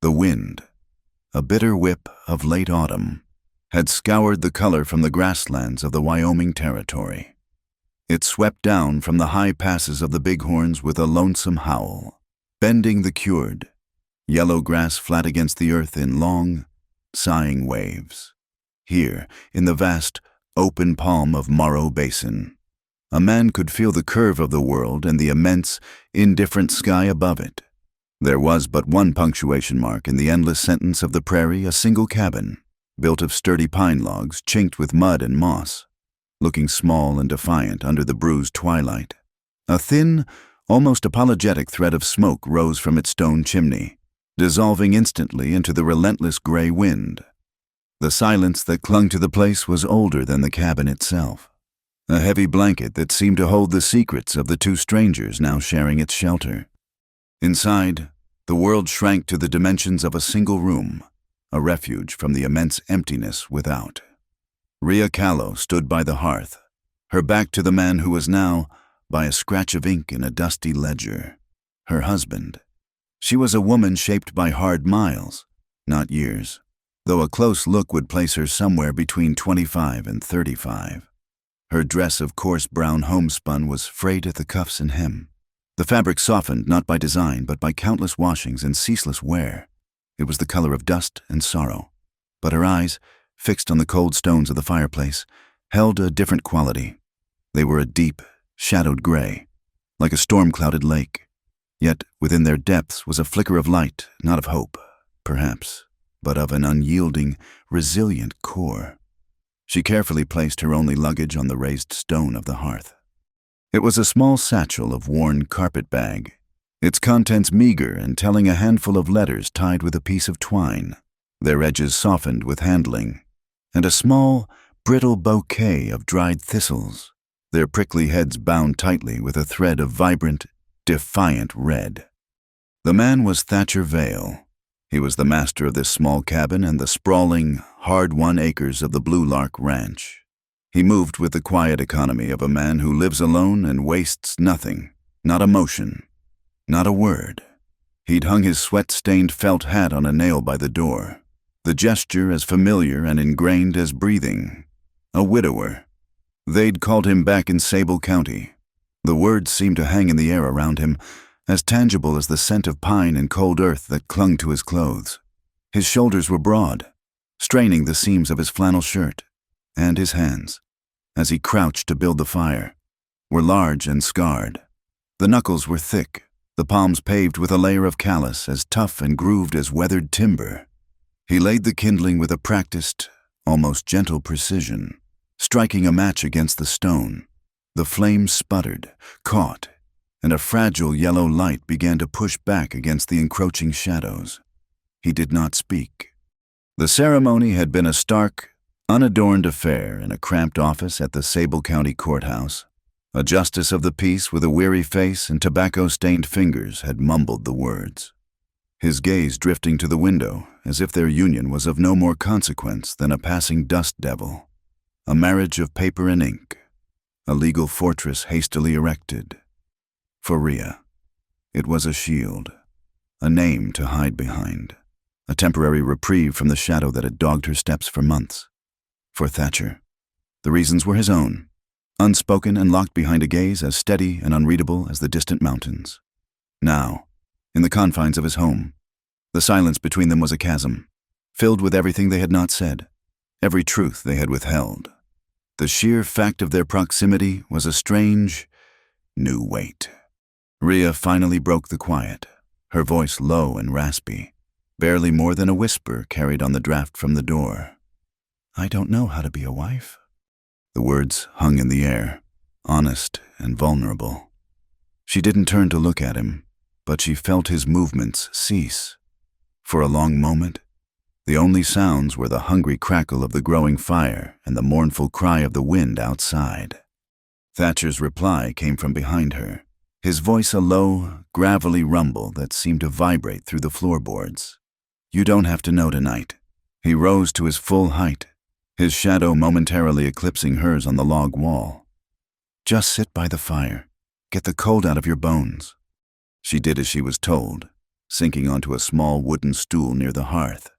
The wind, a bitter whip of late autumn, had scoured the color from the grasslands of the Wyoming Territory. It swept down from the high passes of the Bighorns with a lonesome howl, bending the cured, yellow grass flat against the earth in long, sighing waves. Here, in the vast, open palm of Morrow Basin, a man could feel the curve of the world and the immense, indifferent sky above it. There was but one punctuation mark in the endless sentence of the prairie, a single cabin, built of sturdy pine logs chinked with mud and moss, looking small and defiant under the bruised twilight. A thin, almost apologetic thread of smoke rose from its stone chimney, dissolving instantly into the relentless gray wind. The silence that clung to the place was older than the cabin itself, a heavy blanket that seemed to hold the secrets of the two strangers now sharing its shelter. Inside, the world shrank to the dimensions of a single room, a refuge from the immense emptiness without. Rhea Callow stood by the hearth, her back to the man who was now, by a scratch of ink in a dusty ledger, her husband. She was a woman shaped by hard miles, not years, though a close look would place her somewhere between 25 and 35. Her dress of coarse brown homespun was frayed at the cuffs and hem, the fabric softened not by design but by countless washings and ceaseless wear. It was the color of dust and sorrow, but her eyes, fixed on the cold stones of the fireplace, held a different quality. They were a deep, shadowed gray, like a storm-clouded lake. Yet within their depths was a flicker of light, not of hope, perhaps, but of an unyielding, resilient core. She carefully placed her only luggage on the raised stone of the hearth. It was a small satchel of worn carpet bag, its contents meager and telling a handful of letters tied with a piece of twine, their edges softened with handling, and a small, brittle bouquet of dried thistles, their prickly heads bound tightly with a thread of vibrant, defiant red. The man was Thatcher Vale. He was the master of this small cabin and the sprawling, hard-won acres of the Blue Lark Ranch. He moved with the quiet economy of a man who lives alone and wastes nothing, not a motion, not a word. He'd hung his sweat-stained felt hat on a nail by the door, the gesture as familiar and ingrained as breathing. A widower. They'd called him back in Sable County. The words seemed to hang in the air around him, as tangible as the scent of pine and cold earth that clung to his clothes. His shoulders were broad, straining the seams of his flannel shirt, and his hands, as he crouched to build the fire, were large and scarred. The knuckles were thick, the palms paved with a layer of callus as tough and grooved as weathered timber. He laid the kindling with a practiced, almost gentle precision, striking a match against the stone. The flame sputtered, caught, and a fragile yellow light began to push back against the encroaching shadows. He did not speak. The ceremony had been a stark, unadorned affair in a cramped office at the Sable County Courthouse. A justice of the peace with a weary face and tobacco-stained fingers had mumbled the words, his gaze drifting to the window as if their union was of no more consequence than a passing dust devil, a marriage of paper and ink, a legal fortress hastily erected. For Rhea, it was a shield, a name to hide behind, a temporary reprieve from the shadow that had dogged her steps for months. For Thatcher, the reasons were his own, unspoken and locked behind a gaze as steady and unreadable as the distant mountains. Now, in the confines of his home, the silence between them was a chasm, filled with everything they had not said, every truth they had withheld. The sheer fact of their proximity was a strange, new weight. Rhea finally broke the quiet, her voice low and raspy, barely more than a whisper carried on the draft from the door. "I don't know how to be a wife." The words hung in the air, honest and vulnerable. She didn't turn to look at him, but she felt his movements cease. For a long moment, the only sounds were the hungry crackle of the growing fire and the mournful cry of the wind outside. Thatcher's reply came from behind her, his voice a low, gravelly rumble that seemed to vibrate through the floorboards. "You don't have to know tonight." He rose to his full height, his shadow momentarily eclipsing hers on the log wall. "Just sit by the fire. Get the cold out of your bones." She did as she was told, sinking onto a small wooden stool near the hearth.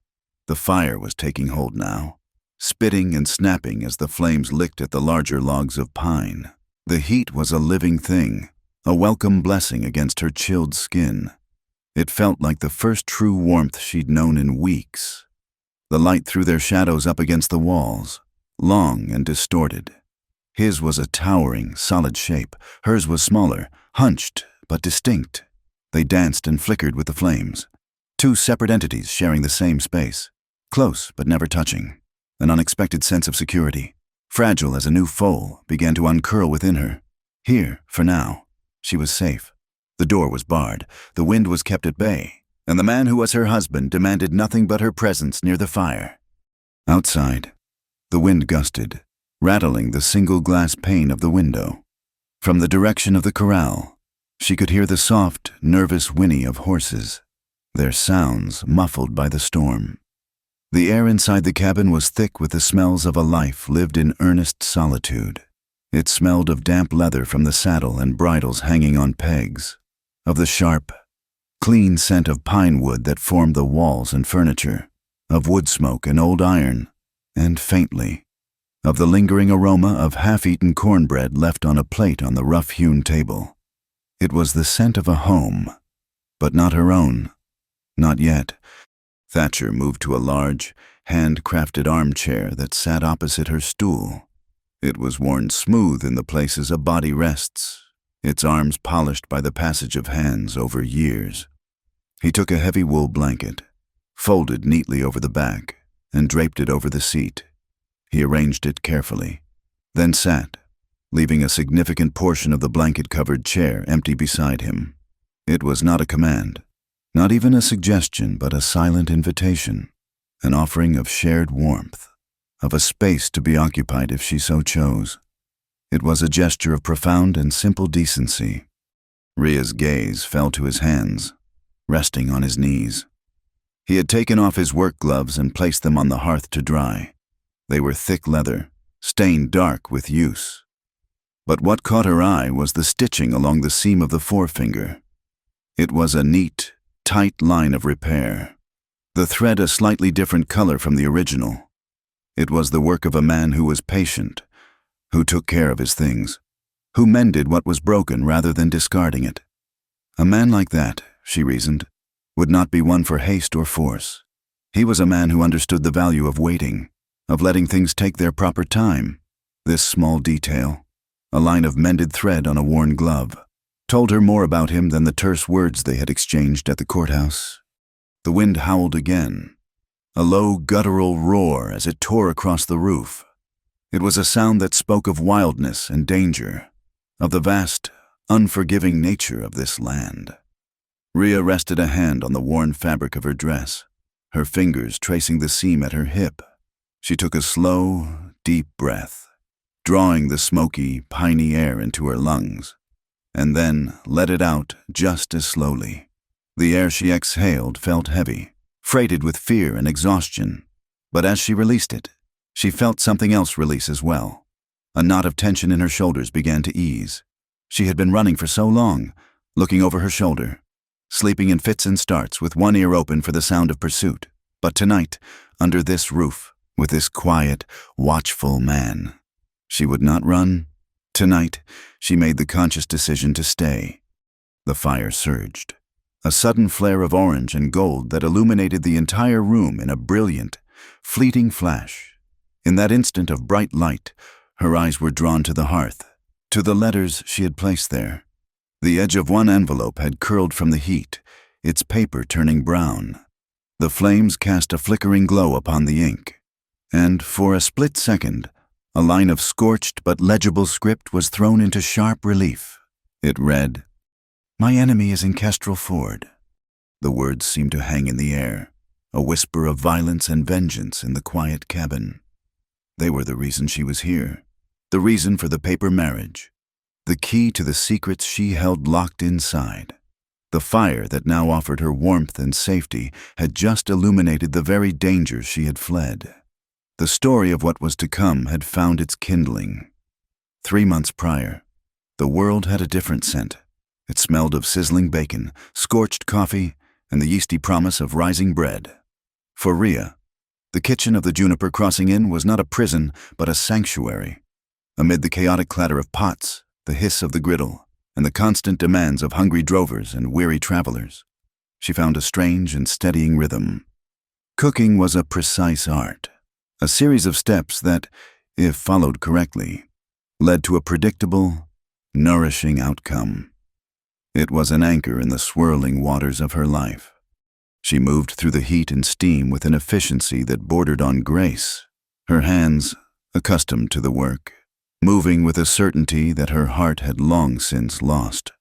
The fire was taking hold now, spitting and snapping as the flames licked at the larger logs of pine. The heat was a living thing, a welcome blessing against her chilled skin. It felt like the first true warmth she'd known in weeks. The light threw their shadows up against the walls, long and distorted. His was a towering, solid shape. Hers was smaller, hunched, but distinct. They danced and flickered with the flames. Two separate entities sharing the same space. Close, but never touching. An unexpected sense of security, fragile as a new foal, began to uncurl within her. Here, for now, she was safe. The door was barred, the wind was kept at bay, and the man who was her husband demanded nothing but her presence near the fire. Outside, the wind gusted, rattling the single glass pane of the window. From the direction of the corral, she could hear the soft, nervous whinny of horses, their sounds muffled by the storm. The air inside the cabin was thick with the smells of a life lived in earnest solitude. It smelled of damp leather from the saddle and bridles hanging on pegs, of the sharp, clean scent of pine wood that formed the walls and furniture, of wood smoke and old iron, and faintly, of the lingering aroma of half-eaten cornbread left on a plate on the rough-hewn table. It was the scent of a home, but not her own. Not yet. Thatcher moved to a large, hand-crafted armchair that sat opposite her stool. It was worn smooth in the places a body rests, its arms polished by the passage of hands over years. He took a heavy wool blanket, folded neatly over the back, and draped it over the seat. He arranged it carefully, then sat, leaving a significant portion of the blanket-covered chair empty beside him. It was not a command, not even a suggestion, but a silent invitation, an offering of shared warmth, of a space to be occupied if she so chose. It was a gesture of profound and simple decency. Ria's gaze fell to his hands, resting on his knees. He had taken off his work gloves and placed them on the hearth to dry. They were thick leather, stained dark with use. But what caught her eye was the stitching along the seam of the forefinger. It was a neat, tight line of repair, the thread a slightly different color from the original. It was the work of a man who was patient, who took care of his things, who mended what was broken rather than discarding it. A man like that, she reasoned, would not be one for haste or force. He was a man who understood the value of waiting, of letting things take their proper time. This small detail, a line of mended thread on a worn glove, told her more about him than the terse words they had exchanged at the courthouse. The wind howled again, a low guttural roar as it tore across the roof. It was a sound that spoke of wildness and danger, of the vast, unforgiving nature of this land. Ria rested a hand on the worn fabric of her dress, her fingers tracing the seam at her hip. She took a slow, deep breath, drawing the smoky, piney air into her lungs, and then let it out just as slowly. The air she exhaled felt heavy, freighted with fear and exhaustion, but as she released it, she felt something else release as well. A knot of tension in her shoulders began to ease. She had been running for so long, looking over her shoulder, sleeping in fits and starts with one ear open for the sound of pursuit. But tonight, under this roof, with this quiet, watchful man, she would not run. Tonight, she made the conscious decision to stay. The fire surged, a sudden flare of orange and gold that illuminated the entire room in a brilliant, fleeting flash. In that instant of bright light, her eyes were drawn to the hearth, to the letters she had placed there. The edge of one envelope had curled from the heat, its paper turning brown. The flames cast a flickering glow upon the ink, and for a split second, a line of scorched but legible script was thrown into sharp relief. It read, "My enemy is in Kestrel Ford." The words seemed to hang in the air, a whisper of violence and vengeance in the quiet cabin. They were the reason she was here, the reason for the paper marriage, the key to the secrets she held locked inside. The fire that now offered her warmth and safety had just illuminated the very dangers she had fled. The story of what was to come had found its kindling. 3 months prior, the world had a different scent. It smelled of sizzling bacon, scorched coffee, and the yeasty promise of rising bread. For Rhea, the kitchen of the Juniper Crossing Inn was not a prison, but a sanctuary. Amid the chaotic clatter of pots, the hiss of the griddle, and the constant demands of hungry drovers and weary travelers, she found a strange and steadying rhythm. Cooking was a precise art, a series of steps that, if followed correctly, led to a predictable, nourishing outcome. It was an anchor in the swirling waters of her life. She moved through the heat and steam with an efficiency that bordered on grace, her hands, accustomed to the work, moving with a certainty that her heart had long since lost.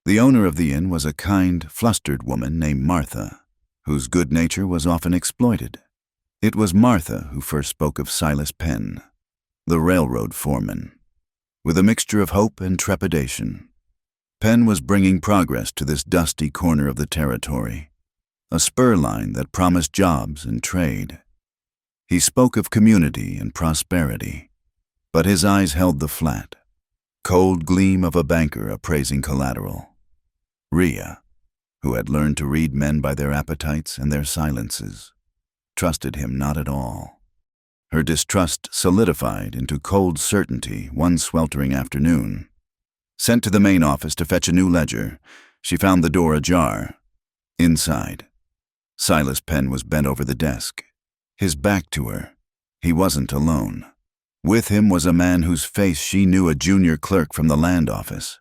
The owner of the inn was a kind, flustered woman named Martha, whose good nature was often exploited. It was Martha who first spoke of Silas Penn, the railroad foreman. With a mixture of hope and trepidation, Penn was bringing progress to this dusty corner of the territory, a spur line that promised jobs and trade. He spoke of community and prosperity, but his eyes held the flat, cold gleam of a banker appraising collateral. Rhea, who had learned to read men by their appetites and their silences, trusted him not at all. Her distrust solidified into cold certainty one sweltering afternoon. Sent to the main office to fetch a new ledger, she found the door ajar. Inside, Silas Penn was bent over the desk, his back to her. He wasn't alone. With him was a man whose face she knew, a junior clerk from the land office.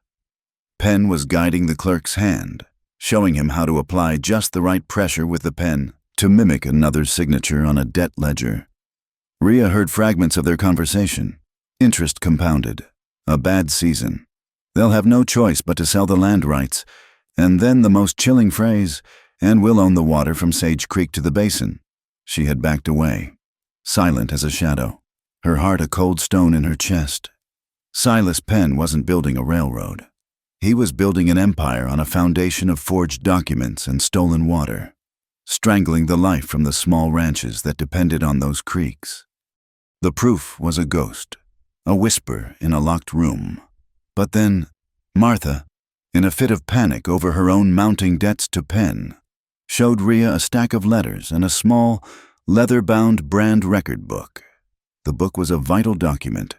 Penn was guiding the clerk's hand, showing him how to apply just the right pressure with the pen to mimic another's signature on a debt ledger. Rhea heard fragments of their conversation. Interest compounded. A bad season. They'll have no choice but to sell the land rights. And then the most chilling phrase, "And we'll own the water from Sage Creek to the basin." She had backed away, silent as a shadow, her heart a cold stone in her chest. Silas Penn wasn't building a railroad. He was building an empire on a foundation of forged documents and stolen water, strangling the life from the small ranches that depended on those creeks. The proof was a ghost, a whisper in a locked room. But then, Martha, in a fit of panic over her own mounting debts to Penn, showed Rhea a stack of letters and a small, leather-bound brand record book. The book was a vital document,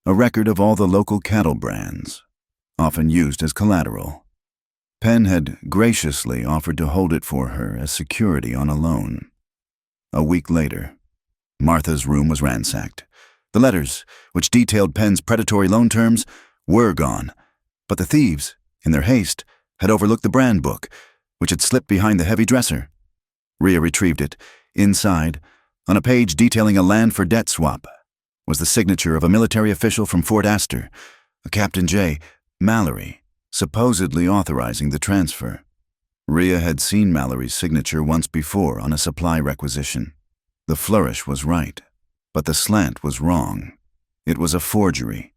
a record of all the local cattle brands, often used as collateral. Penn had graciously offered to hold it for her as security on a loan. A week later, Martha's room was ransacked. The letters, which detailed Penn's predatory loan terms, were gone, but the thieves, in their haste, had overlooked the brand book, which had slipped behind the heavy dresser. Rhea retrieved it. Inside, on a page detailing a land for debt swap, was the signature of a military official from Fort Astor, a Captain J. Mallory, supposedly authorizing the transfer. Rhea had seen Mallory's signature once before on a supply requisition. The flourish was right, but the slant was wrong. It was a forgery,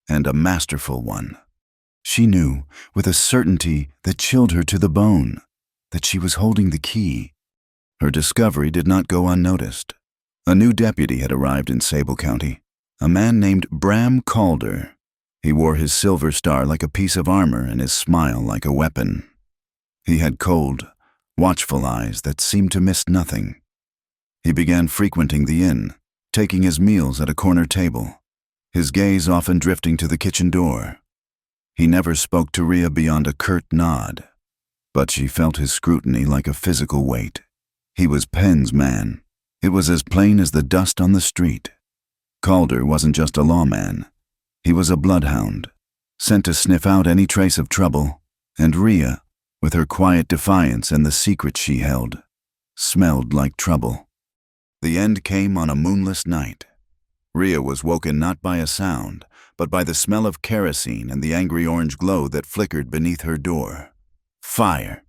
and a masterful one. She knew, with a certainty that chilled her to the bone, that she was holding the key. Her discovery did not go unnoticed. A new deputy had arrived in Sable County, a man named Bram Calder. He wore his silver star like a piece of armor and his smile like a weapon. He had cold, watchful eyes that seemed to miss nothing. He began frequenting the inn, taking his meals at a corner table, his gaze often drifting to the kitchen door. He never spoke to Rhea beyond a curt nod, but she felt his scrutiny like a physical weight. He was Penn's man. It was as plain as the dust on the street. Calder wasn't just a lawman. He was a bloodhound, sent to sniff out any trace of trouble, and Rhea, with her quiet defiance and the secret she held, smelled like trouble. The end came on a moonless night. Rhea was woken not by a sound, but by the smell of kerosene and the angry orange glow that flickered beneath her door. Fire!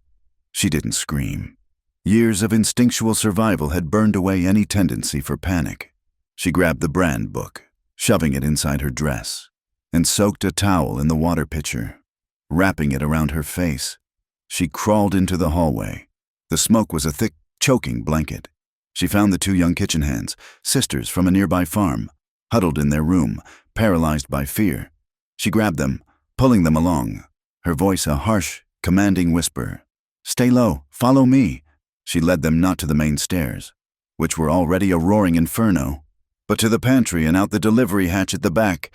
She didn't scream. Years of instinctual survival had burned away any tendency for panic. She grabbed the brand book, shoving it inside her dress, and soaked a towel in the water pitcher. Wrapping it around her face, she crawled into the hallway. The smoke was a thick, choking blanket. She found the two young kitchen hands, sisters from a nearby farm, huddled in their room, paralyzed by fear. She grabbed them, pulling them along, her voice a harsh, commanding whisper. "Stay low, follow me." She led them not to the main stairs, which were already a roaring inferno, but to the pantry and out the delivery hatch at the back.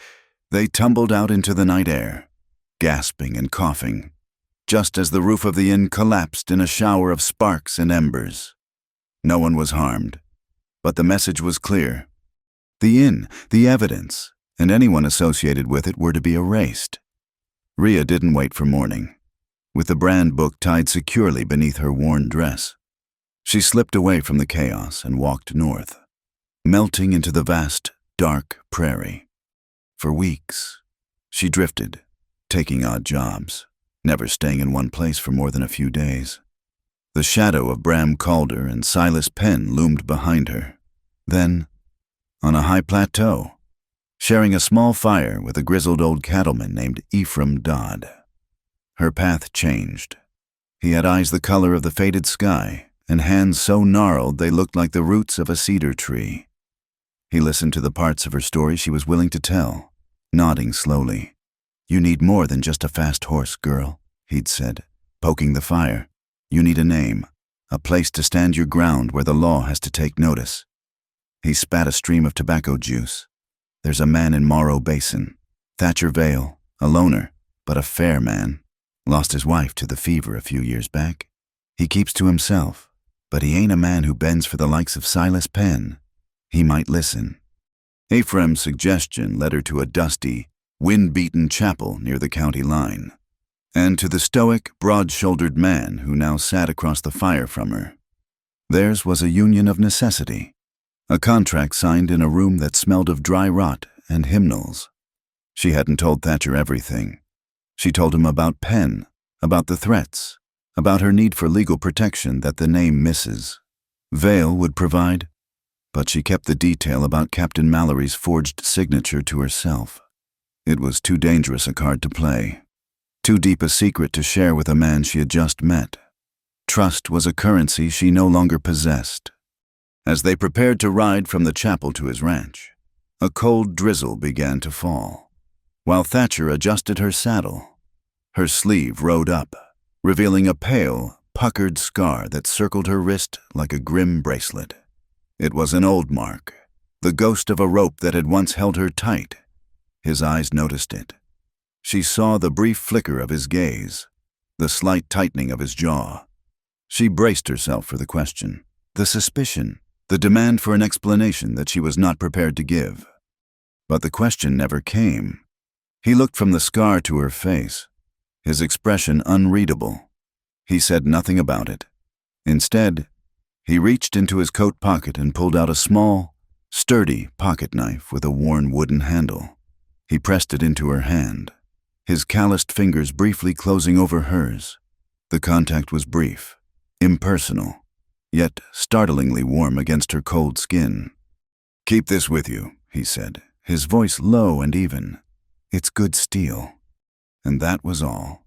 They tumbled out into the night air, gasping and coughing, just as the roof of the inn collapsed in a shower of sparks and embers. No one was harmed, but the message was clear. The inn, the evidence, and anyone associated with it were to be erased. Rhea didn't wait for morning. With the brand book tied securely beneath her worn dress, she slipped away from the chaos and walked north, melting into the vast, dark prairie. For weeks, she drifted, taking odd jobs, never staying in one place for more than a few days. The shadow of Bram Calder and Silas Penn loomed behind her. Then, on a high plateau, sharing a small fire with a grizzled old cattleman named Ephraim Dodd. Her path changed. He had eyes the color of the faded sky and hands so gnarled they looked like the roots of a cedar tree. He listened to the parts of her story she was willing to tell, nodding slowly. "You need more than just a fast horse, girl," he'd said, poking the fire. "You need a name, a place to stand your ground where the law has to take notice." He spat a stream of tobacco juice. "There's a man in Morrow Basin, Thatcher Vale, a loner, but a fair man. Lost his wife to the fever a few years back. He keeps to himself, but he ain't a man who bends for the likes of Silas Penn. He might listen." Ephraim's suggestion led her to a dusty, wind-beaten chapel near the county line, and to the stoic, broad-shouldered man who now sat across the fire from her. Theirs was a union of necessity, a contract signed in a room that smelled of dry rot and hymnals. She hadn't told Thatcher everything. She told him about Penn, about the threats, about her need for legal protection that the name misses. Vale would provide, but she kept the detail about Captain Mallory's forged signature to herself. It was too dangerous a card to play, too deep a secret to share with a man she had just met. Trust was a currency she no longer possessed. As they prepared to ride from the chapel to his ranch, a cold drizzle began to fall. While Thatcher adjusted her saddle, her sleeve rode up, revealing a pale, puckered scar that circled her wrist like a grim bracelet. It was an old mark, the ghost of a rope that had once held her tight. His eyes noticed it. She saw the brief flicker of his gaze, the slight tightening of his jaw. She braced herself for the question, the suspicion, the demand for an explanation that she was not prepared to give. But the question never came. He looked from the scar to her face, his expression unreadable. He said nothing about it. Instead, he reached into his coat pocket and pulled out a small, sturdy pocket knife with a worn wooden handle. He pressed it into her hand, his calloused fingers briefly closing over hers. The contact was brief, impersonal, yet startlingly warm against her cold skin. "Keep this with you," he said, his voice low and even. "It's good steel." And that was all.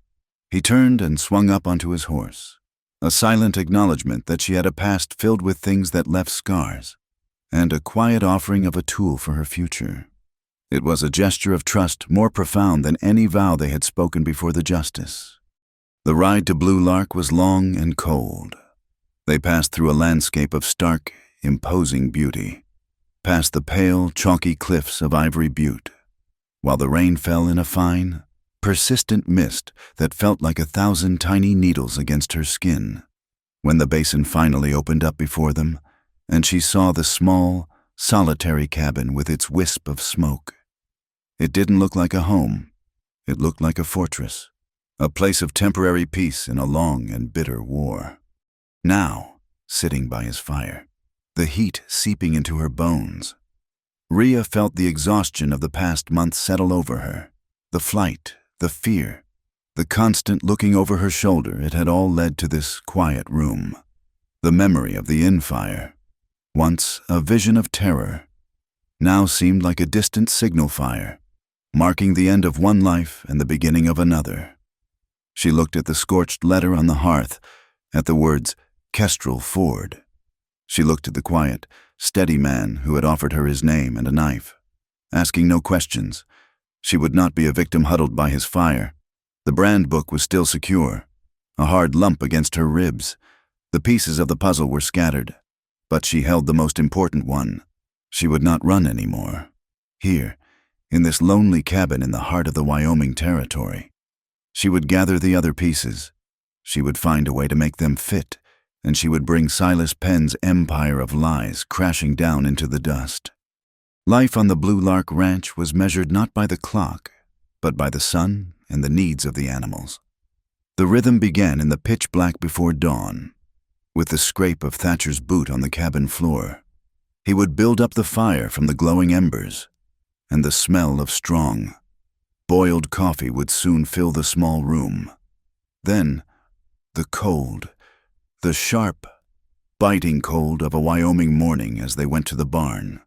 He turned and swung up onto his horse, a silent acknowledgement that she had a past filled with things that left scars, and a quiet offering of a tool for her future. It was a gesture of trust more profound than any vow they had spoken before the justice. The ride to Blue Lark was long and cold. They passed through a landscape of stark, imposing beauty, past the pale, chalky cliffs of Ivory Butte, while the rain fell in a fine, persistent mist that felt like 1,000 tiny needles against her skin. When the basin finally opened up before them, and she saw the small, solitary cabin with its wisp of smoke. It didn't look like a home. It looked like a fortress, a place of temporary peace in a long and bitter war. Now, sitting by his fire, the heat seeping into her bones, Rhea felt the exhaustion of the past month settle over her. The flight, the fear, the constant looking over her shoulder, it had all led to this quiet room. The memory of the inn fire, once a vision of terror, now seemed like a distant signal fire, marking the end of one life and the beginning of another. She looked at the scorched letter on the hearth, at the words, Kestrel Ford. She looked at the quiet, steady man who had offered her his name and a knife, asking no questions. She would not be a victim huddled by his fire. The brand book was still secure. a hard lump against her ribs. The pieces of the puzzle were scattered, but she held the most important one. She would not run anymore. Here, in this lonely cabin in the heart of the Wyoming Territory, she would gather the other pieces. She would find a way to make them fit, and she would bring Silas Penn's empire of lies crashing down into the dust. Life on the Blue Lark Ranch was measured not by the clock, but by the sun and the needs of the animals. The rhythm began in the pitch black before dawn, with the scrape of Thatcher's boot on the cabin floor. He would build up the fire from the glowing embers, and the smell of strong, boiled coffee would soon fill the small room. Then, the cold, the sharp, biting cold of a Wyoming morning as they went to the barn.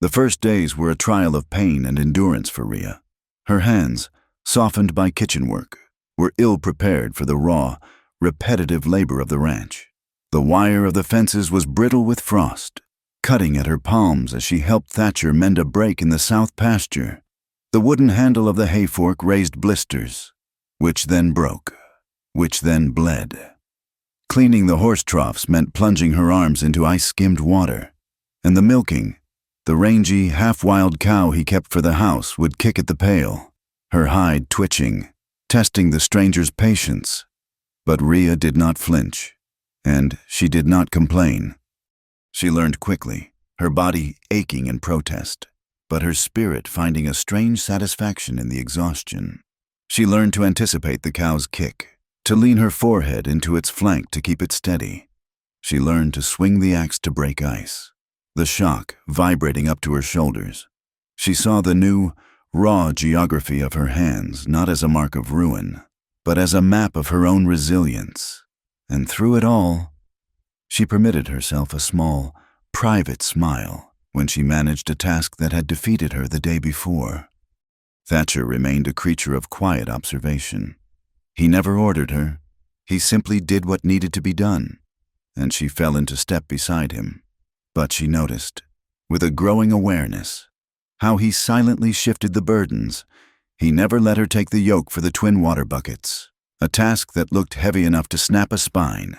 The first days were a trial of pain and endurance for Rhea. Her hands, softened by kitchen work, were ill-prepared for the raw, repetitive labor of the ranch. The wire of the fences was brittle with frost, cutting at her palms as she helped Thatcher mend a break in the south pasture. The wooden handle of the hay fork raised blisters, which then broke, which then bled. Cleaning the horse troughs meant plunging her arms into ice-skimmed water, and the milking, the rangy, half-wild cow he kept for the house would kick at the pail, her hide twitching, testing the stranger's patience. But Rhea did not flinch, and she did not complain. She learned quickly, her body aching in protest, but her spirit finding a strange satisfaction in the exhaustion. She learned to anticipate the cow's kick, to lean her forehead into its flank to keep it steady. She learned to swing the axe to break ice, the shock vibrating up to her shoulders. She saw the new, raw geography of her hands not as a mark of ruin, but as a map of her own resilience. And through it all, she permitted herself a small, private smile when she managed a task that had defeated her the day before. Thatcher remained a creature of quiet observation. He never ordered her. He simply did what needed to be done, and she fell into step beside him. But she noticed, with a growing awareness, how he silently shifted the burdens. He never let her take the yoke for the twin water buckets, a task that looked heavy enough to snap a spine.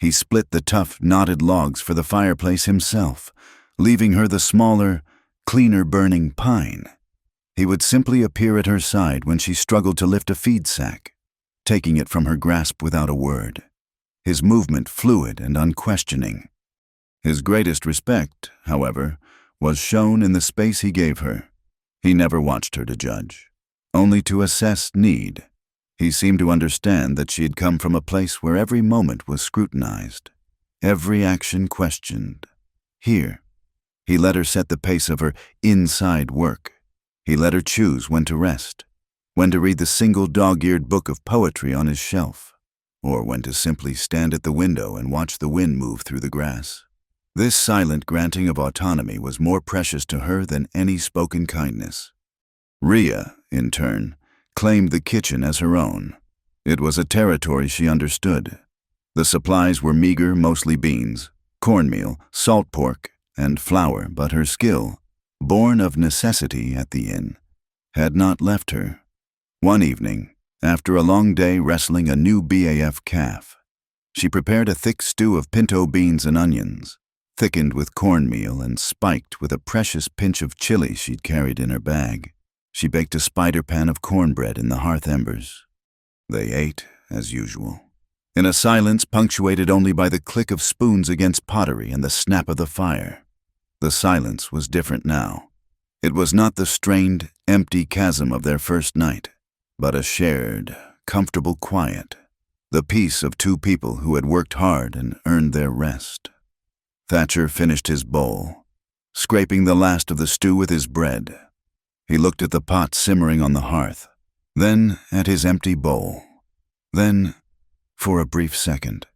He split the tough, knotted logs for the fireplace himself, leaving her the smaller, cleaner-burning pine. He would simply appear at her side when she struggled to lift a feed sack, taking it from her grasp without a word, his movement fluid and unquestioning. His greatest respect, however, was shown in the space he gave her. He never watched her to judge, only to assess need. He seemed to understand that she had come from a place where every moment was scrutinized, every action questioned. Here, he let her set the pace of her inside work. He let her choose when to rest, when to read the single dog-eared book of poetry on his shelf, or when to simply stand at the window and watch the wind move through the grass. This silent granting of autonomy was more precious to her than any spoken kindness. Rhea, in turn, claimed the kitchen as her own. It was a territory she understood. The supplies were meager, mostly beans, cornmeal, salt pork, and flour, but her skill, born of necessity at the inn, had not left her. One evening, after a long day wrestling a new BAF calf, she prepared a thick stew of pinto beans and onions, thickened with cornmeal and spiked with a precious pinch of chili she'd carried in her bag. She baked a spider pan of cornbread in the hearth embers. They ate, as usual, in a silence punctuated only by the click of spoons against pottery and the snap of the fire. The silence was different now. It was not the strained, empty chasm of their first night, but a shared, comfortable quiet, the peace of two people who had worked hard and earned their rest. Thatcher finished his bowl, scraping the last of the stew with his bread. He looked at the pot simmering on the hearth, then at his empty bowl, then, for a brief second,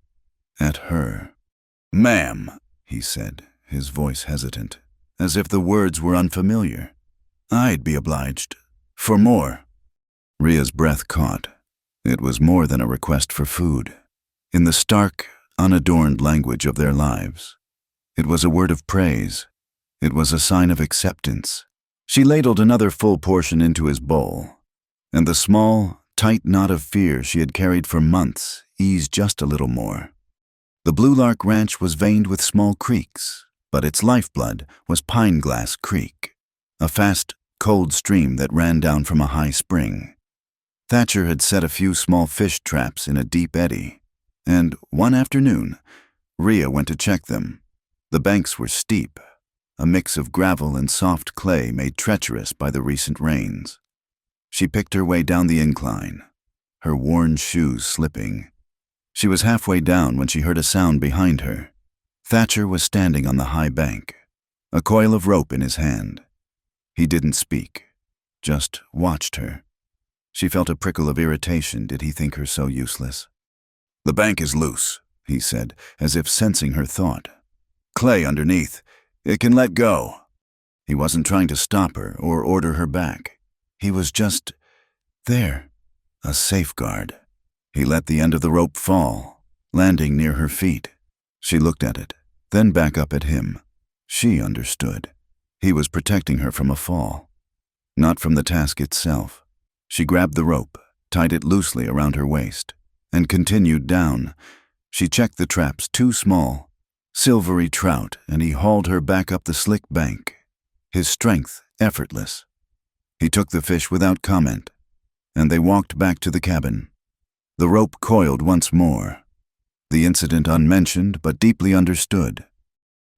at her. "Ma'am," he said, his voice hesitant, as if the words were unfamiliar. "I'd be obliged. For more." Rhea's breath caught. It was more than a request for food. In the stark, unadorned language of their lives, it was a word of praise. It was a sign of acceptance. She ladled another full portion into his bowl, and the small, tight knot of fear she had carried for months ease just a little more. The Blue Lark Ranch was veined with small creeks, but its lifeblood was Pine Glass Creek, a fast, cold stream that ran down from a high spring. Thatcher had set a few small fish traps in a deep eddy, and one afternoon, Rhea went to check them. The banks were steep, a mix of gravel and soft clay made treacherous by the recent rains. She picked her way down the incline, her worn shoes slipping. She was halfway down when she heard a sound behind her. Thatcher was standing on the high bank, a coil of rope in his hand. He didn't speak, just watched her. She felt a prickle of irritation. Did he think her so useless? "The bank is loose," he said, as if sensing her thought. "Clay underneath. It can let go." He wasn't trying to stop her or order her back. He was just there, a safeguard. He let the end of the rope fall, landing near her feet. She looked at it, then back up at him. She understood. He was protecting her from a fall, not from the task itself. She grabbed the rope, tied it loosely around her waist, and continued down. She checked the traps, 2 small, silvery trout, and he hauled her back up the slick bank, his strength effortless. He took the fish without comment, and they walked back to the cabin. The rope coiled once more, the incident unmentioned but deeply understood.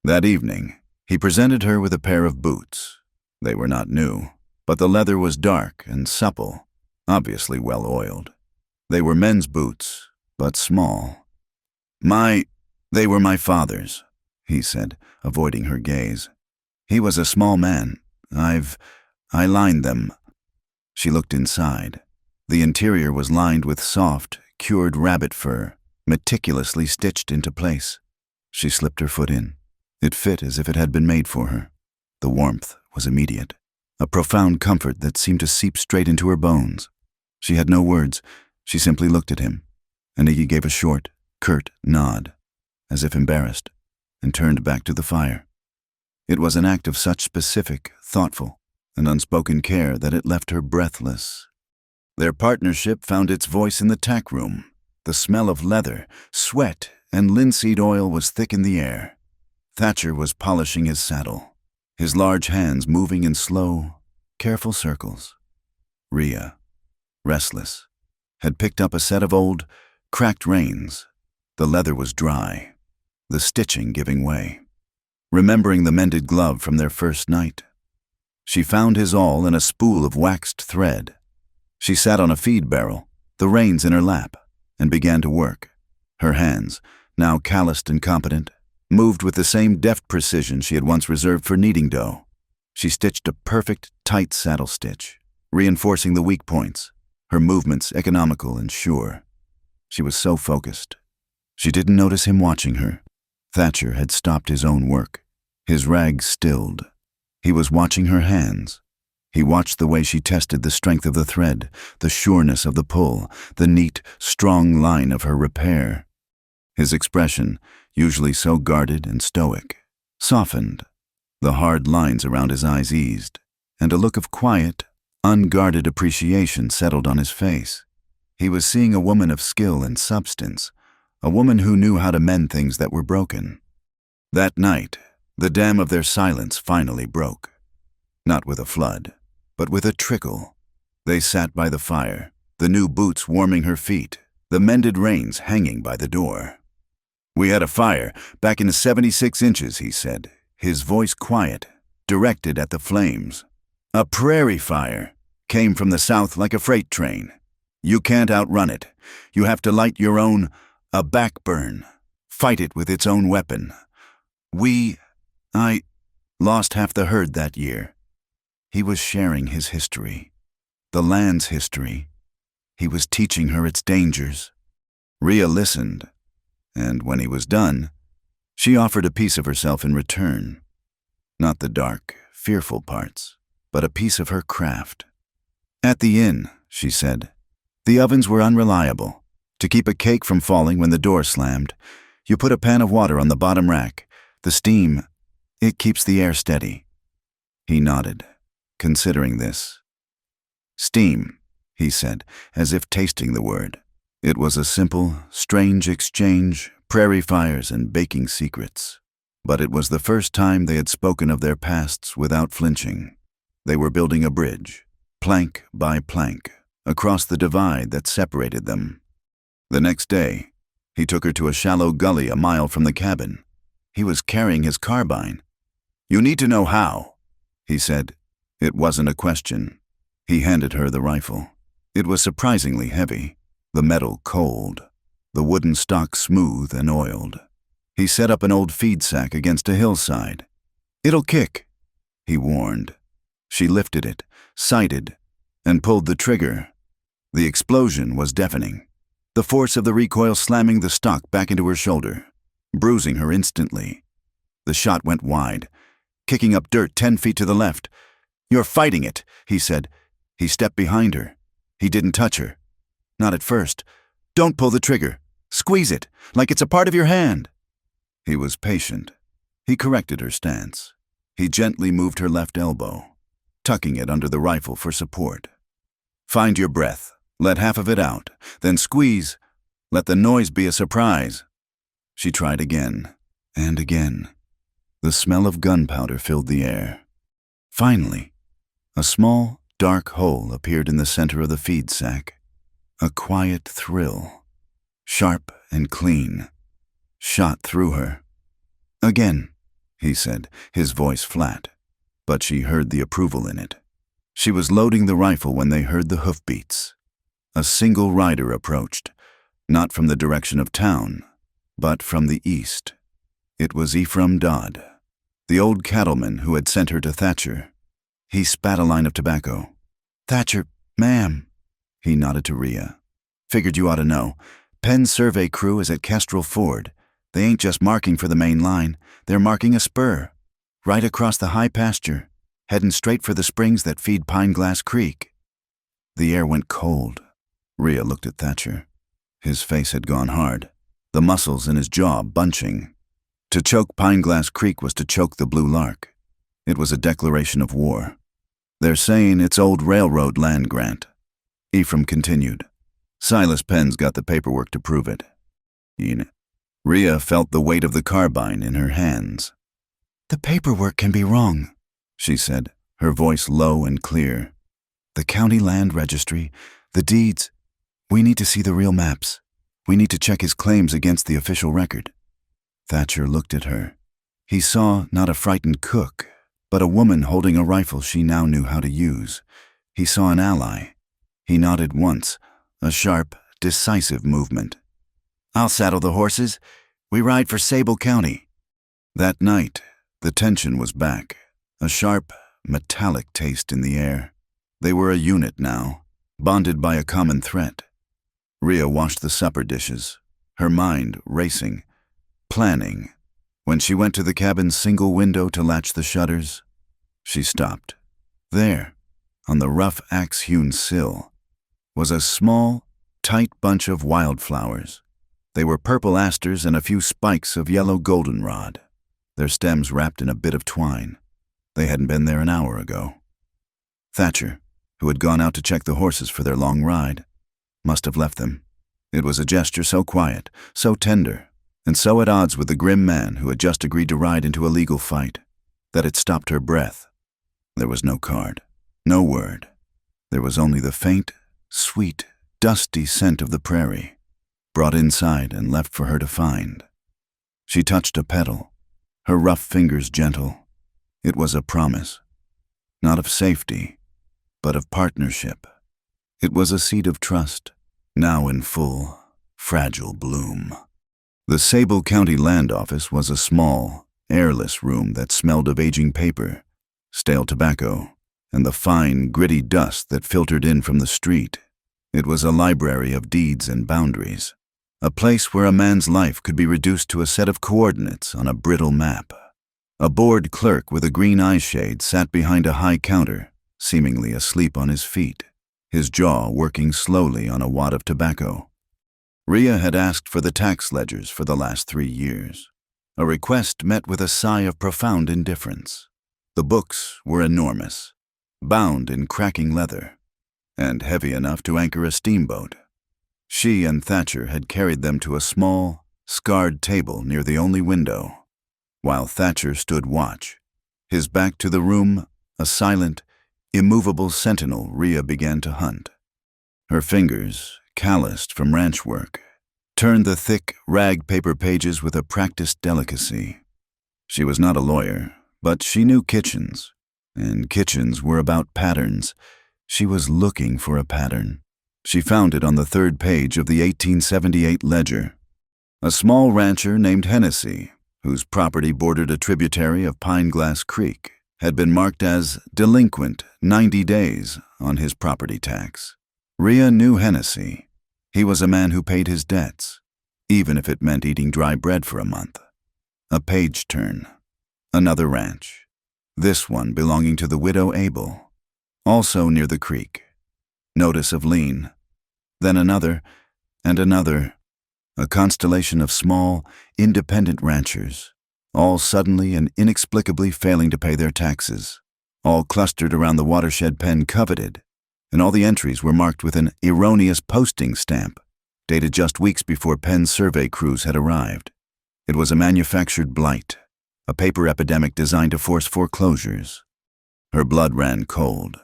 That evening, he presented her with a pair of boots. They were not new, but the leather was dark and supple, obviously well oiled. They were men's boots, but small. They were my father's," he said, avoiding her gaze. "He was a small man. I lined them." She looked inside. The interior was lined with soft, cured rabbit fur, meticulously stitched into place. She slipped her foot in. It fit as if it had been made for her. The warmth was immediate, a profound comfort that seemed to seep straight into her bones. She had no words. She simply looked at him, and he gave a short, curt nod, as if embarrassed, and turned back to the fire. It was an act of such specific, thoughtful, and unspoken care that it left her breathless. Their partnership found its voice in the tack room. The smell of leather, sweat, and linseed oil was thick in the air. Thatcher was polishing his saddle, his large hands moving in slow, careful circles. Rhea, restless, had picked up a set of old, cracked reins. The leather was dry, the stitching giving way. Remembering the mended glove from their first night, she found his awl in a spool of waxed thread. She sat on a feed barrel, the reins in her lap, and began to work. Her hands, now calloused and competent, moved with the same deft precision she had once reserved for kneading dough. She stitched a perfect, tight saddle stitch, reinforcing the weak points, her movements economical and sure. She was so focused. She didn't notice him watching her. Thatcher had stopped his own work. His rags stilled. He was watching her hands. He watched the way she tested the strength of the thread, the sureness of the pull, the neat, strong line of her repair. His expression, usually so guarded and stoic, softened. The hard lines around his eyes eased, and a look of quiet, unguarded appreciation settled on his face. He was seeing a woman of skill and substance, a woman who knew how to mend things that were broken. That night, the dam of their silence finally broke. Not with a flood, but with a trickle. They sat by the fire, the new boots warming her feet, the mended reins hanging by the door. "We had a fire back in 76 inches, he said, his voice quiet, directed at the flames. "A prairie fire, came from the south like a freight train. You can't outrun it. You have to light your own, a backburn, fight it with its own weapon. I lost half the herd that year." He was sharing his history, the land's history. He was teaching her its dangers. Rhea listened, and when he was done, she offered a piece of herself in return. Not the dark, fearful parts, but a piece of her craft. "At the inn," she said, "the ovens were unreliable. To keep a cake from falling when the door slammed, you put a pan of water on the bottom rack. The steam, it keeps the air steady." He nodded, considering this. "Steam," he said, as if tasting the word. It was a simple, strange exchange, prairie fires and baking secrets. But it was the first time they had spoken of their pasts without flinching. They were building a bridge, plank by plank, across the divide that separated them. The next day, he took her to a shallow gully a mile from the cabin. He was carrying his carbine. "You need to know how," he said. It wasn't a question. He handed her the rifle. It was surprisingly heavy, the metal cold, the wooden stock smooth and oiled. He set up an old feed sack against a hillside. "It'll kick," he warned. She lifted it, sighted, and pulled the trigger. The explosion was deafening, the force of the recoil slamming the stock back into her shoulder, bruising her instantly. The shot went wide, kicking up dirt 10 feet to the left. "You're fighting it," he said. He stepped behind her. He didn't touch her. Not at first. "Don't pull the trigger. Squeeze it, like it's a part of your hand." He was patient. He corrected her stance. He gently moved her left elbow, tucking it under the rifle for support. "Find your breath. Let half of it out. Then squeeze. Let the noise be a surprise." She tried again and again. The smell of gunpowder filled the air. Finally, a small, dark hole appeared in the center of the feed sack. A quiet thrill, sharp and clean, shot through her. "Again," he said, his voice flat, but she heard the approval in it. She was loading the rifle when they heard the hoofbeats. A single rider approached, not from the direction of town, but from the east. It was Ephraim Dodd, the old cattleman who had sent her to Thatcher. He spat a line of tobacco. "Thatcher, ma'am." He nodded to Rhea. "Figured you ought to know. Penn's survey crew is at Kestrel Ford. They ain't just marking for the main line. They're marking a spur, right across the high pasture, heading straight for the springs that feed Pineglass Creek." The air went cold. Rhea looked at Thatcher. His face had gone hard, the muscles in his jaw bunching. To choke Pineglass Creek was to choke the Blue Lark. It was a declaration of war. "They're saying it's old railroad land grant." Ephraim continued. "Silas Penn's got the paperwork to prove it." Rhea felt the weight of the carbine in her hands. "The paperwork can be wrong," she said, her voice low and clear. "The county land registry, the deeds. We need to see the real maps. We need to check his claims against the official record." Thatcher looked at her. He saw not a frightened cook, but a woman holding a rifle she now knew how to use. He saw an ally. He nodded once, a sharp, decisive movement. "I'll saddle the horses. We ride for Sable County." That night, the tension was back, a sharp, metallic taste in the air. They were a unit now, bonded by a common threat. Rhea washed the supper dishes, her mind racing, planning. When she went to the cabin's single window to latch the shutters, she stopped. There, on the rough axe-hewn sill, was a small, tight bunch of wildflowers. They were purple asters and a few spikes of yellow goldenrod, their stems wrapped in a bit of twine. They hadn't been there an hour ago. Thatcher, who had gone out to check the horses for their long ride, must have left them. It was a gesture so quiet, so tender, and so at odds with the grim man who had just agreed to ride into a legal fight, that it stopped her breath. There was no card, no word. There was only the faint, sweet, dusty scent of the prairie, brought inside and left for her to find. She touched a petal, her rough fingers gentle. It was a promise, not of safety, but of partnership. It was a seed of trust, now in full, fragile bloom. The Sable County Land Office was a small, airless room that smelled of aging paper, stale tobacco, and the fine, gritty dust that filtered in from the street. It was a library of deeds and boundaries, a place where a man's life could be reduced to a set of coordinates on a brittle map. A bored clerk with a green eye shade sat behind a high counter, seemingly asleep on his feet, his jaw working slowly on a wad of tobacco. Rhea had asked for the tax ledgers for the last 3 years, a request met with a sigh of profound indifference. The books were enormous, bound in cracking leather, and heavy enough to anchor a steamboat. She and Thatcher had carried them to a small, scarred table near the only window. While Thatcher stood watch, his back to the room, a silent, immovable sentinel, Rhea began to hunt. Her fingers, calloused from ranch work, turned the thick, rag paper pages with a practiced delicacy. She was not a lawyer, but she knew kitchens, and kitchens were about patterns. She was looking for a pattern. She found it on the third page of the 1878 ledger. A small rancher named Hennessy, whose property bordered a tributary of Pineglass Creek, had been marked as delinquent 90 days on his property tax. Rhea knew Hennessy. He was a man who paid his debts, even if it meant eating dry bread for a month. A page turn. Another ranch. This one belonging to the widow Abel, also near the creek. Notice of lien. Then another, and another. A constellation of small, independent ranchers, all suddenly and inexplicably failing to pay their taxes, all clustered around the watershed Penn coveted, and all the entries were marked with an erroneous posting stamp, dated just weeks before Penn's survey crews had arrived. It was a manufactured blight, a paper epidemic designed to force foreclosures. Her blood ran cold,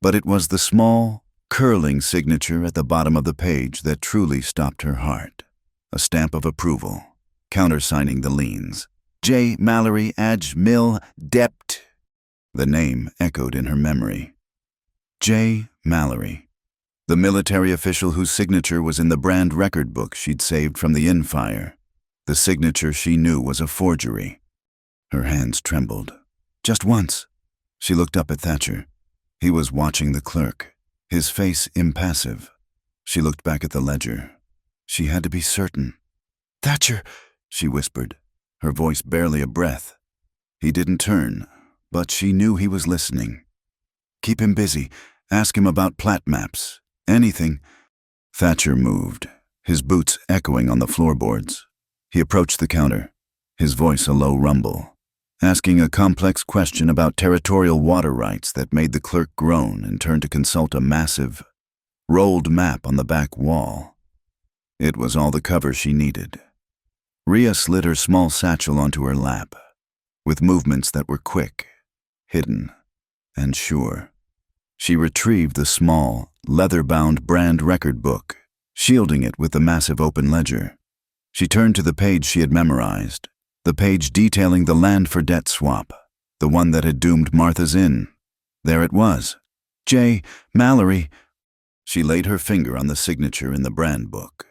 but it was the small, curling signature at the bottom of the page that truly stopped her heart. A stamp of approval, countersigning the liens. J. Mallory Adj Mill Dept. The name echoed in her memory. J. Mallory, the military official whose signature was in the brand record book she'd saved from the in-fire. The signature she knew was a forgery. Her hands trembled. Just once. She looked up at Thatcher. He was watching the clerk, his face impassive. She looked back at the ledger. She had to be certain. "Thatcher," she whispered, her voice barely a breath. He didn't turn, but she knew he was listening. "Keep him busy. Ask him about plat maps. Anything." Thatcher moved, his boots echoing on the floorboards. He approached the counter, his voice a low rumble, asking a complex question about territorial water rights that made the clerk groan and turn to consult a massive, rolled map on the back wall. It was all the cover she needed. Rhea slid her small satchel onto her lap, with movements that were quick, hidden, and sure. She retrieved the small, leather-bound brand record book, shielding it with the massive open ledger. She turned to the page she had memorized, the page detailing the land for debt swap, the one that had doomed Martha's Inn. There it was. J. Mallory. She laid her finger on the signature in the brand book.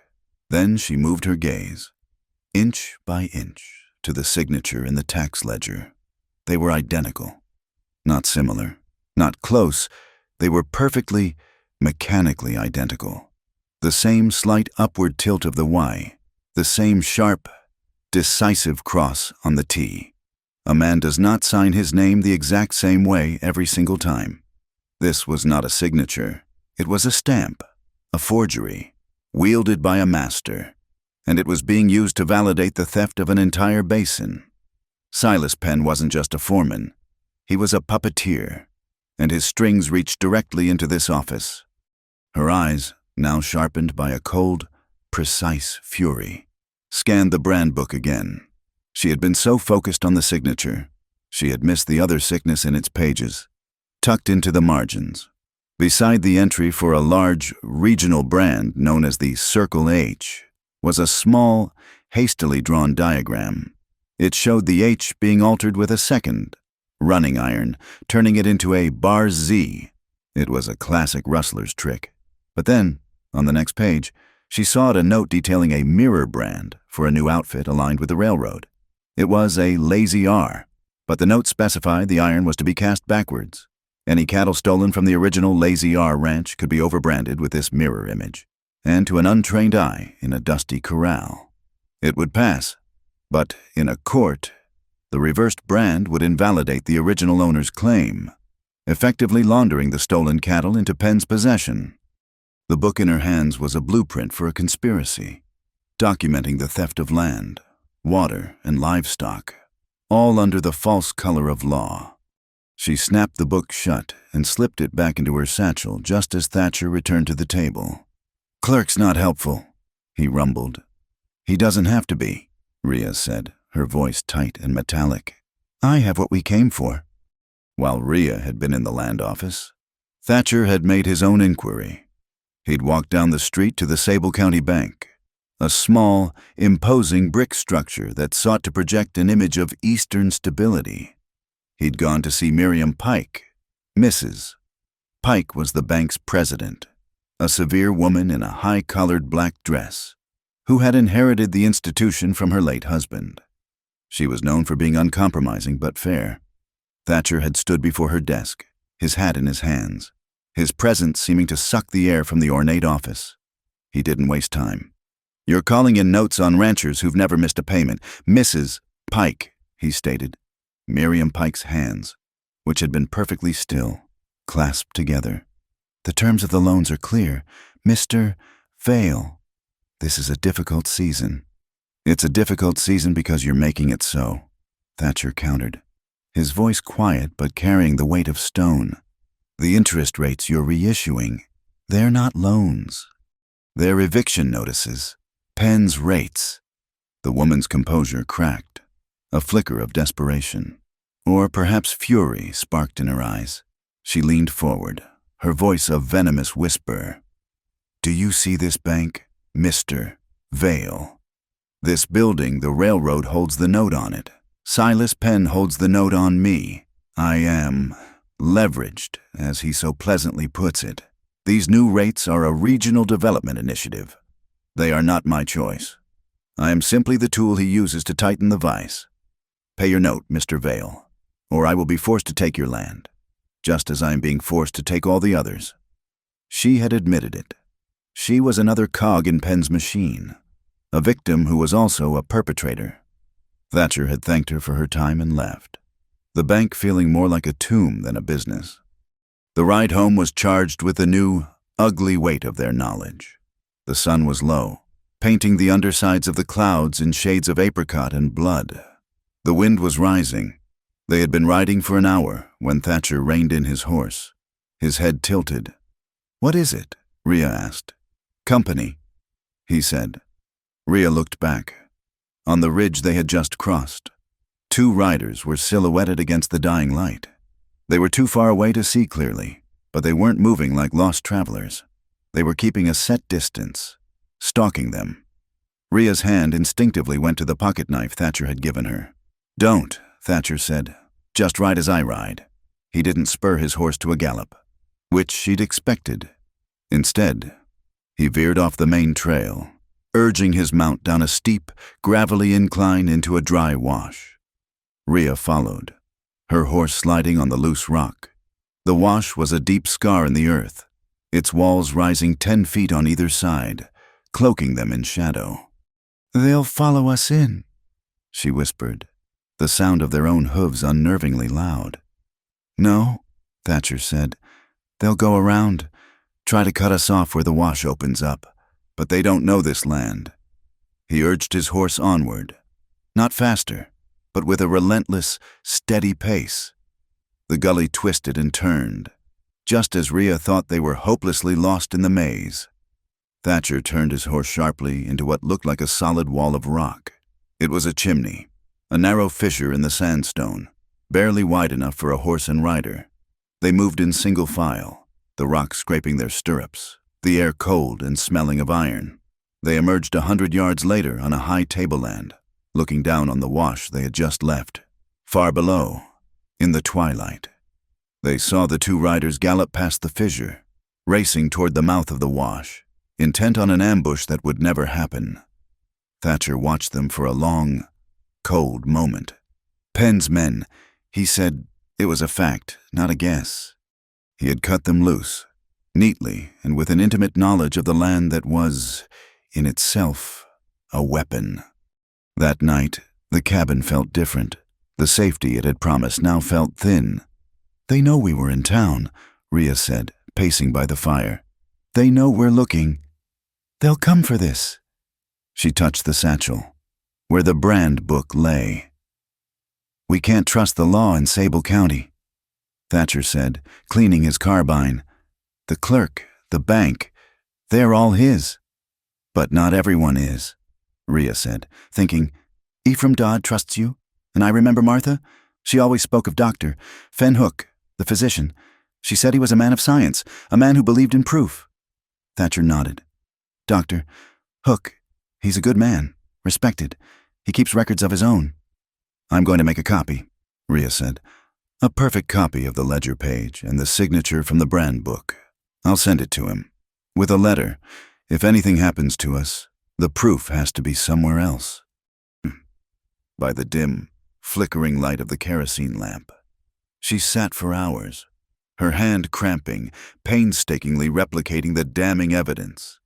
Then she moved her gaze, inch by inch, to the signature in the tax ledger. They were identical. Not similar, not close. They were perfectly, mechanically identical. The same slight upward tilt of the Y, the same sharp, decisive cross on the T. A man does not sign his name the exact same way every single time. This was not a signature. It was a stamp, a forgery, wielded by a master, and it was being used to validate the theft of an entire basin. Silas Penn wasn't just a foreman. He was a puppeteer, and his strings reached directly into this office. Her eyes, now sharpened by a cold, precise fury, scanned the brand book again. She had been so focused on the signature, she had missed the other sickness in its pages. Tucked into the margins, beside the entry for a large regional brand known as the Circle H, was a small, hastily drawn diagram. It showed the H being altered with a second running iron, turning it into a bar Z. It was a classic rustler's trick. But then, on the next page, she saw a note detailing a mirror brand for a new outfit aligned with the railroad. It was a Lazy R, but the note specified the iron was to be cast backwards. Any cattle stolen from the original Lazy R ranch could be overbranded with this mirror image, and to an untrained eye in a dusty corral. It would pass, but in a court, the reversed brand would invalidate the original owner's claim, effectively laundering the stolen cattle into Penn's possession. The book in her hands was a blueprint for a conspiracy, documenting the theft of land, water, and livestock, all under the false color of law. She snapped the book shut and slipped it back into her satchel just as Thatcher returned to the table. Clerk's not helpful, he rumbled. He doesn't have to be, Rhea said, her voice tight and metallic. I have what we came for. While Rhea had been in the land office, Thatcher had made his own inquiry. He'd walked down the street to the Sable County Bank, a small, imposing brick structure that sought to project an image of Eastern stability. He'd gone to see Miriam Pike, Mrs. Pike was the bank's president, a severe woman in a high-collared black dress, who had inherited the institution from her late husband. She was known for being uncompromising but fair. Thatcher had stood before her desk, his hat in his hands, his presence seeming to suck the air from the ornate office. He didn't waste time. You're calling in notes on ranchers who've never missed a payment. Mrs. Pike, he stated. Miriam Pike's hands, which had been perfectly still, clasped together. The terms of the loans are clear. Mr. Vale, this is a difficult season. It's a difficult season because you're making it so, Thatcher countered, his voice quiet but carrying the weight of stone. The interest rates you're reissuing, they're not loans. They're eviction notices, Penn's rates. The woman's composure cracked, a flicker of desperation, or perhaps fury sparked in her eyes. She leaned forward, her voice a venomous whisper. Do you see this bank, Mr. Vale? This building, the railroad holds the note on it. Silas Penn holds the note on me. I am leveraged, as he so pleasantly puts it. These new rates are a regional development initiative. They are not my choice. I am simply the tool he uses to tighten the vice. Pay your note, Mr. Vale, or I will be forced to take your land, just as I am being forced to take all the others. She had admitted it. She was another cog in Penn's machine, a victim who was also a perpetrator. Thatcher had thanked her for her time and left, the bank feeling more like a tomb than a business. The ride home was charged with the new, ugly weight of their knowledge. The sun was low, painting the undersides of the clouds in shades of apricot and blood. The wind was rising. They had been riding for an hour when Thatcher reined in his horse, his head tilted. What is it? Rhea asked. Company, he said. Rhea looked back. On the ridge they had just crossed, two riders were silhouetted against the dying light. They were too far away to see clearly, but they weren't moving like lost travelers. They were keeping a set distance, stalking them. Rhea's hand instinctively went to the pocket knife Thatcher had given her. Don't, Thatcher said. Just ride as I ride. He didn't spur his horse to a gallop, which she'd expected. Instead, he veered off the main trail, urging his mount down a steep, gravelly incline into a dry wash. Rhea followed, her horse sliding on the loose rock. The wash was a deep scar in the earth, its walls rising 10 feet on either side, cloaking them in shadow. They'll follow us in, she whispered, the sound of their own hooves unnervingly loud. No, Thatcher said. They'll go around, try to cut us off where the wash opens up, but they don't know this land. He urged his horse onward, not faster, but with a relentless, steady pace. The gully twisted and turned, just as Rhea thought they were hopelessly lost in the maze. Thatcher turned his horse sharply into what looked like a solid wall of rock. It was a chimney, a narrow fissure in the sandstone, barely wide enough for a horse and rider. They moved in single file, the rock scraping their stirrups, the air cold and smelling of iron. They emerged 100 yards later on a high tableland, looking down on the wash they had just left. Far below, in the twilight, they saw the two riders gallop past the fissure, racing toward the mouth of the wash, intent on an ambush that would never happen. Thatcher watched them for a long, cold moment. Penn's men, he said. It was a fact, not a guess. He had cut them loose, neatly and with an intimate knowledge of the land that was, in itself, a weapon. That night, the cabin felt different. The safety it had promised now felt thin. They know we were in town, Rhea said, pacing by the fire. They know we're looking. They'll come for this. She touched the satchel, where the brand book lay. We can't trust the law in Sable County, Thatcher said, cleaning his carbine. The clerk, the bank, They're all his. But not everyone is, Rhea said, thinking, Ephraim Dodd trusts you? And I remember Martha? She always spoke of Dr. Fen Hook, the physician. She said he was a man of science, a man who believed in proof. Thatcher nodded. Dr. Hook, he's a good man, respected. He keeps records of his own. I'm going to make a copy, Rhea said. A perfect copy of the ledger page and the signature from the brand book. I'll send it to him. With a letter. If anything happens to us, the proof has to be somewhere else. By the dim, flickering light of the kerosene lamp, she sat for hours, her hand cramping, painstakingly replicating the damning evidence.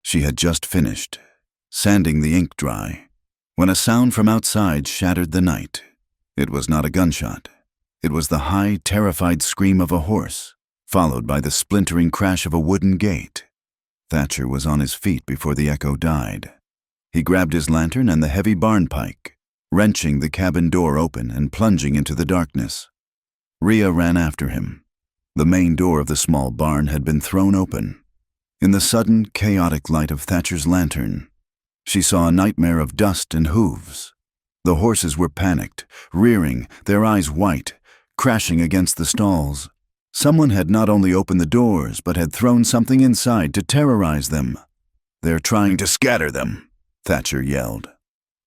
She had just finished, sanding the ink dry, when a sound from outside shattered the night. It was not a gunshot. It was the high, terrified scream of a horse, followed by the splintering crash of a wooden gate. Thatcher was on his feet before the echo died. He grabbed his lantern and the heavy barn pike, wrenching the cabin door open and plunging into the darkness. Rhea ran after him. The main door of the small barn had been thrown open. In the sudden, chaotic light of Thatcher's lantern, she saw a nightmare of dust and hooves. The horses were panicked, rearing, their eyes white, crashing against the stalls. Someone had not only opened the doors, but had thrown something inside to terrorize them. They're trying to scatter them, Thatcher yelled,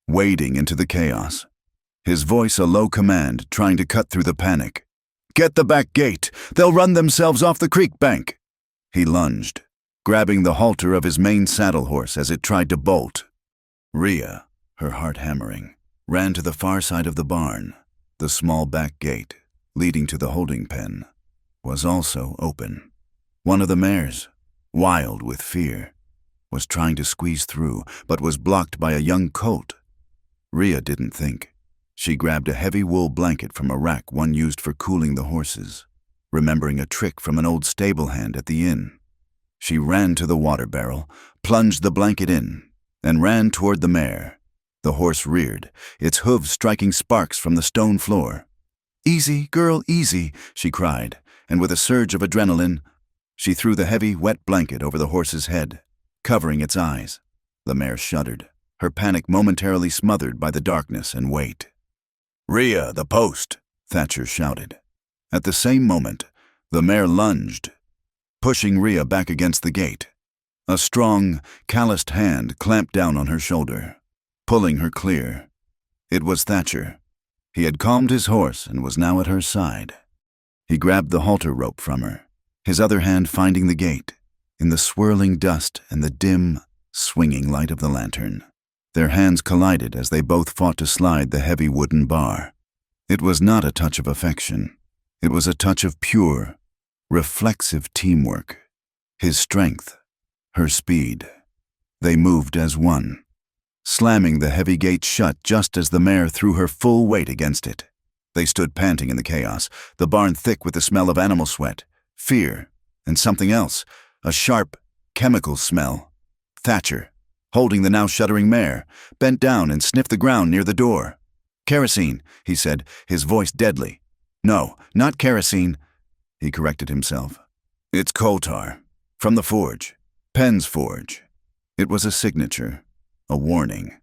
wading into the chaos. His voice a low command, trying to cut through the panic. Get the back gate! They'll run themselves off the creek bank! He lunged, grabbing the halter of his main saddle horse as it tried to bolt. Rhea, her heart hammering, ran to the far side of the barn. The small back gate, leading to the holding pen, was also open. One of the mares, wild with fear, was trying to squeeze through, but was blocked by a young colt. Rhea didn't think. She grabbed a heavy wool blanket from a rack one used for cooling the horses, remembering a trick from an old stable hand at the inn. She ran to the water barrel, plunged the blanket in, and ran toward the mare. The horse reared, its hooves striking sparks from the stone floor. Easy, girl, easy, she cried, and with a surge of adrenaline, she threw the heavy, wet blanket over the horse's head, covering its eyes. The mare shuddered, her panic momentarily smothered by the darkness and weight. Rhea, the post, Thatcher shouted. At the same moment, the mare lunged, pushing Rhea back against the gate. A strong, calloused hand clamped down on her shoulder, pulling her clear. It was Thatcher. He had calmed his horse and was now at her side. He grabbed the halter rope from her, his other hand finding the gate, in the swirling dust and the dim, swinging light of the lantern. Their hands collided as they both fought to slide the heavy wooden bar. It was not a touch of affection. It was a touch of pure, reflexive teamwork. His strength, her speed. They moved as one, slamming the heavy gate shut just as the mare threw her full weight against it. They stood panting in the chaos, the barn thick with the smell of animal sweat, fear, and something else, a sharp, chemical smell. Thatcher, holding the now shuddering mare, bent down and sniffed the ground near the door. Kerosene, he said, his voice deadly. No, not kerosene, he corrected himself. It's coal tar, from the forge, Penn's forge. It was a signature, a warning.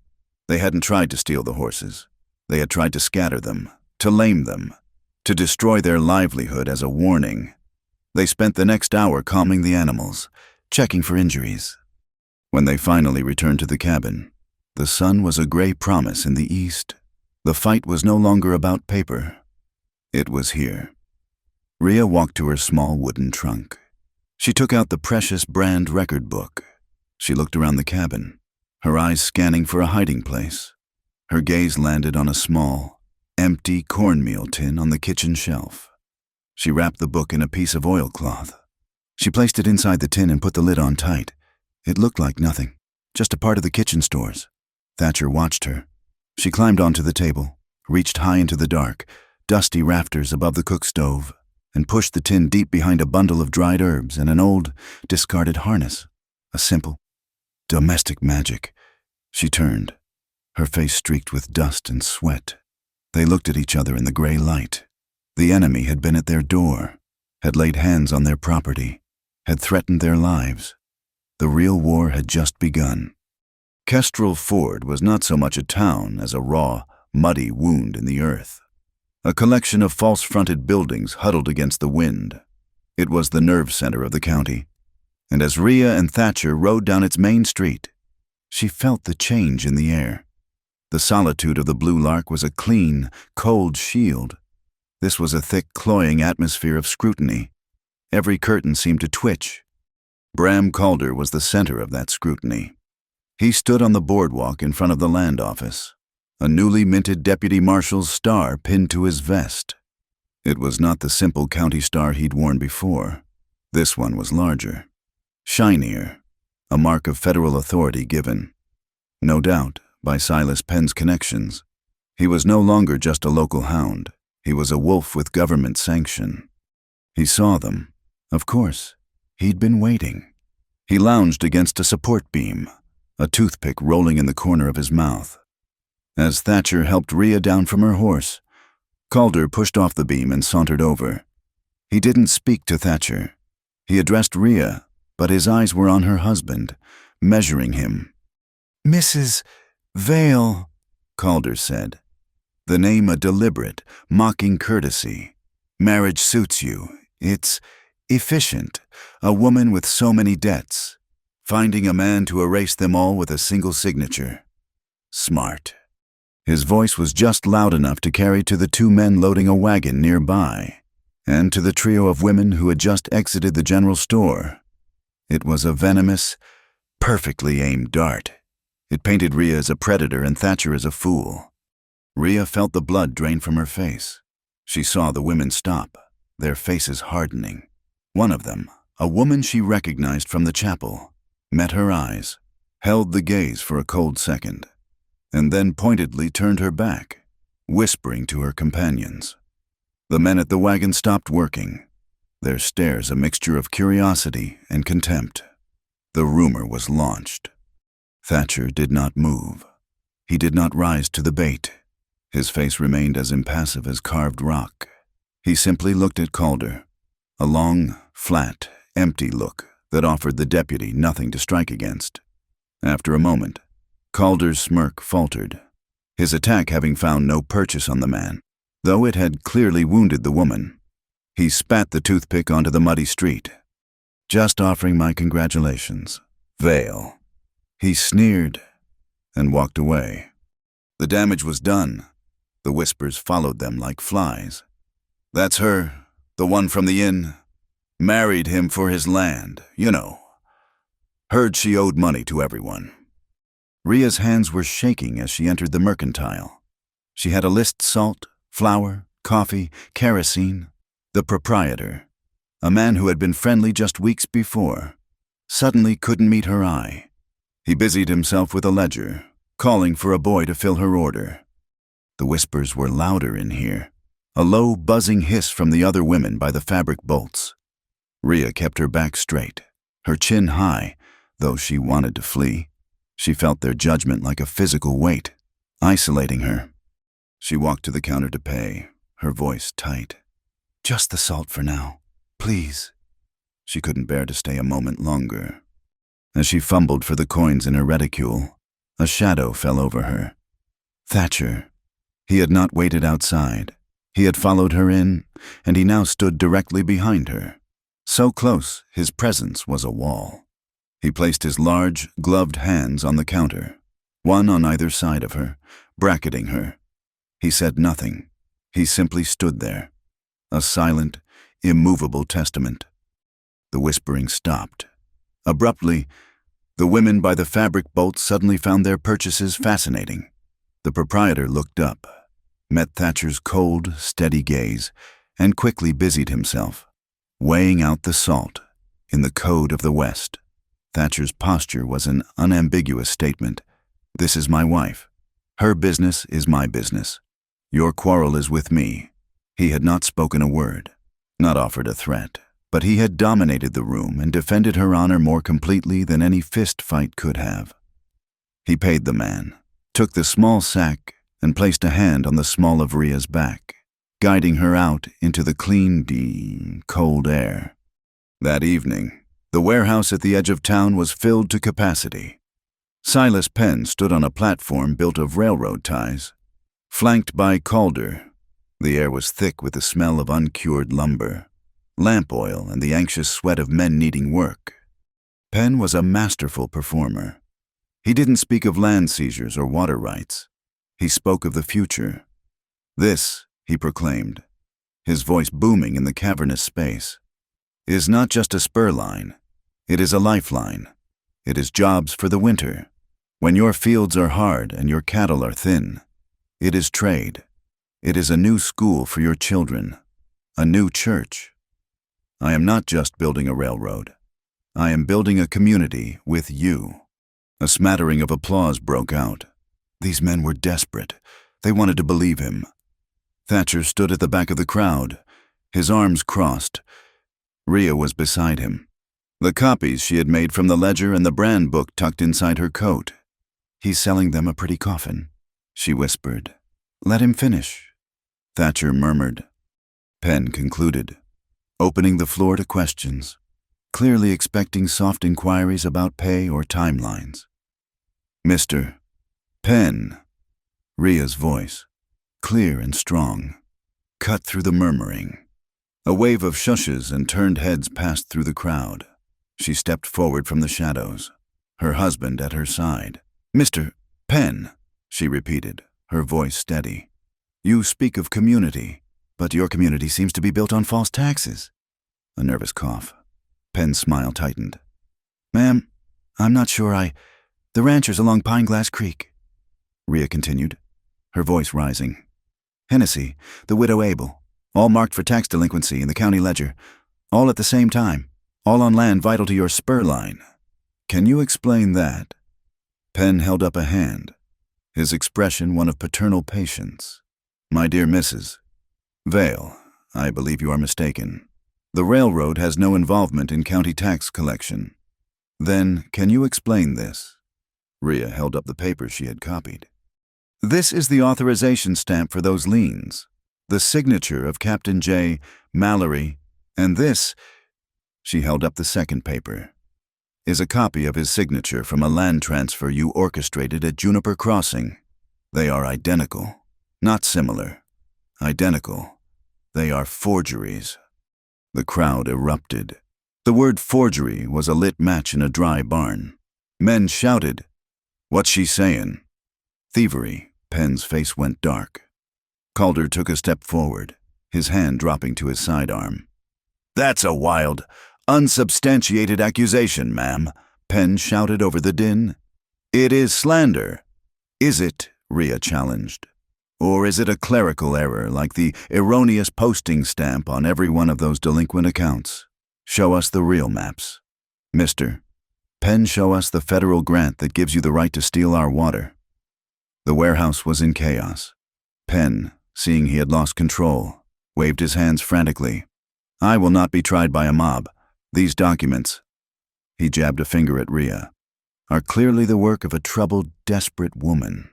They hadn't tried to steal the horses. They had tried to scatter them, to lame them, to destroy their livelihood as a warning. They spent the next hour calming the animals, checking for injuries. When they finally returned to the cabin, the sun was a gray promise in the east. The fight was no longer about paper. It was here. Rhea walked to her small wooden trunk. She took out the precious brand record book. She looked around the cabin, her eyes scanning for a hiding place. Her gaze landed on a small, empty cornmeal tin on the kitchen shelf. She wrapped the book in a piece of oilcloth. She placed it inside the tin and put the lid on tight. It looked like nothing, just a part of the kitchen stores. Thatcher watched her. She climbed onto the table, reached high into the dark, dusty rafters above the cook stove, and pushed the tin deep behind a bundle of dried herbs and an old, discarded harness. A simple, domestic magic. She turned, her face streaked with dust and sweat. They looked at each other in the gray light. The enemy had been at their door, had laid hands on their property, had threatened their lives. The real war had just begun. Kestrel Ford was not so much a town as a raw, muddy wound in the earth. A collection of false-fronted buildings huddled against the wind. It was the nerve center of the county. And as Rhea and Thatcher rode down its main street, she felt the change in the air. The solitude of the Blue Lark was a clean, cold shield. This was a thick, cloying atmosphere of scrutiny. Every curtain seemed to twitch. Bram Calder was the center of that scrutiny. He stood on the boardwalk in front of the land office, a newly minted deputy marshal's star pinned to his vest. It was not the simple county star he'd worn before. This one was larger, shinier, a mark of federal authority given, no doubt, by Silas Penn's connections. He was no longer just a local hound. He was a wolf with government sanction. He saw them. Of course, he'd been waiting. He lounged against a support beam, a toothpick rolling in the corner of his mouth. As Thatcher helped Rhea down from her horse, Calder pushed off the beam and sauntered over. He didn't speak to Thatcher. He addressed Rhea, but his eyes were on her husband, measuring him. "Mrs. Vale," Calder said, the name a deliberate, mocking courtesy. "Marriage suits you. It's efficient, a woman with so many debts. Finding a man to erase them all with a single signature. Smart." His voice was just loud enough to carry to the two men loading a wagon nearby, and to the trio of women who had just exited the general store. It was a venomous, perfectly aimed dart. It painted Rhea as a predator and Thatcher as a fool. Rhea felt the blood drain from her face. She saw the women stop, their faces hardening. One of them, a woman she recognized from the chapel, met her eyes, held the gaze for a cold second, and then pointedly turned her back, whispering to her companions. The men at the wagon stopped working, their stares a mixture of curiosity and contempt. The rumor was launched. Thatcher did not move. He did not rise to the bait. His face remained as impassive as carved rock. He simply looked at Calder, a long, flat, empty look that offered the deputy nothing to strike against. After a moment, Calder's smirk faltered, his attack having found no purchase on the man, though it had clearly wounded the woman. He spat the toothpick onto the muddy street. "Just offering my congratulations, Vale." He sneered and walked away. The damage was done. The whispers followed them like flies. "That's her, the one from the inn. Married him for his land, you know. Heard she owed money to everyone." Rhea's hands were shaking as she entered the mercantile. She had a list: salt, flour, coffee, kerosene. The proprietor, a man who had been friendly just weeks before, suddenly couldn't meet her eye. He busied himself with a ledger, calling for a boy to fill her order. The whispers were louder in here, a low, buzzing hiss from the other women by the fabric bolts. Rhea kept her back straight, her chin high, though she wanted to flee. She felt their judgment like a physical weight, isolating her. She walked to the counter to pay, her voice tight. "Just the salt for now, please." She couldn't bear to stay a moment longer. As she fumbled for the coins in her reticule, a shadow fell over her. Thatcher. He had not waited outside. He had followed her in, and he now stood directly behind her. So close, his presence was a wall. He placed his large, gloved hands on the counter, one on either side of her, bracketing her. He said nothing. He simply stood there, a silent, immovable testament. The whispering stopped. Abruptly, the women by the fabric bolts suddenly found their purchases fascinating. The proprietor looked up, met Thatcher's cold, steady gaze, and quickly busied himself, weighing out the salt in the code of the West. Thatcher's posture was an unambiguous statement. "This is my wife. Her business is my business. Your quarrel is with me." He had not spoken a word, not offered a threat, but he had dominated the room and defended her honor more completely than any fist fight could have. He paid the man, took the small sack, and placed a hand on the small of Rhea's back, guiding her out into the clean, cold air. That evening, The warehouse at the edge of town was filled to capacity. Silas Penn stood on a platform built of railroad ties. Flanked by Calder, the air was thick with the smell of uncured lumber, lamp oil, and the anxious sweat of men needing work. Penn was a masterful performer. He didn't speak of land seizures or water rights. He spoke of the future. This, he proclaimed, his voice booming in the cavernous space, is not just a spur line. It is a lifeline. It is jobs for the winter. When your fields are hard and your cattle are thin, it is trade. It is a new school for your children, a new church. I am not just building a railroad. I am building a community with you. A smattering of applause broke out. These men were desperate. They wanted to believe him. Thatcher stood at the back of the crowd, his arms crossed. Rhea was beside him, the copies she had made from the ledger and the brand book tucked inside her coat. "He's selling them a pretty coffin," she whispered. "Let him finish." Thatcher murmured. Penn concluded, opening the floor to questions, clearly expecting soft inquiries about pay or timelines. "Mr. Penn," Rhea's voice, clear and strong, cut through the murmuring. A wave of shushes and turned heads passed through the crowd. She stepped forward from the shadows, her husband at her side. "Mr. Penn," she repeated, her voice steady. "You speak of community, but your community seems to be built on false taxes." A nervous cough. Penn's smile tightened. "Ma'am, I'm not sure the ranchers along Pineglass Creek," Rhea continued, her voice rising. "Hennessy, the widow Abel, all marked for tax delinquency in the county ledger, all at the same time, all on land vital to your spur line. Can you explain that?" Penn held up a hand, his expression one of paternal patience. "My dear Mrs. Vale, I believe you are mistaken. The railroad has no involvement in county tax collection. Then, can you explain this?" Rhea held up the paper she had copied. "This is the authorization stamp for those liens, the signature of Captain J. Mallory, and this," she held up the second paper, "is a copy of his signature from a land transfer you orchestrated at Juniper Crossing. They are identical, not similar. Identical. They are forgeries." The crowd erupted. The word forgery was a lit match in a dry barn. Men shouted, "What's she saying?" "Thievery." Penn's face went dark. Calder took a step forward, his hand dropping to his sidearm. "That's a wild, unsubstantiated accusation, ma'am," Penn shouted over the din. "It is slander." "Is it?" Rhea challenged. "Or is it a clerical error like the erroneous posting stamp on every one of those delinquent accounts? Show us the real maps. Mr. Penn, show us the federal grant that gives you the right to steal our water." The warehouse was in chaos. Penn, seeing he had lost control, waved his hands frantically. "I will not be tried by a mob. These documents," he jabbed a finger at Rhea, "are clearly the work of a troubled, desperate woman.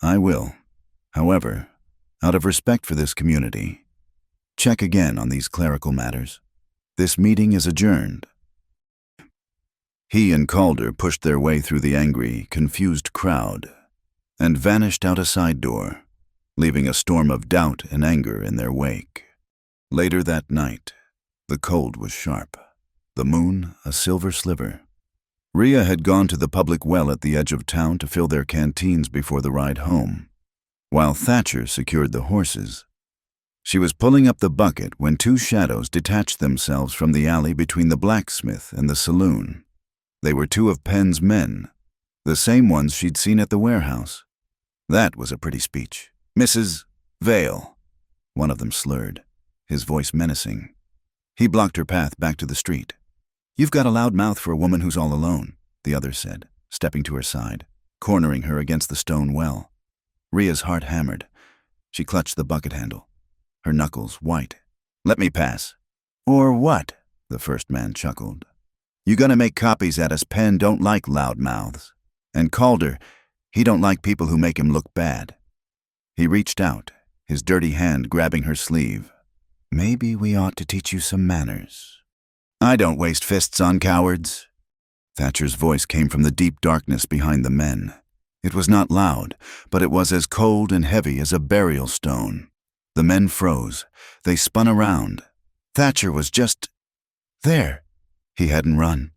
I will, however, out of respect for this community, check again on these clerical matters. This meeting is adjourned." He and Calder pushed their way through the angry, confused crowd and vanished out a side door, leaving a storm of doubt and anger in their wake. Later that night, the cold was sharp, the moon a silver sliver. Rhea had gone to the public well at the edge of town to fill their canteens before the ride home, while Thatcher secured the horses. She was pulling up the bucket when two shadows detached themselves from the alley between the blacksmith and the saloon. They were two of Penn's men, the same ones she'd seen at the warehouse. That was a pretty speech. "Mrs. Vale," one of them slurred, his voice menacing. He blocked her path back to the street. "You've got a loud mouth for a woman who's all alone," the other said, stepping to her side, cornering her against the stone well. Rhea's heart hammered. She clutched the bucket handle, her knuckles white. "Let me pass." "Or what?" the first man chuckled. "You gonna make copies at us? Penn don't like loud mouths. And Calder, he don't like people who make him look bad." He reached out, his dirty hand grabbing her sleeve. "Maybe we ought to teach you some manners." I don't waste fists on cowards. Thatcher's voice came from the deep darkness behind the men. It was not loud, but it was as cold and heavy as a burial stone. The men froze. They spun around. Thatcher was just there. He hadn't run.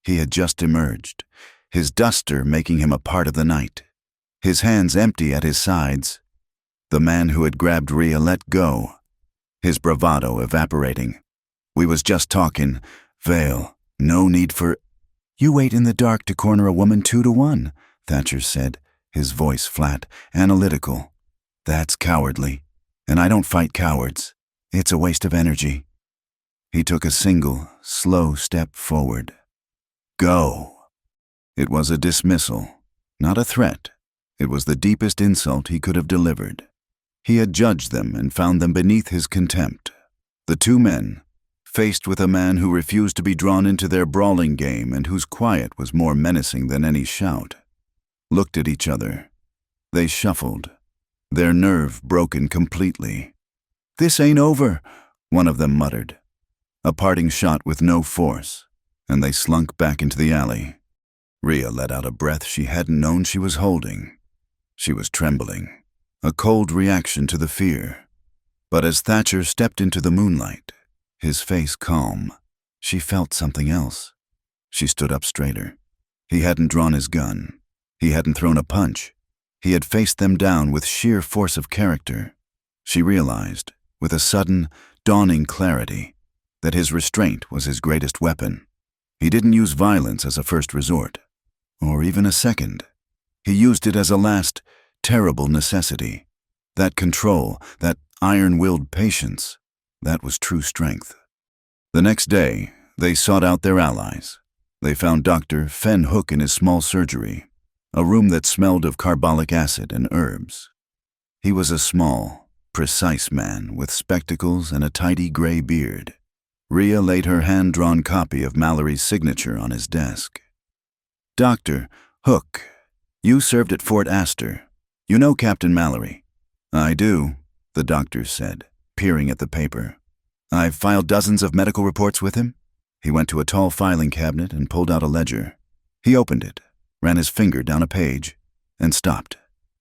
He had just emerged, his duster making him a part of the night, his hands empty at his sides. The man who had grabbed Rhea let go, his bravado evaporating. We was just talking. Vale, no need for— You wait in the dark to corner a woman 2-to-1, Thatcher said, his voice flat, analytical. That's cowardly, and I don't fight cowards. It's a waste of energy. He took a single, slow step forward. Go. It was a dismissal, not a threat. It was the deepest insult he could have delivered. He had judged them and found them beneath his contempt. The two men, faced with a man who refused to be drawn into their brawling game and whose quiet was more menacing than any shout, looked at each other. They shuffled, their nerve broken completely. This ain't over, one of them muttered. A parting shot with no force, and they slunk back into the alley. Rhea let out a breath she hadn't known she was holding. She was trembling, a cold reaction to the fear. But as Thatcher stepped into the moonlight, his face calm, she felt something else. She stood up straighter. He hadn't drawn his gun. He hadn't thrown a punch. He had faced them down with sheer force of character. She realized, with a sudden, dawning clarity, that his restraint was his greatest weapon. He didn't use violence as a first resort, or even a second. He used it as a last, terrible necessity. That control, that iron-willed patience, that was true strength. The next day, they sought out their allies. They found Dr. Fen Hook in his small surgery, a room that smelled of carbolic acid and herbs. He was a small, precise man with spectacles and a tidy gray beard. Rhea laid her hand-drawn copy of Mallory's signature on his desk. Dr. Hook, you served at Fort Astor. You know Captain Mallory. I do, the doctor said, peering at the paper. I've filed dozens of medical reports with him. He went to a tall filing cabinet and pulled out a ledger. He opened it, ran his finger down a page, and stopped.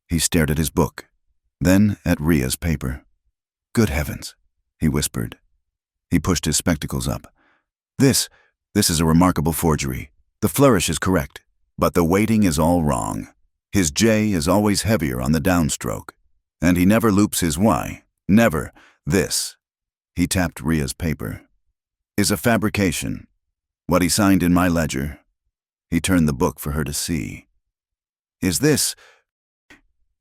He stared at his book, then at Rhea's paper. Good heavens, he whispered. He pushed his spectacles up. This is a remarkable forgery. The flourish is correct, but the weighting is all wrong. His J is always heavier on the downstroke, and he never loops his Y. Never. This, he tapped Rhea's paper, is a fabrication. What he signed in my ledger. He turned the book for her to see. Is this?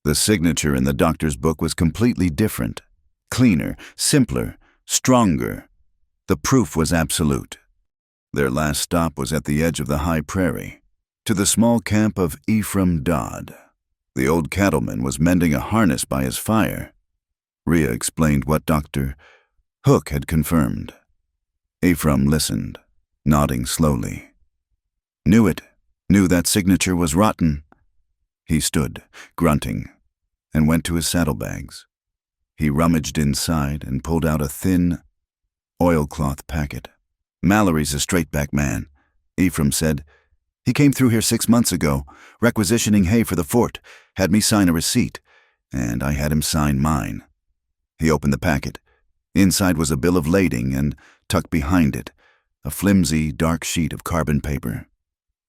The signature in the doctor's book was completely different. Cleaner, simpler, stronger. The proof was absolute. Their last stop was at the edge of the high prairie, to the small camp of Ephraim Dodd. The old cattleman was mending a harness by his fire. Rhea explained what Dr. Hook had confirmed. Ephraim listened, nodding slowly. Knew it, knew that signature was rotten. He stood, grunting, and went to his saddlebags. He rummaged inside and pulled out a thin, oilcloth packet. Mallory's a straight-back man, Ephraim said. He came through here 6 months ago, requisitioning hay for the fort, had me sign a receipt, and I had him sign mine. He opened the packet. Inside was a bill of lading, and tucked behind it, a flimsy, dark sheet of carbon paper.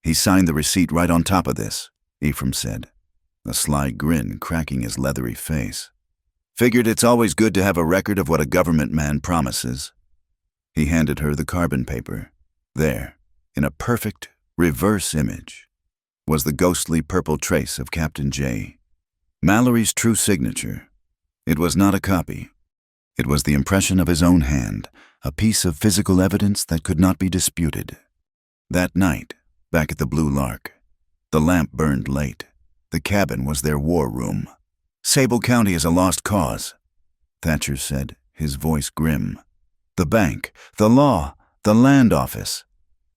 He signed the receipt right on top of this, Ephraim said, a sly grin cracking his leathery face. Figured it's always good to have a record of what a government man promises. He handed her the carbon paper. There, in a perfect, reverse image, was the ghostly purple trace of Captain J. Mallory's true signature. It was not a copy. It was the impression of his own hand, a piece of physical evidence that could not be disputed. That night, back at the Blue Lark, the lamp burned late. The cabin was their war room. Sable County is a lost cause, Thatcher said, his voice grim. The bank, the law, the land office.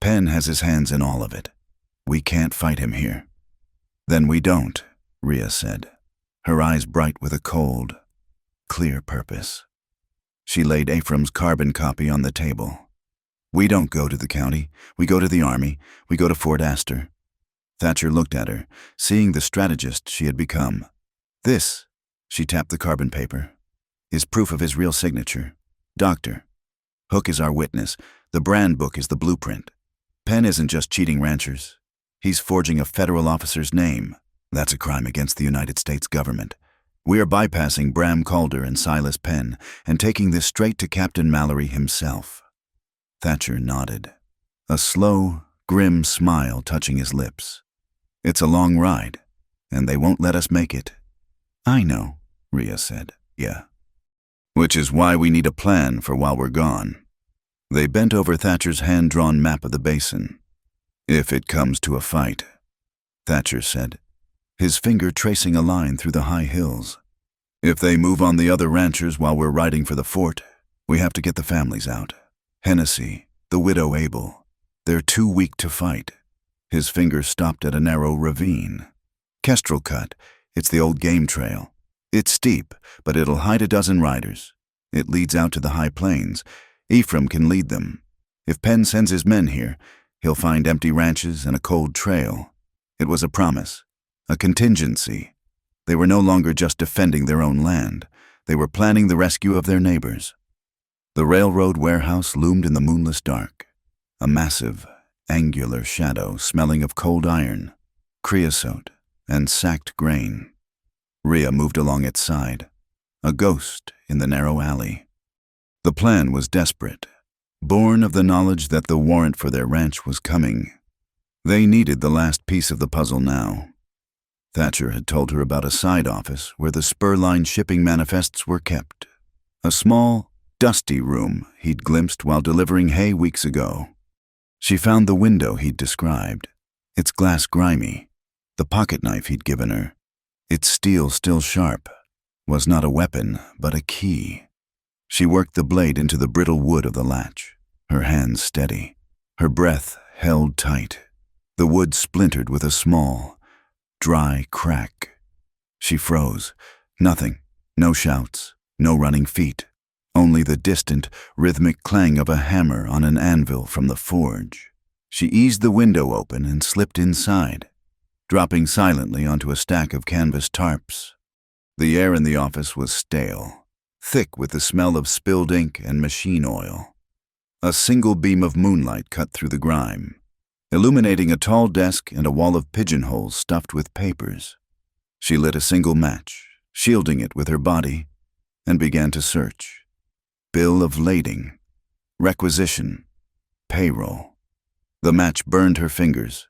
Penn has his hands in all of it. We can't fight him here. Then we don't, Rhea said, her eyes bright with a cold, clear purpose. She laid Ephraim's carbon copy on the table. We don't go to the county. We go to the army. We go to Fort Astor. Thatcher looked at her, seeing the strategist she had become. This, she tapped the carbon paper, is proof of his real signature. Doctor. Hook is our witness. The brand book is the blueprint. Penn isn't just cheating ranchers. He's forging a federal officer's name. That's a crime against the United States government. We are bypassing Bram Calder and Silas Penn and taking this straight to Captain Mallory himself. Thatcher nodded, a slow, grim smile touching his lips. It's a long ride, and they won't let us make it. I know, Rhea said. Yeah. Which is why we need a plan for while we're gone. They bent over Thatcher's hand-drawn map of the basin. If it comes to a fight, Thatcher said, his finger tracing a line through the high hills. If they move on the other ranchers while we're riding for the fort, we have to get the families out. Hennessy, the widow Abel, they're too weak to fight. His finger stopped at a narrow ravine. Kestrel Cut, it's the old game trail. It's steep, but it'll hide a dozen riders. It leads out to the high plains. Ephraim can lead them. If Penn sends his men here, he'll find empty ranches and a cold trail. It was a promise, a contingency. They were no longer just defending their own land. They were planning the rescue of their neighbors. The railroad warehouse loomed in the moonless dark, a massive, angular shadow smelling of cold iron, creosote, and sacked grain. Rhea moved along its side, a ghost in the narrow alley. The plan was desperate, born of the knowledge that the warrant for their ranch was coming. They needed the last piece of the puzzle now. Thatcher had told her about a side office where the spur-line shipping manifests were kept, a small, dusty room he'd glimpsed while delivering hay weeks ago. She found the window he'd described, its glass grimy, the pocket knife he'd given her, its steel still sharp, was not a weapon but a key. She worked the blade into the brittle wood of the latch, her hands steady, her breath held tight. The wood splintered with a small, dry crack. She froze. Nothing. No shouts. No running feet. Only the distant, rhythmic clang of a hammer on an anvil from the forge. She eased the window open and slipped inside, dropping silently onto a stack of canvas tarps. The air in the office was stale, thick with the smell of spilled ink and machine oil. A single beam of moonlight cut through the grime, illuminating a tall desk and a wall of pigeonholes stuffed with papers. She lit a single match, shielding it with her body, and began to search. Bill of lading, requisition, payroll. The match burned her fingers.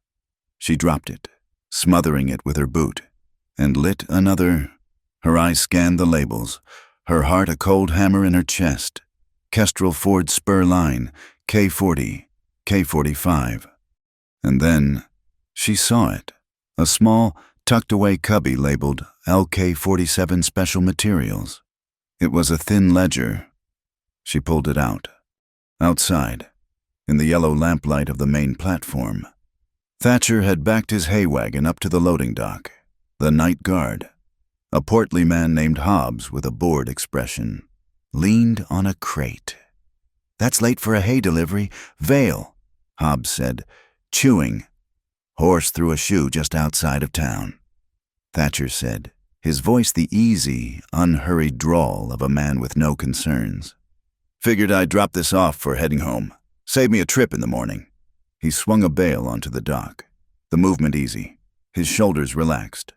She dropped it, smothering it with her boot, and lit another. Her eyes scanned the labels, her heart a cold hammer in her chest. Kestrel Ford Spur Line, K40, K45. And then she saw it, a small, tucked-away cubby labeled LK47 Special Materials. It was a thin ledger. She pulled it out. Outside, in the yellow lamplight of the main platform, Thatcher had backed his hay wagon up to the loading dock. The night guard, a portly man named Hobbs with a bored expression, leaned on a crate. "That's late for a hay delivery. Vale," Hobbs said, chewing. "Horse threw a shoe just outside of town," Thatcher said, his voice the easy, unhurried drawl of a man with no concerns. "Figured I'd drop this off for heading home. Save me a trip in the morning." He swung a bale onto the dock, the movement easy, his shoulders relaxed.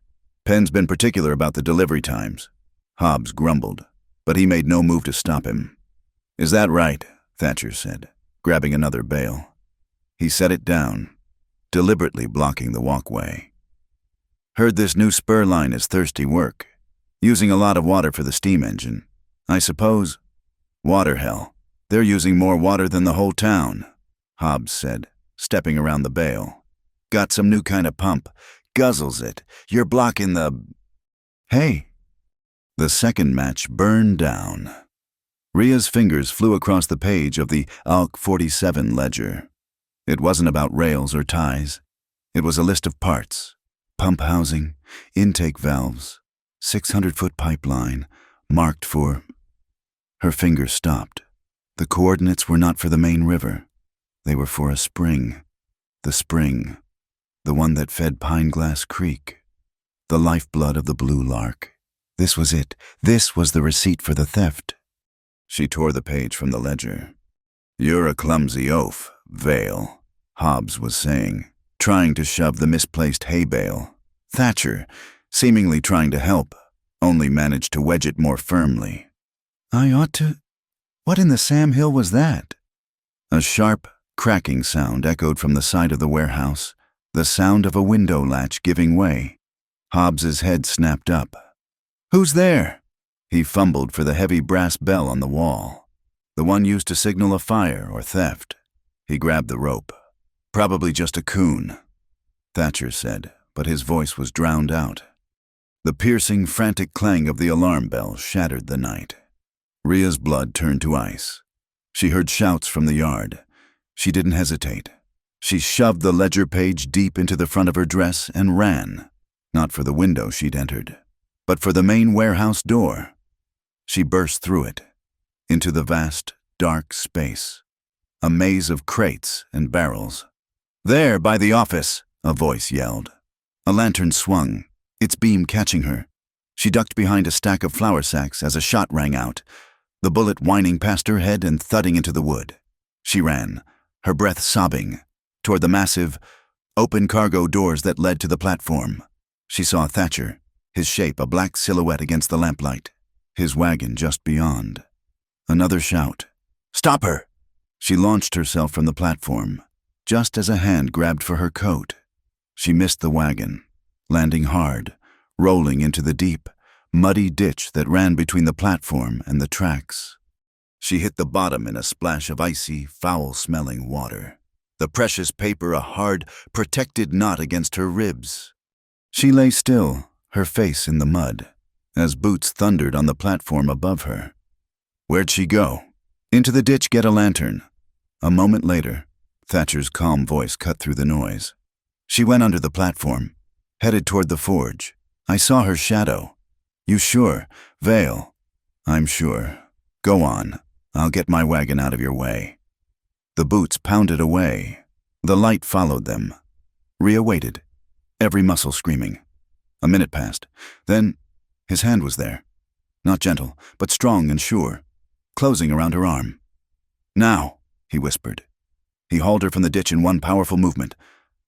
"Penn's been particular about the delivery times," Hobbs grumbled, but he made no move to stop him. "Is that right?" Thatcher said, grabbing another bale. He set it down, deliberately blocking the walkway. "Heard this new spur line is thirsty work, using a lot of water for the steam engine. I suppose—" "Water hell. They're using more water than the whole town," Hobbs said, stepping around the bale. "Got some new kind of pump. Guzzles it. You're blocking the—" "Hey!" The second match burned down. Rhea's fingers flew across the page of the ALK 47 ledger. It wasn't about rails or ties. It was a list of parts. Pump housing, intake valves, 600-foot pipeline, marked for... Her fingers stopped. The coordinates were not for the main river. They were for a spring. The spring. The one that fed Pineglass Creek. The lifeblood of the blue lark. This was it. This was the receipt for the theft. She tore the page from the ledger. "You're a clumsy oaf, Vale," Hobbs was saying, trying to shove the misplaced hay bale. Thatcher, seemingly trying to help, only managed to wedge it more firmly. "I ought to— What in the Sam Hill was that?" A sharp, cracking sound echoed from the side of the warehouse, the sound of a window latch giving way. Hobbs's head snapped up. "Who's there?" He fumbled for the heavy brass bell on the wall, the one used to signal a fire or theft. He grabbed the rope. "Probably just a coon," Thatcher said, but his voice was drowned out. The piercing, frantic clang of the alarm bell shattered the night. Rhea's blood turned to ice. She heard shouts from the yard. She didn't hesitate. She shoved the ledger page deep into the front of her dress and ran, not for the window she'd entered, but for the main warehouse door. She burst through it, into the vast, dark space, a maze of crates and barrels. "There, by the office," a voice yelled. A lantern swung, its beam catching her. She ducked behind a stack of flour sacks as a shot rang out, the bullet whining past her head and thudding into the wood. She ran, her breath sobbing, toward the massive, open cargo doors that led to the platform. She saw Thatcher, his shape a black silhouette against the lamplight, his wagon just beyond. Another shout. "Stop her!" She launched herself from the platform, just as a hand grabbed for her coat. She missed the wagon, landing hard, rolling into the deep, muddy ditch that ran between the platform and the tracks. She hit the bottom in a splash of icy, foul-smelling water, the precious paper a hard, protected knot against her ribs. She lay still, her face in the mud, as boots thundered on the platform above her. Where'd she go? "Into the ditch, get a lantern." A moment later, Thatcher's calm voice cut through the noise. "She went under the platform, headed toward the forge. I saw her shadow." "You sure, Vale?" "I'm sure. Go on. I'll get my wagon out of your way." The boots pounded away. The light followed them. Rhea waited, every muscle screaming. A minute passed. Then, his hand was there. Not gentle, but strong and sure, closing around her arm. "Now," he whispered. He hauled her from the ditch in one powerful movement,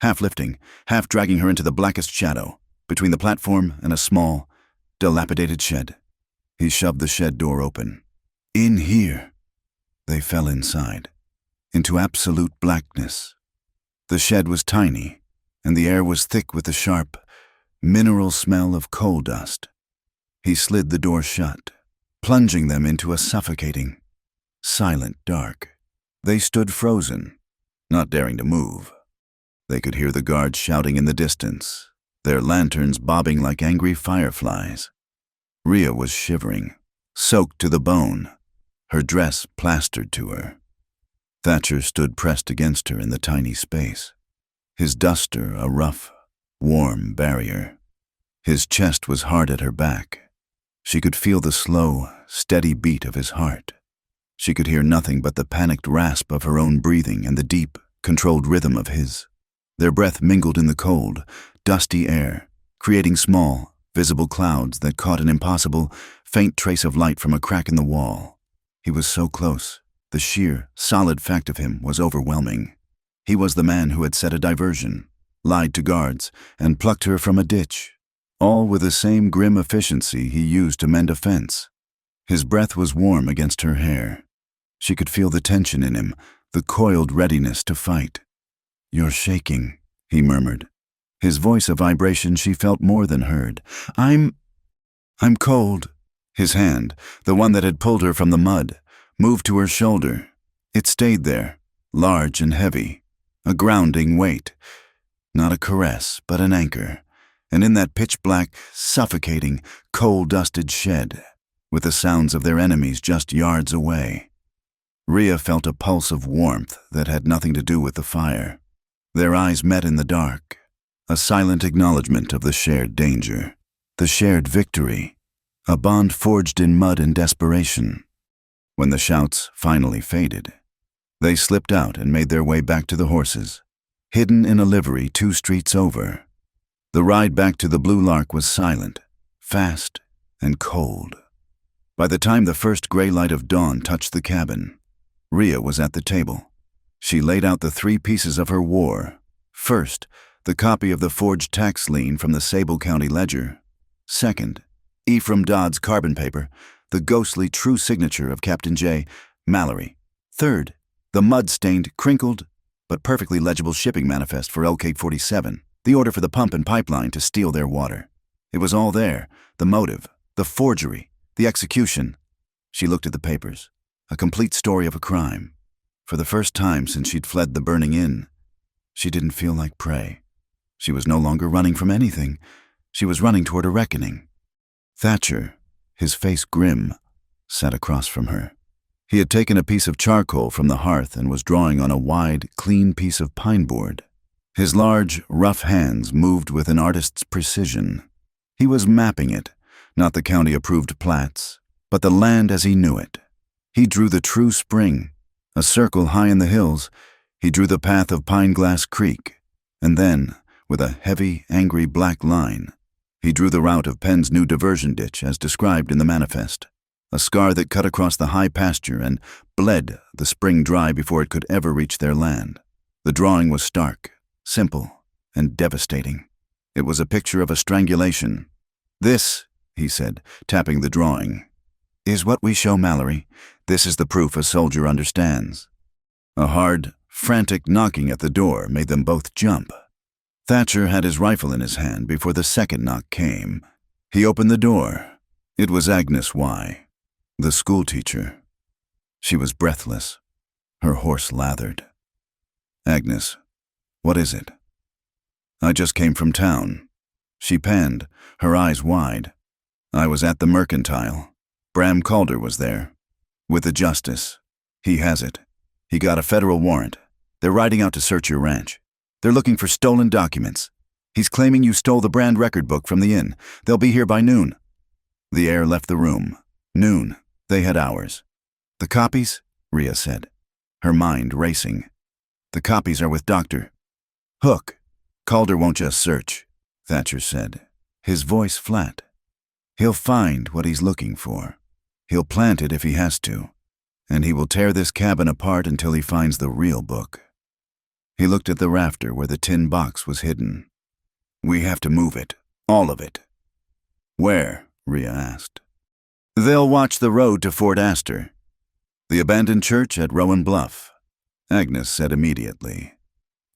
half lifting, half dragging her into the blackest shadow, between the platform and a small, dilapidated shed. He shoved the shed door open. "In here." They fell inside, into absolute blackness. The shed was tiny, and the air was thick with the sharp, mineral smell of coal dust. He slid the door shut, plunging them into a suffocating, silent dark. They stood frozen, not daring to move. They could hear the guards shouting in the distance, their lanterns bobbing like angry fireflies. Rhea was shivering, soaked to the bone, her dress plastered to her. Thatcher stood pressed against her in the tiny space, his duster a rough, warm barrier. His chest was hard at her back. She could feel the slow, steady beat of his heart. She could hear nothing but the panicked rasp of her own breathing and the deep, controlled rhythm of his. Their breath mingled in the cold, dusty air, creating small, visible clouds that caught an impossible, faint trace of light from a crack in the wall. He was so close. The sheer, solid fact of him was overwhelming. He was the man who had set a diversion, lied to guards, and plucked her from a ditch, all with the same grim efficiency he used to mend a fence. His breath was warm against her hair. She could feel the tension in him, the coiled readiness to fight. "You're shaking," he murmured. His voice a vibration she felt more than heard. I'm cold." His hand, the one that had pulled her from the mud, moved to her shoulder. It stayed there, large and heavy, a grounding weight. Not a caress, but an anchor. And in that pitch-black, suffocating, coal-dusted shed, with the sounds of their enemies just yards away, Rhea felt a pulse of warmth that had nothing to do with the fire. Their eyes met in the dark, a silent acknowledgement of the shared danger, the shared victory, a bond forged in mud and desperation. When the shouts finally faded, They slipped out and made their way back to the horses, hidden in a livery 2 streets over. The ride back to the Blue Lark was silent, fast, and cold. By the time the first gray light of dawn touched the cabin, Rhea was at the table. She laid out the 3 pieces of her war. First, the copy of the forged tax lien from the Sable County ledger. Second, Ephraim Dodd's carbon paper, the ghostly true signature of Captain J. Mallory. Third, the mud-stained, crinkled, but perfectly legible shipping manifest for LK-47, the order for the pump and pipeline to steal their water. It was all there, the motive, the forgery, the execution. She looked at the papers, a complete story of a crime. For the first time since she'd fled the burning inn, she didn't feel like prey. She was no longer running from anything. She was running toward a reckoning. Thatcher, his face grim, sat across from her. He had taken a piece of charcoal from the hearth and was drawing on a wide, clean piece of pine board. His large, rough hands moved with an artist's precision. He was mapping it, not the county-approved plats, but the land as he knew it. He drew the true spring, a circle high in the hills. He drew the path of Pineglass Creek, and then, with a heavy, angry black line, he drew the route of Penn's new diversion ditch as described in the manifest, a scar that cut across the high pasture and bled the spring dry before it could ever reach their land. The drawing was stark, simple, and devastating. It was a picture of a strangulation. "This," he said, tapping the drawing, "is what we show Mallory. This is the proof a soldier understands." A hard, frantic knocking at the door made them both jump. Thatcher had his rifle in his hand before the second knock came. He opened the door. It was Agnes Y., the schoolteacher. She was breathless, her horse lathered. "Agnes, what is it?" "I just came from town." She panned, her eyes wide. "I was at the Mercantile. Bram Calder was there. With the justice. He has it. He got a federal warrant. They're riding out to search your ranch. They're looking for stolen documents. He's claiming you stole the brand record book from the inn. They'll be here by noon." The heir left the room. Noon. They had hours. "The copies?" Rhea said, her mind racing. "The copies are with Dr. Hook. Calder won't just search," Thatcher said, his voice flat. "He'll find what he's looking for. He'll plant it if he has to. And he will tear this cabin apart until he finds the real book." He looked at the rafter where the tin box was hidden. "We have to move it. All of it." "Where?" Rhea asked. "They'll watch the road to Fort Astor. The abandoned church at Rowan Bluff," Agnes said immediately.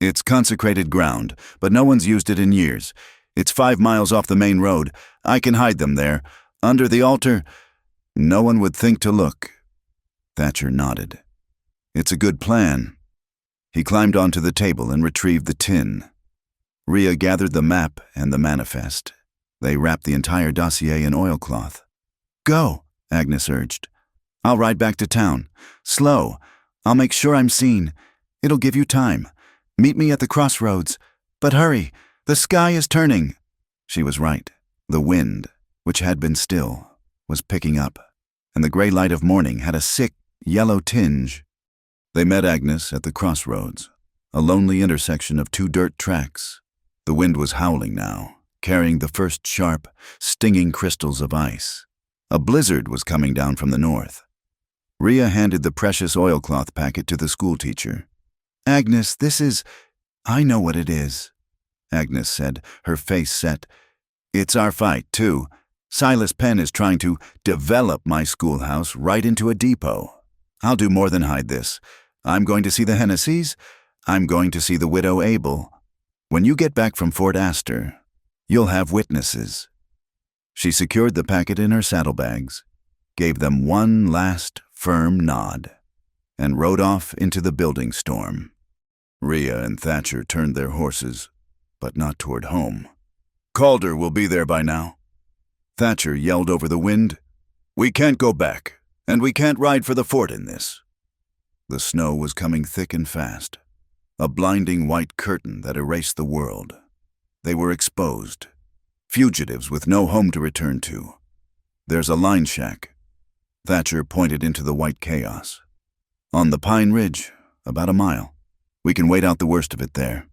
"It's consecrated ground, but no one's used it in years. It's 5 miles off the main road. I can hide them there. Under the altar, no one would think to look." Thatcher nodded. "It's a good plan." He climbed onto the table and retrieved the tin. Rhea gathered the map and the manifest. They wrapped the entire dossier in oilcloth. "Go," Agnes urged. "I'll ride back to town. Slow. I'll make sure I'm seen. It'll give you time. Meet me at the crossroads. But hurry, the sky is turning." She was right. The wind, which had been still, was picking up, and the gray light of morning had a sick, yellow tinge. They met Agnes at the crossroads, a lonely intersection of 2 dirt tracks. The wind was howling now, carrying the first sharp, stinging crystals of ice. A blizzard was coming down from the north. Rhea handed the precious oilcloth packet to the schoolteacher. "Agnes, this is—" "I know what it is," Agnes said, her face set. "It's our fight, too. Silas Penn is trying to develop my schoolhouse right into a depot. I'll do more than hide this. I'm going to see the Hennessy's. I'm going to see the widow Abel. When you get back from Fort Astor, you'll have witnesses." She secured the packet in her saddlebags, gave them one last firm nod, and rode off into the building storm. Rhea and Thatcher turned their horses, but not toward home. "Calder will be there by now." Thatcher yelled over the wind, "We can't go back, and we can't ride for the fort in this." The snow was coming thick and fast, a blinding white curtain that erased the world. They were exposed, fugitives with no home to return to. "There's a line shack." Thatcher pointed into the white chaos. "On the Pine Ridge, about a mile. We can wait out the worst of it there."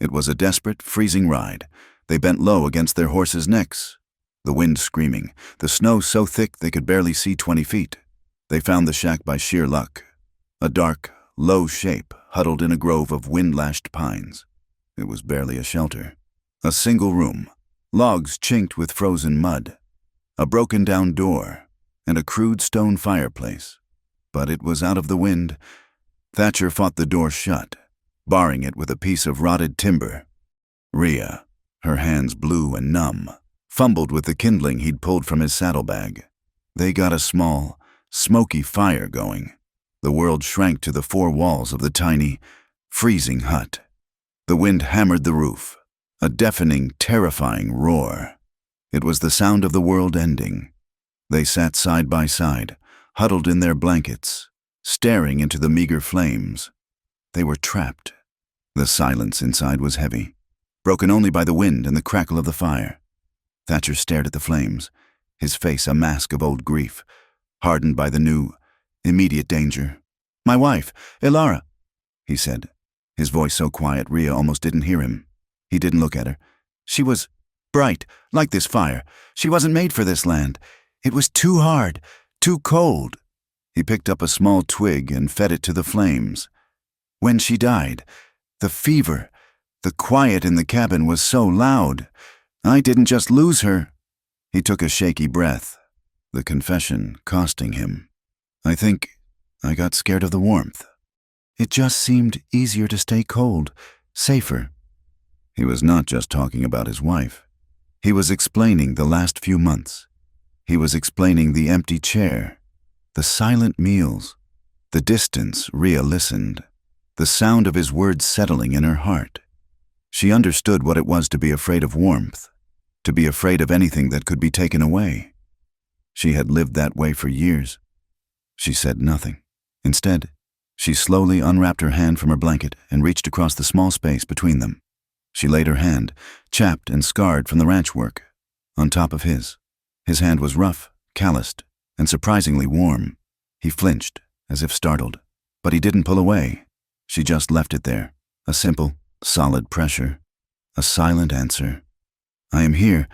It was a desperate, freezing ride. They bent low against their horses' necks, the wind screaming, the snow so thick they could barely see 20 feet. They found the shack by sheer luck, a dark, low shape huddled in a grove of wind-lashed pines. It was barely a shelter. A single room, logs chinked with frozen mud, a broken-down door, and a crude stone fireplace. But it was out of the wind. Thatcher fought the door shut, barring it with a piece of rotted timber. Rhea, her hands blue and numb, fumbled with the kindling he'd pulled from his saddlebag. They got a small, smoky fire going. The world shrank to the four walls of the tiny, freezing hut. The wind hammered the roof, a deafening, terrifying roar. It was the sound of the world ending. They sat side by side, huddled in their blankets, staring into the meager flames. They were trapped. The silence inside was heavy, broken only by the wind and the crackle of the fire. Thatcher stared at the flames, his face a mask of old grief, hardened by the new, immediate danger. "My wife, Ilara," he said, his voice so quiet Rhea almost didn't hear him. He didn't look at her. "She was bright, like this fire. She wasn't made for this land. It was too hard, too cold." He picked up a small twig and fed it to the flames. "When she died, the fever, the quiet in the cabin was so loud. I didn't just lose her." He took a shaky breath, the confession costing him. "I think I got scared of the warmth. It just seemed easier to stay cold, safer." He was not just talking about his wife. He was explaining the last few months. He was explaining the empty chair, the silent meals, the distance Rhea listened, the sound of his words settling in her heart. She understood what it was to be afraid of warmth, to be afraid of anything that could be taken away. She had lived that way for years. She said nothing. Instead, she slowly unwrapped her hand from her blanket and reached across the small space between them. She laid her hand, chapped and scarred from the ranch work, on top of his. His hand was rough, calloused, and surprisingly warm. He flinched, as if startled, but he didn't pull away. She just left it there, a simple, solid pressure, a silent answer. "I am here.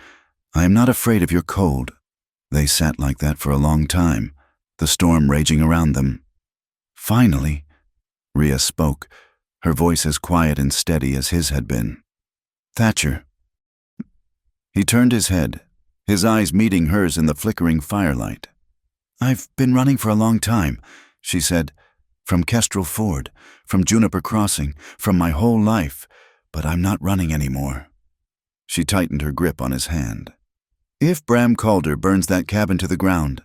I am not afraid of your cold." They sat like that for a long time, the storm raging around them. Finally, Rhea spoke, her voice as quiet and steady as his had been. "Thatcher." He turned his head, his eyes meeting hers in the flickering firelight. "I've been running for a long time," she said, "from Kestrel Ford, from Juniper Crossing, from my whole life, but I'm not running anymore." She tightened her grip on his hand. "If Bram Calder burns that cabin to the ground,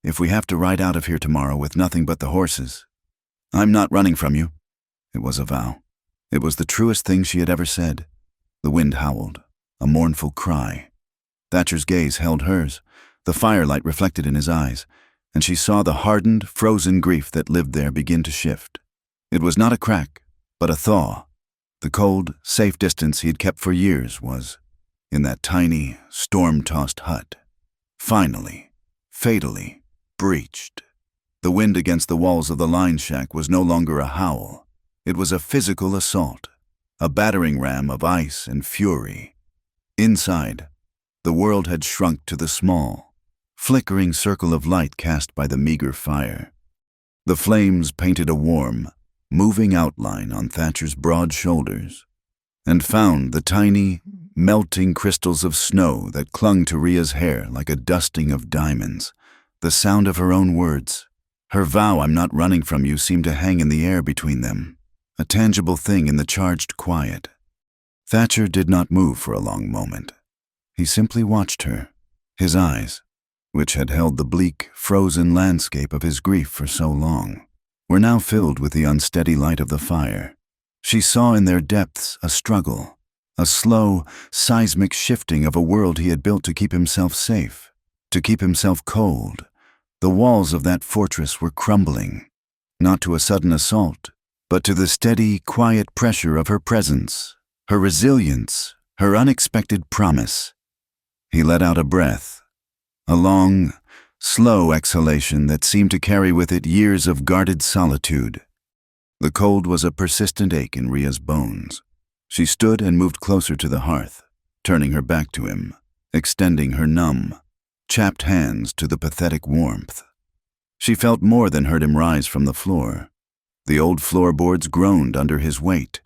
if we have to ride out of here tomorrow with nothing but the horses, I'm not running from you." It was a vow. It was the truest thing she had ever said. The wind howled, a mournful cry. Thatcher's gaze held hers, the firelight reflected in his eyes, and she saw the hardened, frozen grief that lived there begin to shift. It was not a crack, but a thaw. The cold, safe distance he had kept for years was in that tiny, storm-tossed hut. Finally, fatally, breached. The wind against the walls of the line shack was no longer a howl. It was a physical assault, a battering ram of ice and fury. Inside, the world had shrunk to the small, flickering circle of light cast by the meager fire. The flames painted a warm, moving outline on Thatcher's broad shoulders, and found the tiny, melting crystals of snow that clung to Rhea's hair like a dusting of diamonds. The sound of her own words, her vow, "I'm not running from you," seemed to hang in the air between them, a tangible thing in the charged quiet. Thatcher did not move for a long moment. He simply watched her, his eyes, which had held the bleak, frozen landscape of his grief for so long, were now filled with the unsteady light of the fire. She saw in their depths a struggle, a slow, seismic shifting of a world he had built to keep himself safe, to keep himself cold. The walls of that fortress were crumbling, not to a sudden assault, but to the steady, quiet pressure of her presence, her resilience, her unexpected promise. He let out a breath, a long, slow exhalation that seemed to carry with it years of guarded solitude. The cold was a persistent ache in Ria's bones. She stood and moved closer to the hearth, turning her back to him, extending her numb, chapped hands to the pathetic warmth. She felt more than heard him rise from the floor. The old floorboards groaned under his weight.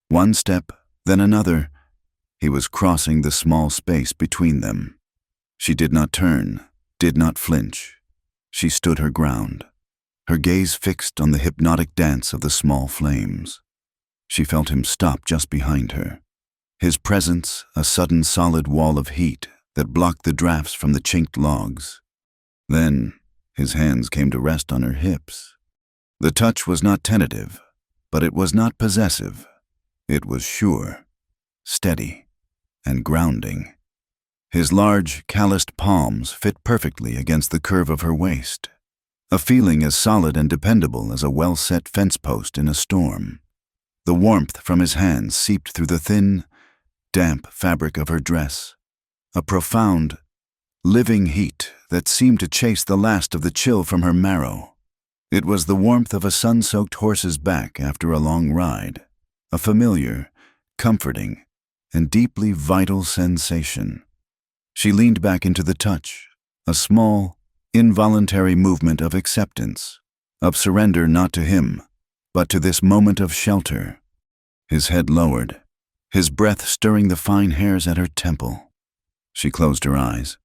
One step, then another. He was crossing the small space between them. She did not turn, did not flinch. She stood her ground, her gaze fixed on the hypnotic dance of the small flames. She felt him stop just behind her, his presence a sudden solid wall of heat that blocked the drafts from the chinked logs. Then his hands came to rest on her hips. The touch was not tentative, but it was not possessive. It was sure, steady, and grounding. His large, calloused palms fit perfectly against the curve of her waist, a feeling as solid and dependable as a well-set fence post in a storm. The warmth from his hands seeped through the thin, damp fabric of her dress, a profound, living heat that seemed to chase the last of the chill from her marrow. It was the warmth of a sun-soaked horse's back after a long ride, a familiar, comforting, and deeply vital sensation. She leaned back into the touch, a small, involuntary movement of acceptance, of surrender not to him, but to this moment of shelter. His head lowered, his breath stirring the fine hairs at her temple. She closed her eyes,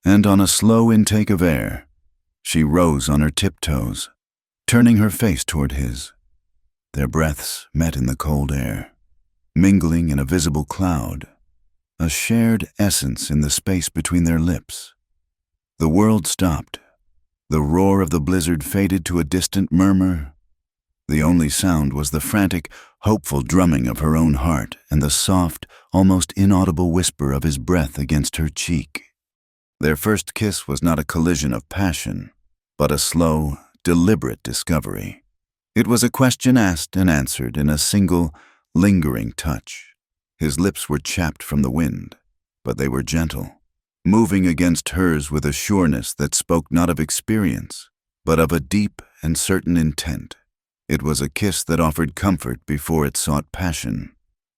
and on a slow intake of air, she rose on her tiptoes, turning her face toward his. Their breaths met in the cold air, mingling in a visible cloud, a shared essence in the space between their lips. The world stopped. The roar of the blizzard faded to a distant murmur. The only sound was the frantic, hopeful drumming of her own heart and the soft, almost inaudible whisper of his breath against her cheek. Their first kiss was not a collision of passion, but a slow, deliberate discovery. It was a question asked and answered in a single, lingering touch. His lips were chapped from the wind, but they were gentle, moving against hers with a sureness that spoke not of experience, but of a deep and certain intent. It was a kiss that offered comfort before it sought passion,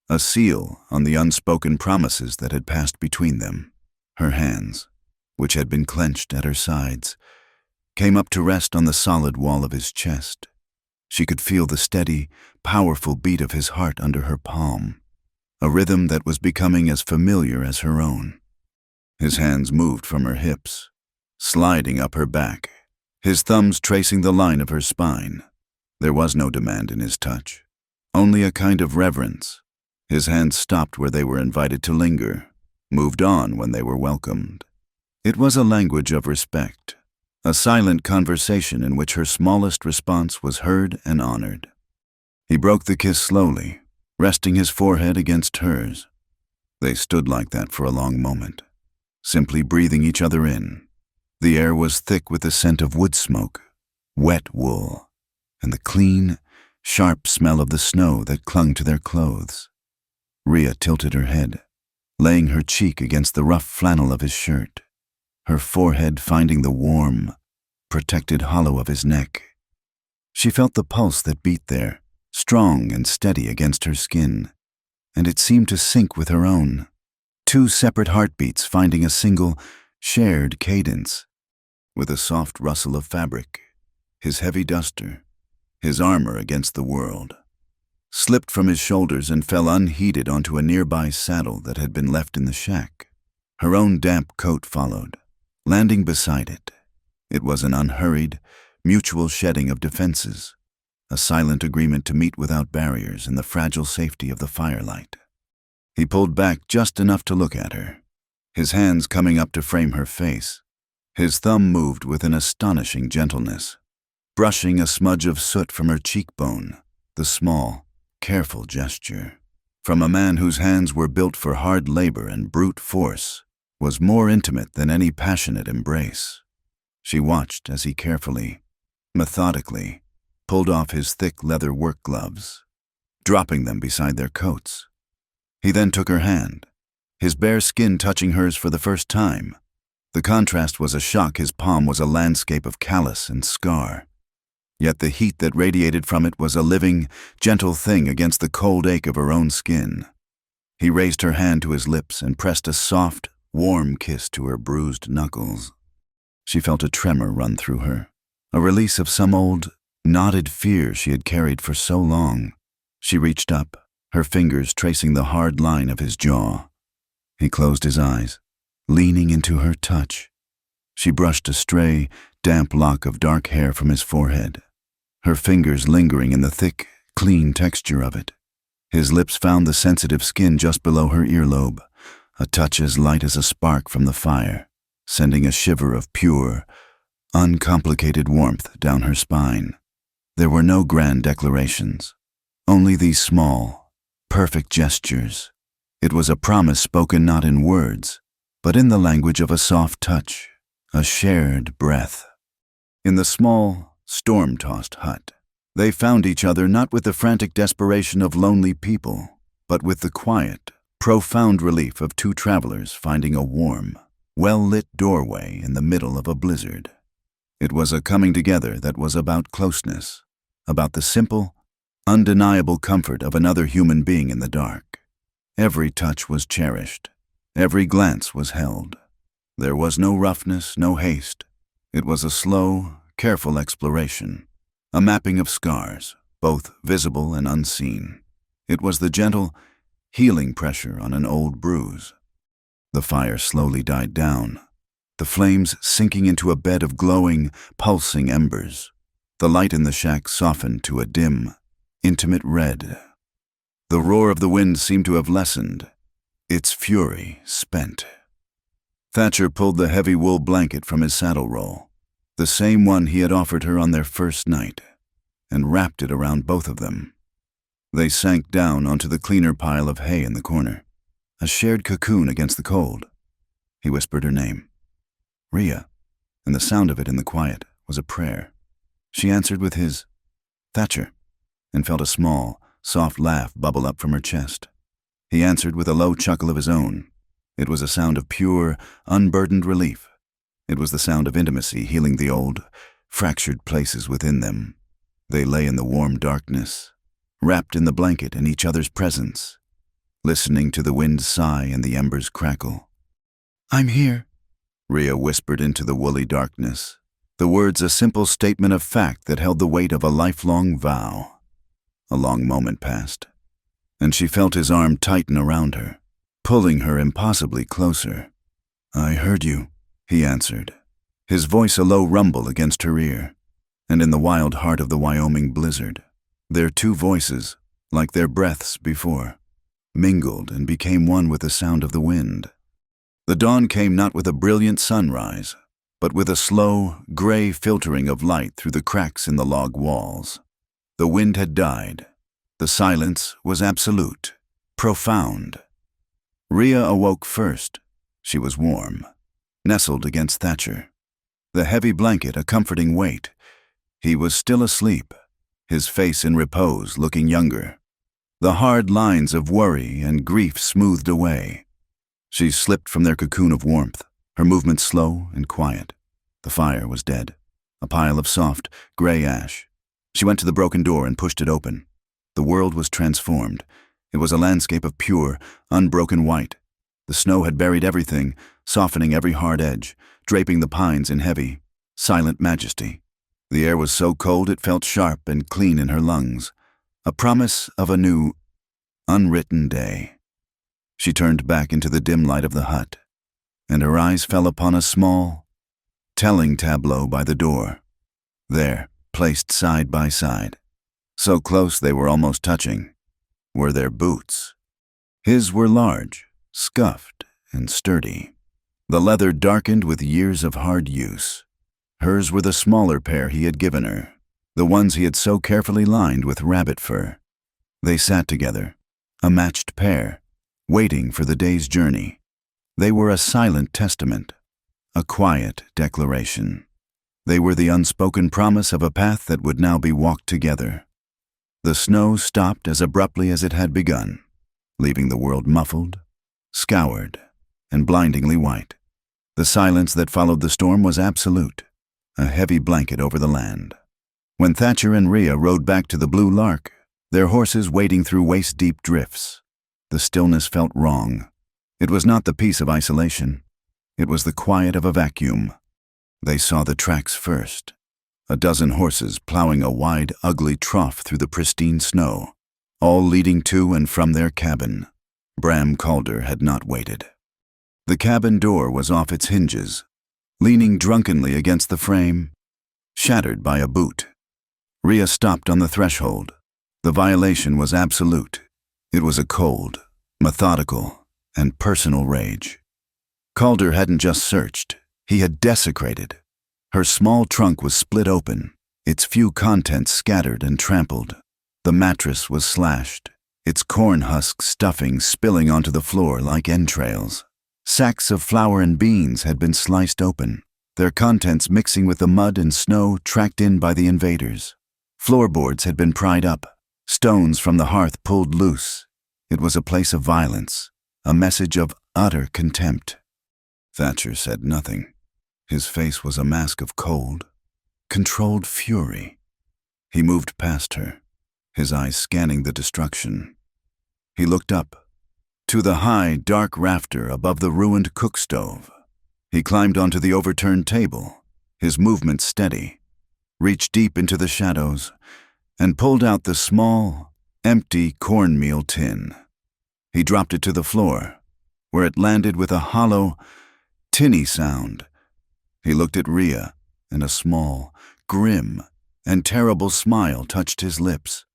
a seal on the unspoken promises that had passed between them. Her hands, which had been clenched at her sides, came up to rest on the solid wall of his chest. She could feel the steady, powerful beat of his heart under her palm, a rhythm that was becoming as familiar as her own. His hands moved from her hips, sliding up her back, his thumbs tracing the line of her spine. There was no demand in his touch, only a kind of reverence. His hands stopped where they were invited to linger, moved on when they were welcomed. It was a language of respect, a silent conversation in which her smallest response was heard and honored. He broke the kiss slowly, resting his forehead against hers. They stood like that for a long moment, simply breathing each other in. The air was thick with the scent of wood smoke, wet wool, and the clean, sharp smell of the snow that clung to their clothes. Ria tilted her head, laying her cheek against the rough flannel of his shirt, her forehead finding the warm, protected hollow of his neck. She felt the pulse that beat there, strong and steady against her skin, and it seemed to sync with her own, two separate heartbeats finding a single, shared cadence. With a soft rustle of fabric, his heavy duster, his armor against the world, slipped from his shoulders and fell unheeded onto a nearby saddle that had been left in the shack. Her own damp coat followed, landing beside it. It was an unhurried, mutual shedding of defenses, a silent agreement to meet without barriers in the fragile safety of the firelight. He pulled back just enough to look at her, his hands coming up to frame her face. His thumb moved with an astonishing gentleness, brushing a smudge of soot from her cheekbone, the small, careful gesture, from a man whose hands were built for hard labor and brute force, was more intimate than any passionate embrace. She watched as he carefully, methodically, pulled off his thick leather work gloves, dropping them beside their coats. He then took her hand, his bare skin touching hers for the first time. The contrast was a shock. His palm was a landscape of callus and scar. Yet the heat that radiated from it was a living, gentle thing against the cold ache of her own skin. He raised her hand to his lips and pressed a soft, warm kiss to her bruised knuckles. She felt a tremor run through her, a release of some old, knotted fear she had carried for so long. She reached up, her fingers tracing the hard line of his jaw. He closed his eyes, leaning into her touch. She brushed a stray, damp lock of dark hair from his forehead, her fingers lingering in the thick, clean texture of it. His lips found the sensitive skin just below her earlobe, a touch as light as a spark from the fire, sending a shiver of pure, uncomplicated warmth down her spine. There were no grand declarations, only these small, perfect gestures. It was a promise spoken not in words, but in the language of a soft touch, a shared breath. In the small, storm-tossed hut, they found each other not with the frantic desperation of lonely people, but with the quiet, profound relief of two travelers finding a warm, well-lit doorway in the middle of a blizzard. It was a coming together that was about closeness, about the simple, undeniable comfort of another human being in the dark. Every touch was cherished, every glance was held. There was no roughness, no haste. It was a slow, careful exploration, a mapping of scars, both visible and unseen. It was the gentle, healing pressure on an old bruise. The fire slowly died down, the flames sinking into a bed of glowing, pulsing embers. The light in the shack softened to a dim, intimate red. The roar of the wind seemed to have lessened, its fury spent. Thatcher pulled the heavy wool blanket from his saddle roll, the same one he had offered her on their first night, and wrapped it around both of them. They sank down onto the cleaner pile of hay in the corner, a shared cocoon against the cold. He whispered her name, Rhea, and the sound of it in the quiet was a prayer. She answered with his, Thatcher, and felt a small, soft laugh bubble up from her chest. He answered with a low chuckle of his own. It was a sound of pure, unburdened relief. It was the sound of intimacy healing the old, fractured places within them. They lay in the warm darkness, wrapped in the blanket in each other's presence, listening to the wind sigh and the embers crackle. I'm here, Rhea whispered into the woolly darkness, the words a simple statement of fact that held the weight of a lifelong vow. A long moment passed, and she felt his arm tighten around her, pulling her impossibly closer. I heard you, he answered, his voice a low rumble against her ear. And in the wild heart of the Wyoming blizzard, their two voices, like their breaths before, mingled and became one with the sound of the wind. The dawn came not with a brilliant sunrise, but with a slow, gray filtering of light through the cracks in the log walls. The wind had died. The silence was absolute, profound. Rhea awoke first. She was warm, nestled against Thatcher, the heavy blanket a comforting weight. He was still asleep, his face in repose, looking younger. The hard lines of worry and grief smoothed away. She slipped from their cocoon of warmth, her movements slow and quiet. The fire was dead, a pile of soft, gray ash. She went to the broken door and pushed it open. The world was transformed. It was a landscape of pure, unbroken white. The snow had buried everything, softening every hard edge, draping the pines in heavy, silent majesty. The air was so cold it felt sharp and clean in her lungs, a promise of a new, unwritten day. She turned back into the dim light of the hut, and her eyes fell upon a small, telling tableau by the door. There, placed side by side, so close they were almost touching, were their boots. His were large, scuffed, and sturdy, the leather darkened with years of hard use. Hers were the smaller pair he had given her, the ones he had so carefully lined with rabbit fur. They sat together, a matched pair, waiting for the day's journey. They were a silent testament, a quiet declaration. They were the unspoken promise of a path that would now be walked together. The snow stopped as abruptly as it had begun, leaving the world muffled, scoured, and blindingly white. The silence that followed the storm was absolute, a heavy blanket over the land. When Thatcher and Rhea rode back to the Blue Lark, their horses wading through waist-deep drifts, the stillness felt wrong. It was not the peace of isolation. It was the quiet of a vacuum. They saw the tracks first. A dozen horses plowing a wide, ugly trough through the pristine snow, all leading to and from their cabin. Bram Calder had not waited. The cabin door was off its hinges, leaning drunkenly against the frame, shattered by a boot. Rhea stopped on the threshold. The violation was absolute. It was a cold, methodical, and personal rage. Calder hadn't just searched, he had desecrated. Her small trunk was split open, its few contents scattered and trampled. The mattress was slashed, its corn husk stuffing spilling onto the floor like entrails. Sacks of flour and beans had been sliced open, their contents mixing with the mud and snow tracked in by the invaders. Floorboards had been pried up, stones from the hearth pulled loose. It was a place of violence, a message of utter contempt. Thatcher said nothing. His face was a mask of cold, controlled fury. He moved past her, his eyes scanning the destruction. He looked up, to the high, dark rafter above the ruined cook stove. He climbed onto the overturned table, his movement steady, reached deep into the shadows, and pulled out the small, empty cornmeal tin. He dropped it to the floor, where it landed with a hollow, tinny sound. He looked at Rhea, and a small, grim, and terrible smile touched his lips.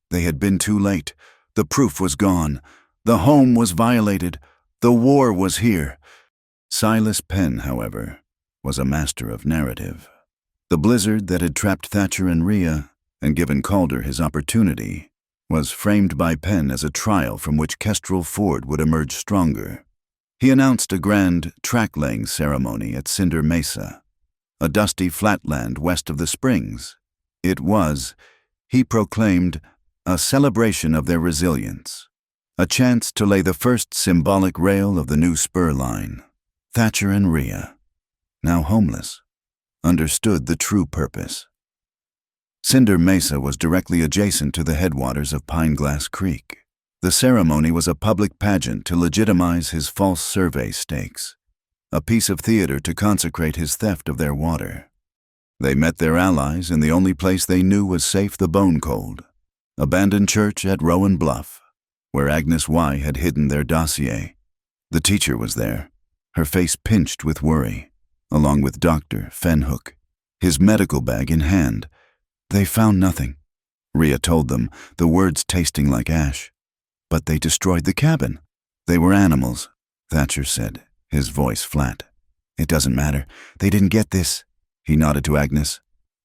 They had been too late. The proof was gone. The home was violated. The war was here. Silas Penn, however, was a master of narrative. The blizzard that had trapped Thatcher and Rhea and given Calder his opportunity was framed by Penn as a trial from which Kestrel Ford would emerge stronger. He announced a grand track-laying ceremony at Cinder Mesa, a dusty flatland west of the Springs. It was, he proclaimed, a celebration of their resilience, a chance to lay the first symbolic rail of the new spur line. Thatcher and Rhea, now homeless, understood the true purpose. Cinder Mesa was directly adjacent to the headwaters of Pineglass Creek. The ceremony was a public pageant to legitimize his false survey stakes, a piece of theater to consecrate his theft of their water. They met their allies in the only place they knew was safe the bone cold, abandoned church at Rowan Bluff, where Agnes Y. had hidden their dossier. The teacher was there, her face pinched with worry, along with Dr. Fenhook, his medical bag in hand. They found nothing, Rhea told them, the words tasting like ash. But they destroyed the cabin. They were animals, Thatcher said, his voice flat. It doesn't matter. They didn't get this. He nodded to Agnes.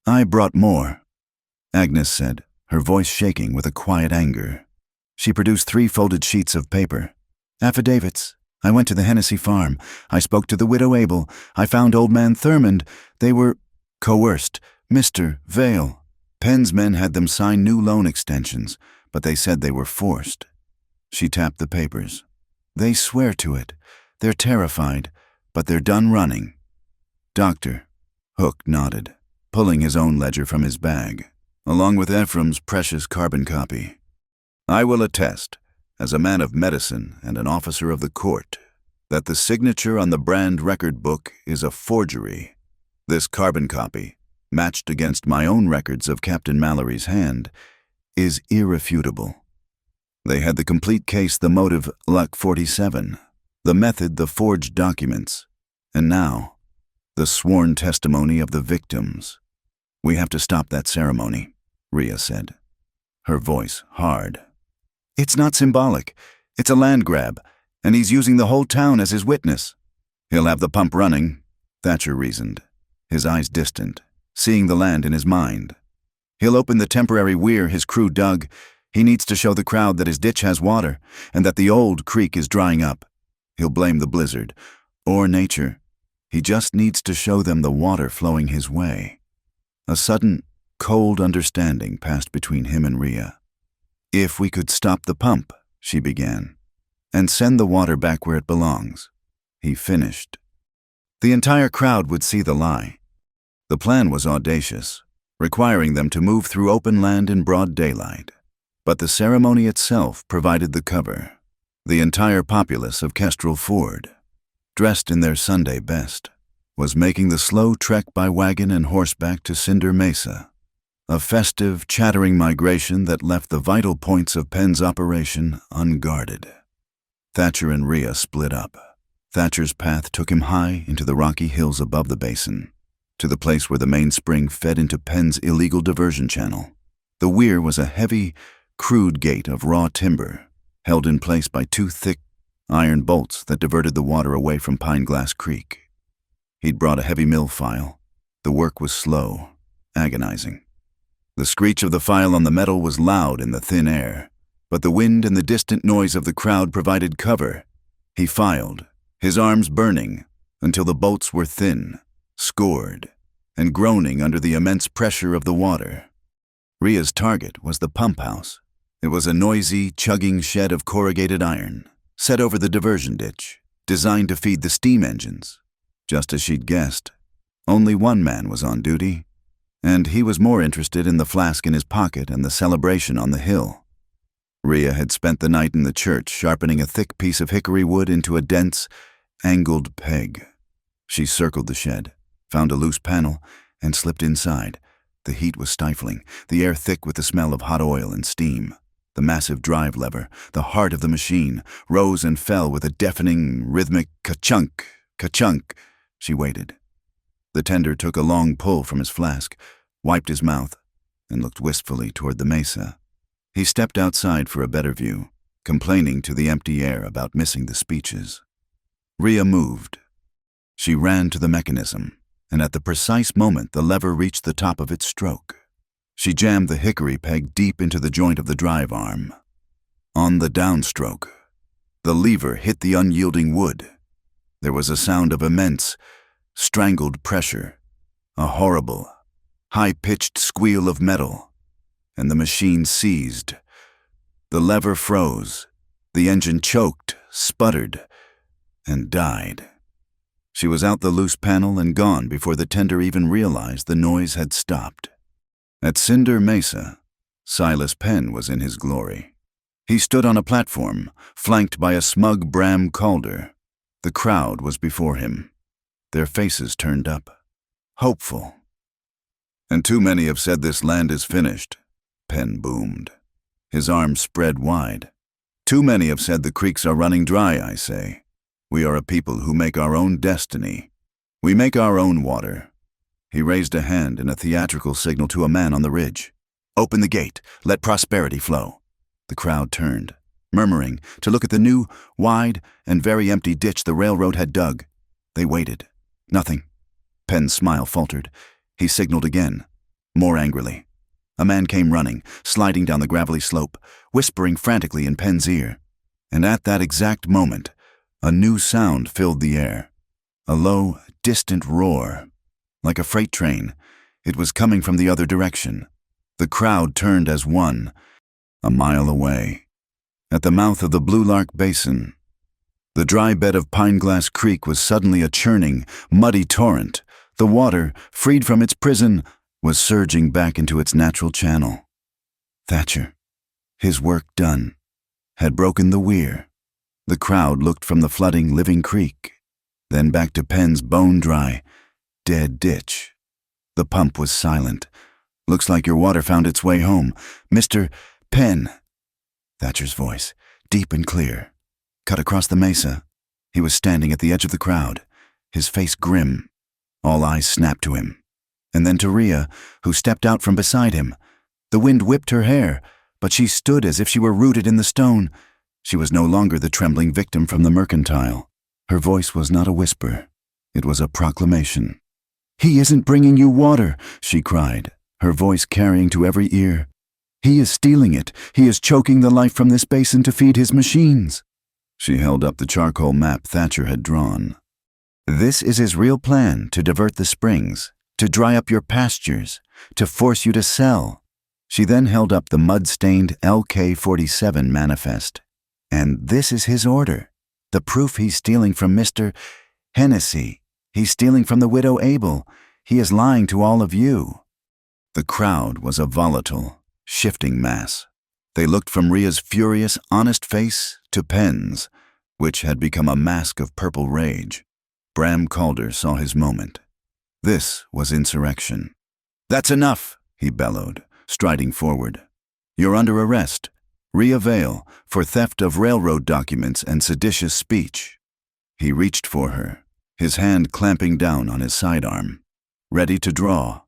I brought more, Agnes said, her voice shaking with a quiet anger. She produced 3 folded sheets of paper. Affidavits. I went to the Hennessy farm. I spoke to the widow Abel. I found old man Thurmond. They were coerced. Mr. Vale. Penn's men had them sign new loan extensions, but they said they were forced. She tapped the papers. They swear to it. They're terrified, but they're done running. Doctor. Hook nodded, pulling his own ledger from his bag, along with Ephraim's precious carbon copy. I will attest, as a man of medicine and an officer of the court, that the signature on the brand record book is a forgery. This carbon copy, matched against my own records of Captain Mallory's hand, is irrefutable. They had the complete case, the motive, Luck 47, the method, the forged documents, and now, the sworn testimony of the victims. We have to stop that ceremony, Rhea said, her voice hard. It's not symbolic. It's a land grab, and he's using the whole town as his witness. He'll have the pump running, Thatcher reasoned, his eyes distant, seeing the land in his mind. He'll open the temporary weir his crew dug. He needs to show the crowd that his ditch has water, and that the old creek is drying up. He'll blame the blizzard, or nature. He just needs to show them the water flowing his way. A sudden, cold understanding passed between him and Rhea. If we could stop the pump, she began, and send the water back where it belongs, he finished. The entire crowd would see the lie. The plan was audacious, requiring them to move through open land in broad daylight. But the ceremony itself provided the cover. The entire populace of Kestrel Ford, dressed in their Sunday best, was making the slow trek by wagon and horseback to Cinder Mesa, a festive, chattering migration that left the vital points of Penn's operation unguarded. Thatcher and Rhea split up. Thatcher's path took him high into the rocky hills above the basin, to the place where the main spring fed into Penn's illegal diversion channel. The weir was a heavy, crude gate of raw timber, held in place by two thick iron bolts that diverted the water away from Pine Glass Creek. He'd brought a heavy mill file. The work was slow, agonizing. The screech of the file on the metal was loud in the thin air, but the wind and the distant noise of the crowd provided cover. He filed, his arms burning, until the bolts were thin, scored, and groaning under the immense pressure of the water. Rhea's target was the pump house. It was a noisy, chugging shed of corrugated iron, set over the diversion ditch, designed to feed the steam engines. Just as she'd guessed, only one man was on duty, and he was more interested in the flask in his pocket and the celebration on the hill. Rhea had spent the night in the church sharpening a thick piece of hickory wood into a dense, angled peg. She circled the shed, found a loose panel, and slipped inside. The heat was stifling, the air thick with the smell of hot oil and steam. The massive drive lever, the heart of the machine, rose and fell with a deafening, rhythmic ka-chunk, ka-chunk. She waited. The tender took a long pull from his flask, wiped his mouth, and looked wistfully toward the mesa. He stepped outside for a better view, complaining to the empty air about missing the speeches. Rhea moved. She ran to the mechanism, and at the precise moment the lever reached the top of its stroke. She jammed the hickory peg deep into the joint of the drive arm. On the downstroke, the lever hit the unyielding wood. There was a sound of immense, strangled pressure, a horrible, high-pitched squeal of metal, and the machine seized. The lever froze, the engine choked, sputtered, and died. She was out the loose panel and gone before the tender even realized the noise had stopped. At Cinder Mesa, Silas Penn was in his glory. He stood on a platform, flanked by a smug Bram Calder. The crowd was before him, their faces turned up, hopeful. "And too many have said this land is finished," Penn boomed, his arms spread wide. "Too many have said the creeks are running dry, I say. We are a people who make our own destiny. We make our own water." He raised a hand in a theatrical signal to a man on the ridge. "Open the gate, let prosperity flow." The crowd turned, murmuring, to look at the new, wide, and very empty ditch the railroad had dug. They waited. Nothing. Penn's smile faltered. He signaled again, more angrily. A man came running, sliding down the gravelly slope, whispering frantically in Penn's ear. And at that exact moment, a new sound filled the air. A low, distant roar. Like a freight train, it was coming from the other direction. The crowd turned as one, a mile away. At the mouth of the Blue Lark Basin, the dry bed of Pine Glass Creek was suddenly a churning, muddy torrent. The water, freed from its prison, was surging back into its natural channel. Thatcher, his work done, had broken the weir. The crowd looked from the flooding, living creek, then back to Penn's bone-dry, dead ditch. The pump was silent. "Looks like your water found its way home, Mr. Penn." Thatcher's voice, deep and clear, cut across the mesa. He was standing at the edge of the crowd, his face grim. All eyes snapped to him. And then to Rhea, who stepped out from beside him. The wind whipped her hair, but she stood as if she were rooted in the stone. She was no longer the trembling victim from the mercantile. Her voice was not a whisper. It was a proclamation. "He isn't bringing you water," she cried, her voice carrying to every ear. "He is stealing it. He is choking the life from this basin to feed his machines." She held up the charcoal map Thatcher had drawn. "This is his real plan, to divert the springs, to dry up your pastures, to force you to sell." She then held up the mud-stained LK-47 manifest. "And this is his order, the proof he's stealing from Mr. Hennessy. He's stealing from the widow Abel. He is lying to all of you." The crowd was a volatile, shifting mass. They looked from Ria's furious, honest face to Penn's, which had become a mask of purple rage. Bram Calder saw his moment. This was insurrection. "That's enough," he bellowed, striding forward. "You're under arrest. Ria Vale, for theft of railroad documents and seditious speech." He reached for her, his hand clamping down on his sidearm, ready to draw.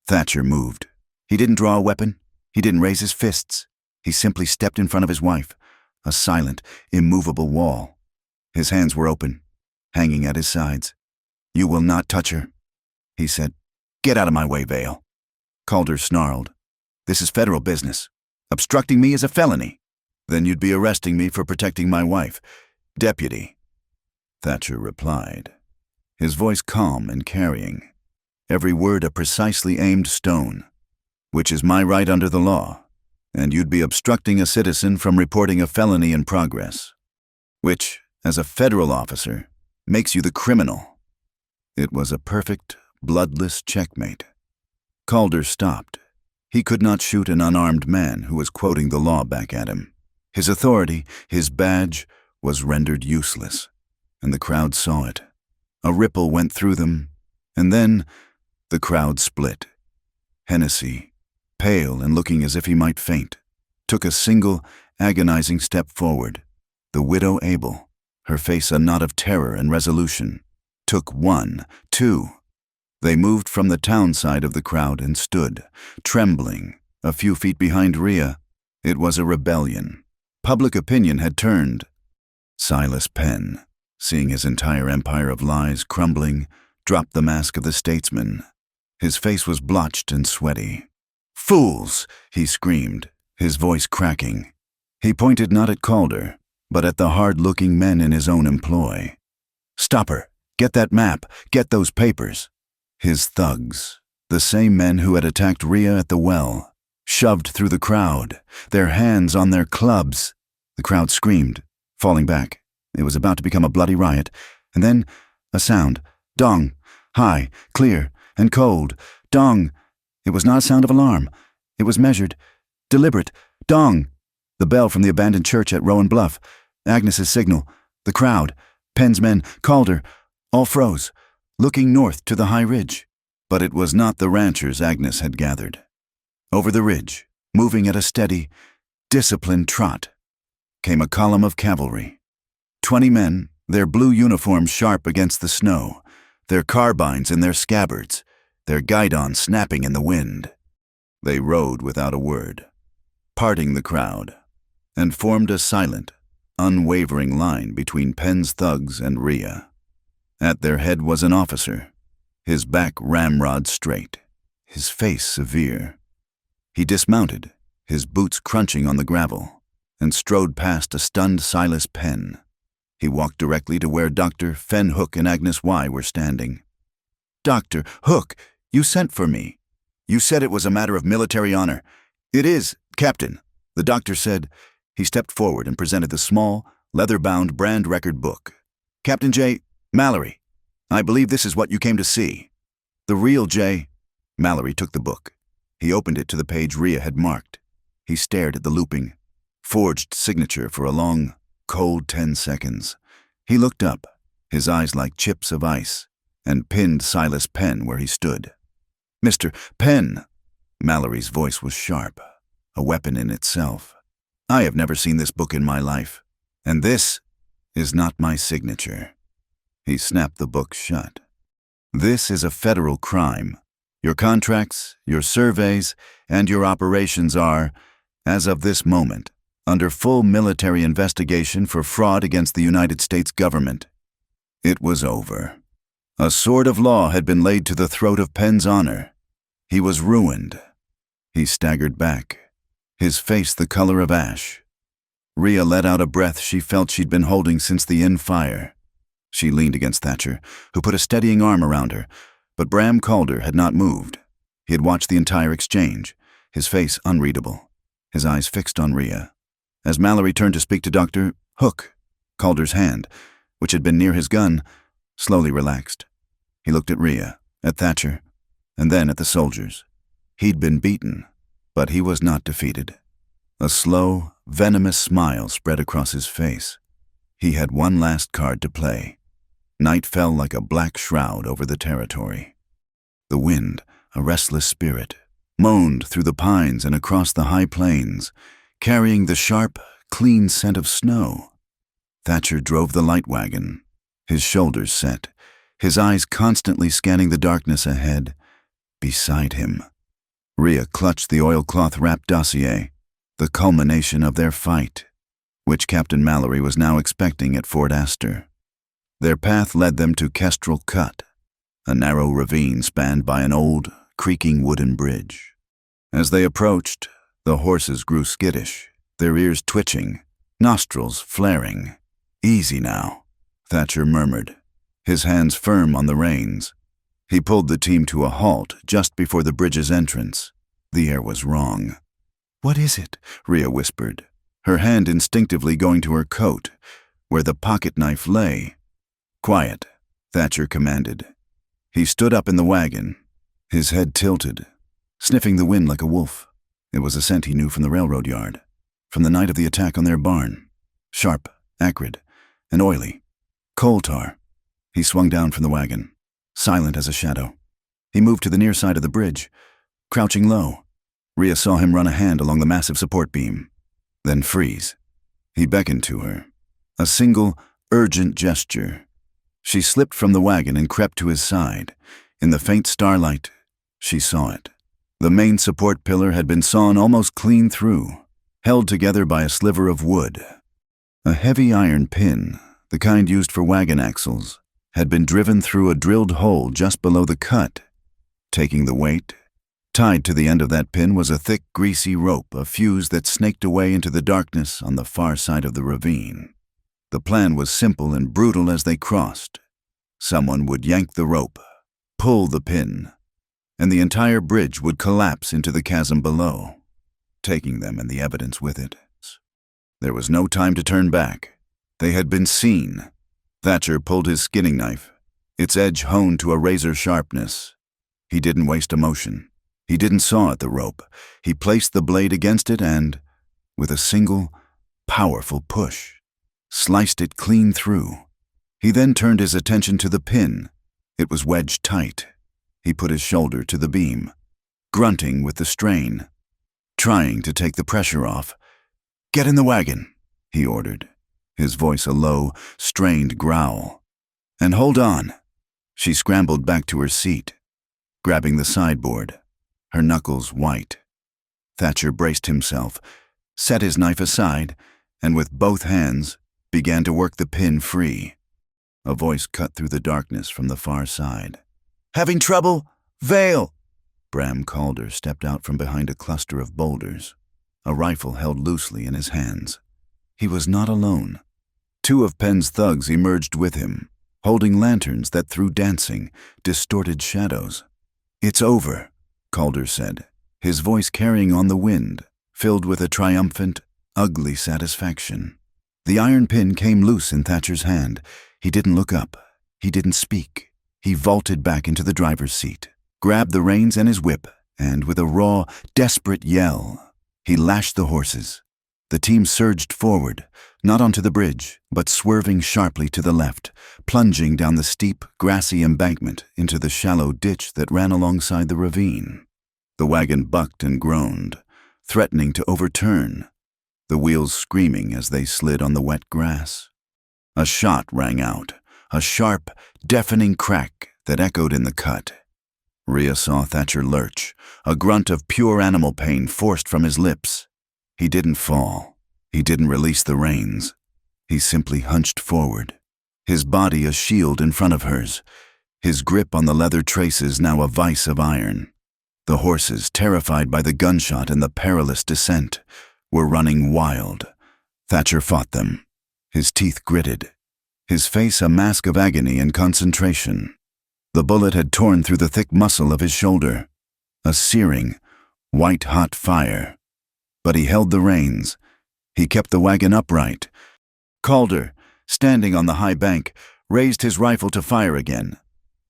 Thatcher moved. He didn't draw a weapon. He didn't raise his fists. He simply stepped in front of his wife, a silent, immovable wall. His hands were open, hanging at his sides. "You will not touch her," he said. "Get out of my way, Vale." Calder snarled. "This is federal business. Obstructing me is a felony." "Then you'd be arresting me for protecting my wife, Deputy," Thatcher replied, his voice calm and carrying, every word a precisely aimed stone. "Which is my right under the law, and you'd be obstructing a citizen from reporting a felony in progress, which, as a federal officer, makes you the criminal." It was a perfect, bloodless checkmate. Calder stopped. He could not shoot an unarmed man who was quoting the law back at him. His authority, his badge, was rendered useless, and the crowd saw it. A ripple went through them, and then the crowd split. Hennessy, pale and looking as if he might faint, took a single, agonizing step forward. The widow Abel, her face a knot of terror and resolution, took 1, 2. They moved from the town side of the crowd and stood, trembling, a few feet behind Ria. It was a rebellion. Public opinion had turned. Silas Penn, seeing his entire empire of lies crumbling, dropped the mask of the statesman. His face was blotched and sweaty. "Fools!" he screamed, his voice cracking. He pointed not at Calder, but at the hard-looking men in his own employ. "Stop her! Get that map! Get those papers!" His thugs, the same men who had attacked Ria at the well, shoved through the crowd, their hands on their clubs. The crowd screamed, falling back. It was about to become a bloody riot, and then a sound. Dong! High, clear, and cold. Dong! It was not a sound of alarm. It was measured, deliberate. Dong! The bell from the abandoned church at Rowan Bluff. Agnes's signal. The crowd, Penn's men, Calder, all froze, looking north to the high ridge. But it was not the ranchers Agnes had gathered. Over the ridge, moving at a steady, disciplined trot, came a column of cavalry. 20 men, their blue uniforms sharp against the snow, their carbines in their scabbards, their guidons snapping in the wind. They rode without a word, parting the crowd, and formed a silent, unwavering line between Penn's thugs and Ria. At their head was an officer, his back ramrod straight, his face severe. He dismounted, his boots crunching on the gravel, and strode past a stunned Silas Penn. He walked directly to where Dr. Fen Hook and Agnes Y. were standing. "Dr. Hook, you sent for me. You said it was a matter of military honor." "It is, Captain," the doctor said. He stepped forward and presented the small, leather-bound brand record book. "Captain J. Mallory, I believe this is what you came to see." "The real J." Mallory took the book. He opened it to the page Ria had marked. He stared at the looping, forged signature for a long, cold 10 seconds. He looked up, his eyes like chips of ice, and pinned Silas Penn where he stood. "Mr. Penn," Mallory's voice was sharp, a weapon in itself. "I have never seen this book in my life, and this is not my signature." He snapped the book shut. "This is a federal crime. Your contracts, your surveys, and your operations are, as of this moment, under full military investigation for fraud against the United States government." It was over. A sword of law had been laid to the throat of Penn's honor. He was ruined. He staggered back, his face the color of ash. Ria let out a breath she felt she'd been holding since the inn fire. She leaned against Thatcher, who put a steadying arm around her, but Bram Calder had not moved. He had watched the entire exchange, his face unreadable, his eyes fixed on Ria. As Mallory turned to speak to Dr. Hook, Calder's hand, which had been near his gun, slowly relaxed. He looked at Ria, at Thatcher, and then at the soldiers. He'd been beaten, but he was not defeated. A slow, venomous smile spread across his face. He had one last card to play. Night fell like a black shroud over the territory. The wind, a restless spirit, moaned through the pines and across the high plains, carrying the sharp, clean scent of snow. Thatcher drove the light wagon, his shoulders set, his eyes constantly scanning the darkness ahead. Beside him, Rhea clutched the oilcloth-wrapped dossier, the culmination of their fight, which Captain Mallory was now expecting at Fort Astor. Their path led them to Kestrel Cut, a narrow ravine spanned by an old, creaking wooden bridge. As they approached, the horses grew skittish, their ears twitching, nostrils flaring. "Easy now," Thatcher murmured, his hands firm on the reins. He pulled the team to a halt just before the bridge's entrance. The air was wrong. "What is it?" Rhea whispered, her hand instinctively going to her coat, where the pocket knife lay. "Quiet," Thatcher commanded. He stood up in the wagon, his head tilted, sniffing the wind like a wolf. It was a scent he knew from the railroad yard, from the night of the attack on their barn. Sharp, acrid, and oily. Coal tar. He swung down from the wagon, silent as a shadow. He moved to the near side of the bridge, crouching low. Rhea saw him run a hand along the massive support beam, then freeze. He beckoned to her, a single, urgent gesture. She slipped from the wagon and crept to his side. In the faint starlight, she saw it. The main support pillar had been sawn almost clean through, held together by a sliver of wood. A heavy iron pin, the kind used for wagon axles, had been driven through a drilled hole just below the cut. Taking the weight, tied to the end of that pin was a thick, greasy rope, a fuse that snaked away into the darkness on the far side of the ravine. The plan was simple and brutal as they crossed. Someone would yank the rope, pull the pin, and the entire bridge would collapse into the chasm below, taking them and the evidence with it. There was no time to turn back. They had been seen. Thatcher pulled his skinning knife, its edge honed to a razor sharpness. He didn't waste a motion. He didn't saw at the rope. He placed the blade against it and, with a single, powerful push, sliced it clean through. He then turned his attention to the pin. It was wedged tight. He put his shoulder to the beam, grunting with the strain, trying to take the pressure off. "Get in the wagon," he ordered, his voice a low, strained growl. "And hold on." She scrambled back to her seat, grabbing the sideboard, her knuckles white. Thatcher braced himself, set his knife aside, and with both hands began to work the pin free. A voice cut through the darkness from the far side. "Having trouble? Vale!" Bram Calder stepped out from behind a cluster of boulders, a rifle held loosely in his hands. He was not alone. Two of Penn's thugs emerged with him, holding lanterns that threw dancing, distorted shadows. "It's over," Calder said, his voice carrying on the wind, filled with a triumphant, ugly satisfaction. The iron pin came loose in Thatcher's hand. He didn't look up. He didn't speak. He vaulted back into the driver's seat, grabbed the reins and his whip, and with a raw, desperate yell, he lashed the horses. The team surged forward, not onto the bridge, but swerving sharply to the left, plunging down the steep, grassy embankment into the shallow ditch that ran alongside the ravine. The wagon bucked and groaned, threatening to overturn, the wheels screaming as they slid on the wet grass. A shot rang out, a sharp, deafening crack that echoed in the cut. Rhea saw Thatcher lurch, a grunt of pure animal pain forced from his lips. He didn't fall. He didn't release the reins. He simply hunched forward, his body a shield in front of hers, his grip on the leather traces now a vise of iron. The horses, terrified by the gunshot and the perilous descent, were running wild. Thatcher fought them, his teeth gritted, his face a mask of agony and concentration. The bullet had torn through the thick muscle of his shoulder, a searing, white-hot fire. But he held the reins. He kept the wagon upright. Calder, standing on the high bank, raised his rifle to fire again,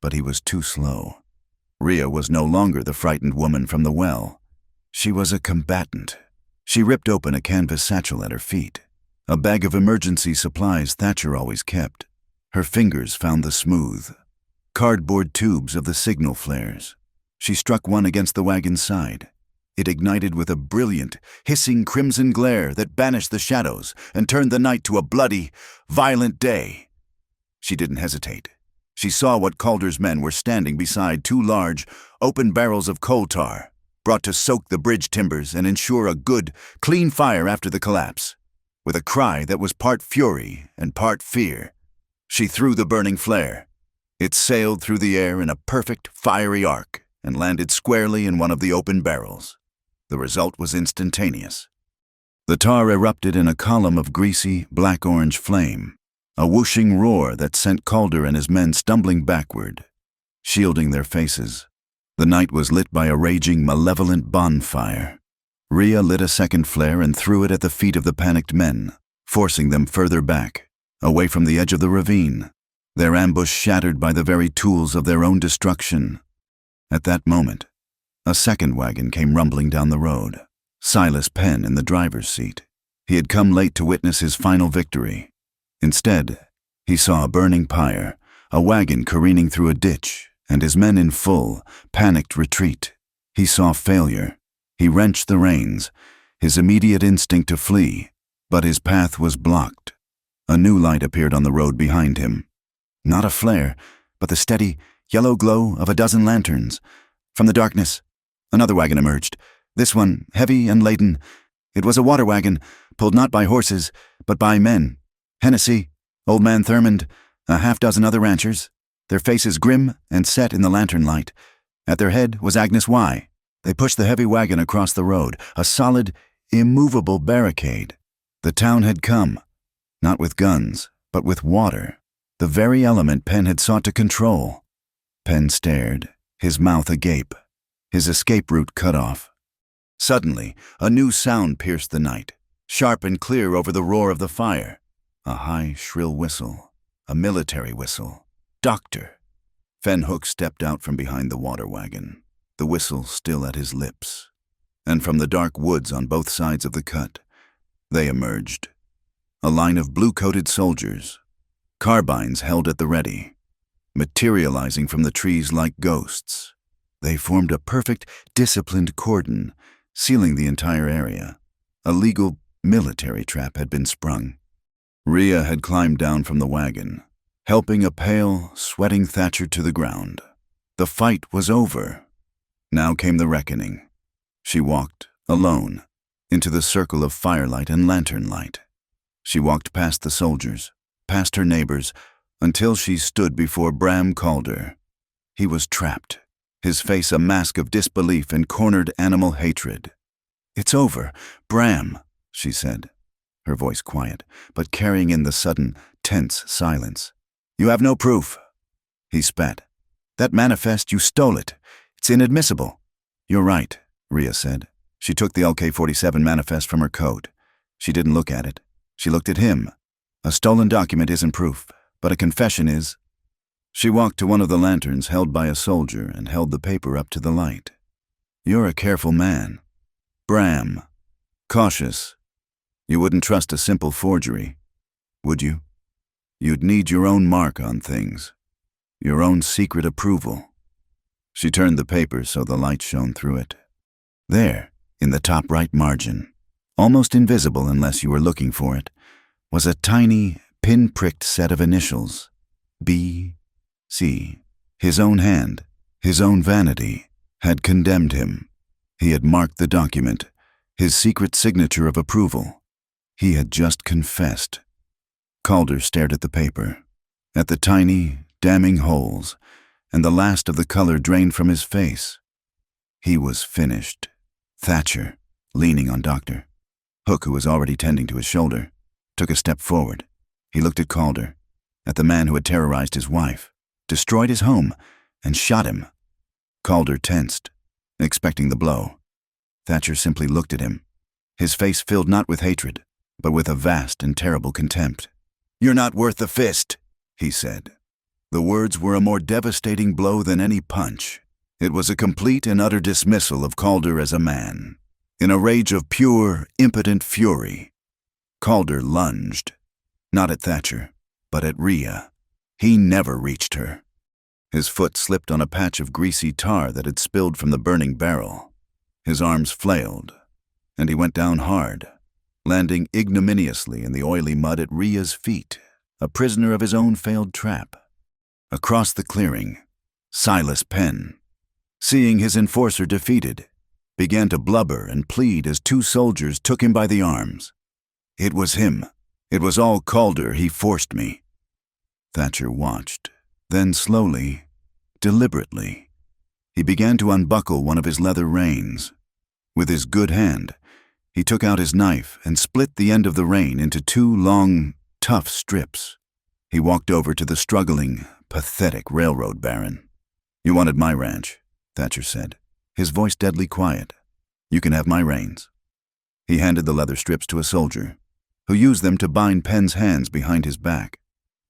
but he was too slow. Rhea was no longer the frightened woman from the well. She was a combatant. She ripped open a canvas satchel at her feet, a bag of emergency supplies Thatcher always kept. Her fingers found the smooth, cardboard tubes of the signal flares. She struck one against the wagon's side. It ignited with a brilliant, hissing crimson glare that banished the shadows and turned the night to a bloody, violent day. She didn't hesitate. She saw what Calder's men were standing beside two large, open barrels of coal tar, brought to soak the bridge timbers and ensure a good, clean fire after the collapse. With a cry that was part fury and part fear, she threw the burning flare. It sailed through the air in a perfect, fiery arc and landed squarely in one of the open barrels. The result was instantaneous. The tar erupted in a column of greasy, black-orange flame, a whooshing roar that sent Calder and his men stumbling backward, shielding their faces. The night was lit by a raging, malevolent bonfire. Rhea lit a second flare and threw it at the feet of the panicked men, forcing them further back, away from the edge of the ravine, their ambush shattered by the very tools of their own destruction. At that moment, a second wagon came rumbling down the road, Silas Penn in the driver's seat. He had come late to witness his final victory. Instead, he saw a burning pyre, a wagon careening through a ditch, and his men in full, panicked retreat. He saw failure. He wrenched the reins, his immediate instinct to flee, but his path was blocked. A new light appeared on the road behind him. Not a flare, but the steady, yellow glow of a dozen lanterns. From the darkness, another wagon emerged, this one heavy and laden. It was a water wagon, pulled not by horses, but by men. Hennessy, Old Man Thurmond, a half-dozen other ranchers, their faces grim and set in the lantern light. At their head was Agnes Y. They pushed the heavy wagon across the road, a solid, immovable barricade. The town had come, not with guns, but with water, the very element Penn had sought to control. Penn stared, his mouth agape, his escape route cut off. Suddenly, a new sound pierced the night, sharp and clear over the roar of the fire. A high, shrill whistle, a military whistle. Doctor! Fenhook stepped out from behind the water wagon, the whistle still at his lips. And from the dark woods on both sides of the cut, they emerged. A line of blue-coated soldiers, carbines held at the ready, materializing from the trees like ghosts. They formed a perfect, disciplined cordon, sealing the entire area. A legal military trap had been sprung. Rhea had climbed down from the wagon, helping a pale, sweating Thatcher to the ground. The fight was over. Now came the reckoning. She walked, alone, into the circle of firelight and lantern light. She walked past the soldiers, past her neighbors, until she stood before Bram Calder. He was trapped, his face a mask of disbelief and cornered animal hatred. "It's over, Bram," she said, her voice quiet, but carrying in the sudden, tense silence. "You have no proof." He spat. "That manifest, you stole it. It's inadmissible." "You're right," Rhea said. She took the LK-47 manifest from her coat. She didn't look at it. She looked at him. A stolen document isn't proof, but a confession is. She walked to one of the lanterns held by a soldier and held the paper up to the light. "You're a careful man. Bram. Cautious. You wouldn't trust a simple forgery, would you? You'd need your own mark on things, your own secret approval." She turned the paper so the light shone through it. There, in the top right margin, almost invisible unless you were looking for it, was a tiny, pin-pricked set of initials. B.C. His own hand, his own vanity, had condemned him. He had marked the document, his secret signature of approval. He had just confessed. Calder stared at the paper, at the tiny, damning holes, and the last of the color drained from his face. He was finished. Thatcher, leaning on Doctor. Hook, who was already tending to his shoulder, took a step forward. He looked at Calder, at the man who had terrorized his wife, destroyed his home, and shot him. Calder tensed, expecting the blow. Thatcher simply looked at him, his face filled not with hatred, but with a vast and terrible contempt. "You're not worth the fist," he said. The words were a more devastating blow than any punch. It was a complete and utter dismissal of Calder as a man. In a rage of pure, impotent fury, Calder lunged, not at Thatcher, but at Rhea. He never reached her. His foot slipped on a patch of greasy tar that had spilled from the burning barrel. His arms flailed, and he went down hard, landing ignominiously in the oily mud at Rhea's feet, a prisoner of his own failed trap. Across the clearing, Silas Penn, seeing his enforcer defeated, began to blubber and plead as two soldiers took him by the arms. It was him. It was all Calder. He forced me. Thatcher watched. Then slowly, deliberately, he began to unbuckle one of his leather reins. With his good hand, he took out his knife and split the end of the rein into two long, tough strips. He walked over to the struggling, pathetic railroad baron. "You wanted my ranch," Thatcher said, his voice deadly quiet. "You can have my reins." He handed the leather strips to a soldier, who used them to bind Penn's hands behind his back.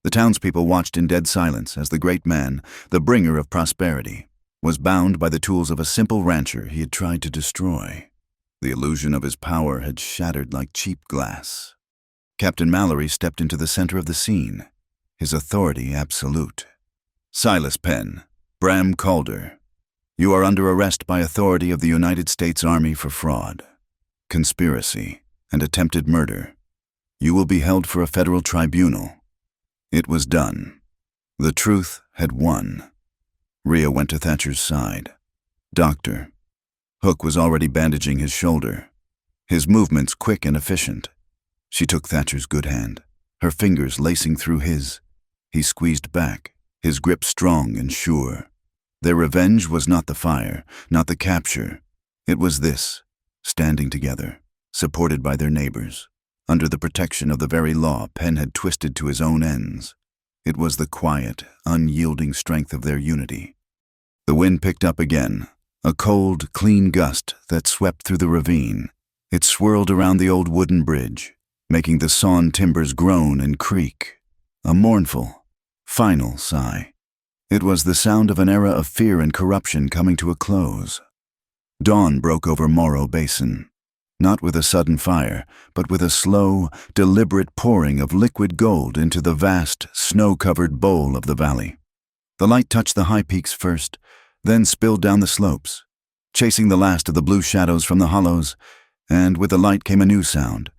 The townspeople watched in dead silence as the great man, the bringer of prosperity, was bound by the tools of a simple rancher he had tried to destroy. The illusion of his power had shattered like cheap glass. Captain Mallory stepped into the center of the scene, his authority absolute. "Silas Penn, Bram Calder, you are under arrest by authority of the United States Army for fraud, conspiracy, and attempted murder. You will be held for a federal tribunal." It was done. The truth had won. Rhea went to Thatcher's side. "Doctor." Hook was already bandaging his shoulder, his movements quick and efficient. She took Thatcher's good hand, her fingers lacing through his. He squeezed back, his grip strong and sure. Their revenge was not the fire, not the capture. It was this, standing together, supported by their neighbors, under the protection of the very law Penn had twisted to his own ends. It was the quiet, unyielding strength of their unity. The wind picked up again, a cold, clean gust that swept through the ravine. It swirled around the old wooden bridge, making the sawn timbers groan and creak. A mournful, final sigh. It was the sound of an era of fear and corruption coming to a close. Dawn broke over Morro Basin. Not with a sudden fire, but with a slow, deliberate pouring of liquid gold into the vast, snow-covered bowl of the valley. The light touched the high peaks first, then spilled down the slopes, chasing the last of the blue shadows from the hollows, and with the light came a new sound,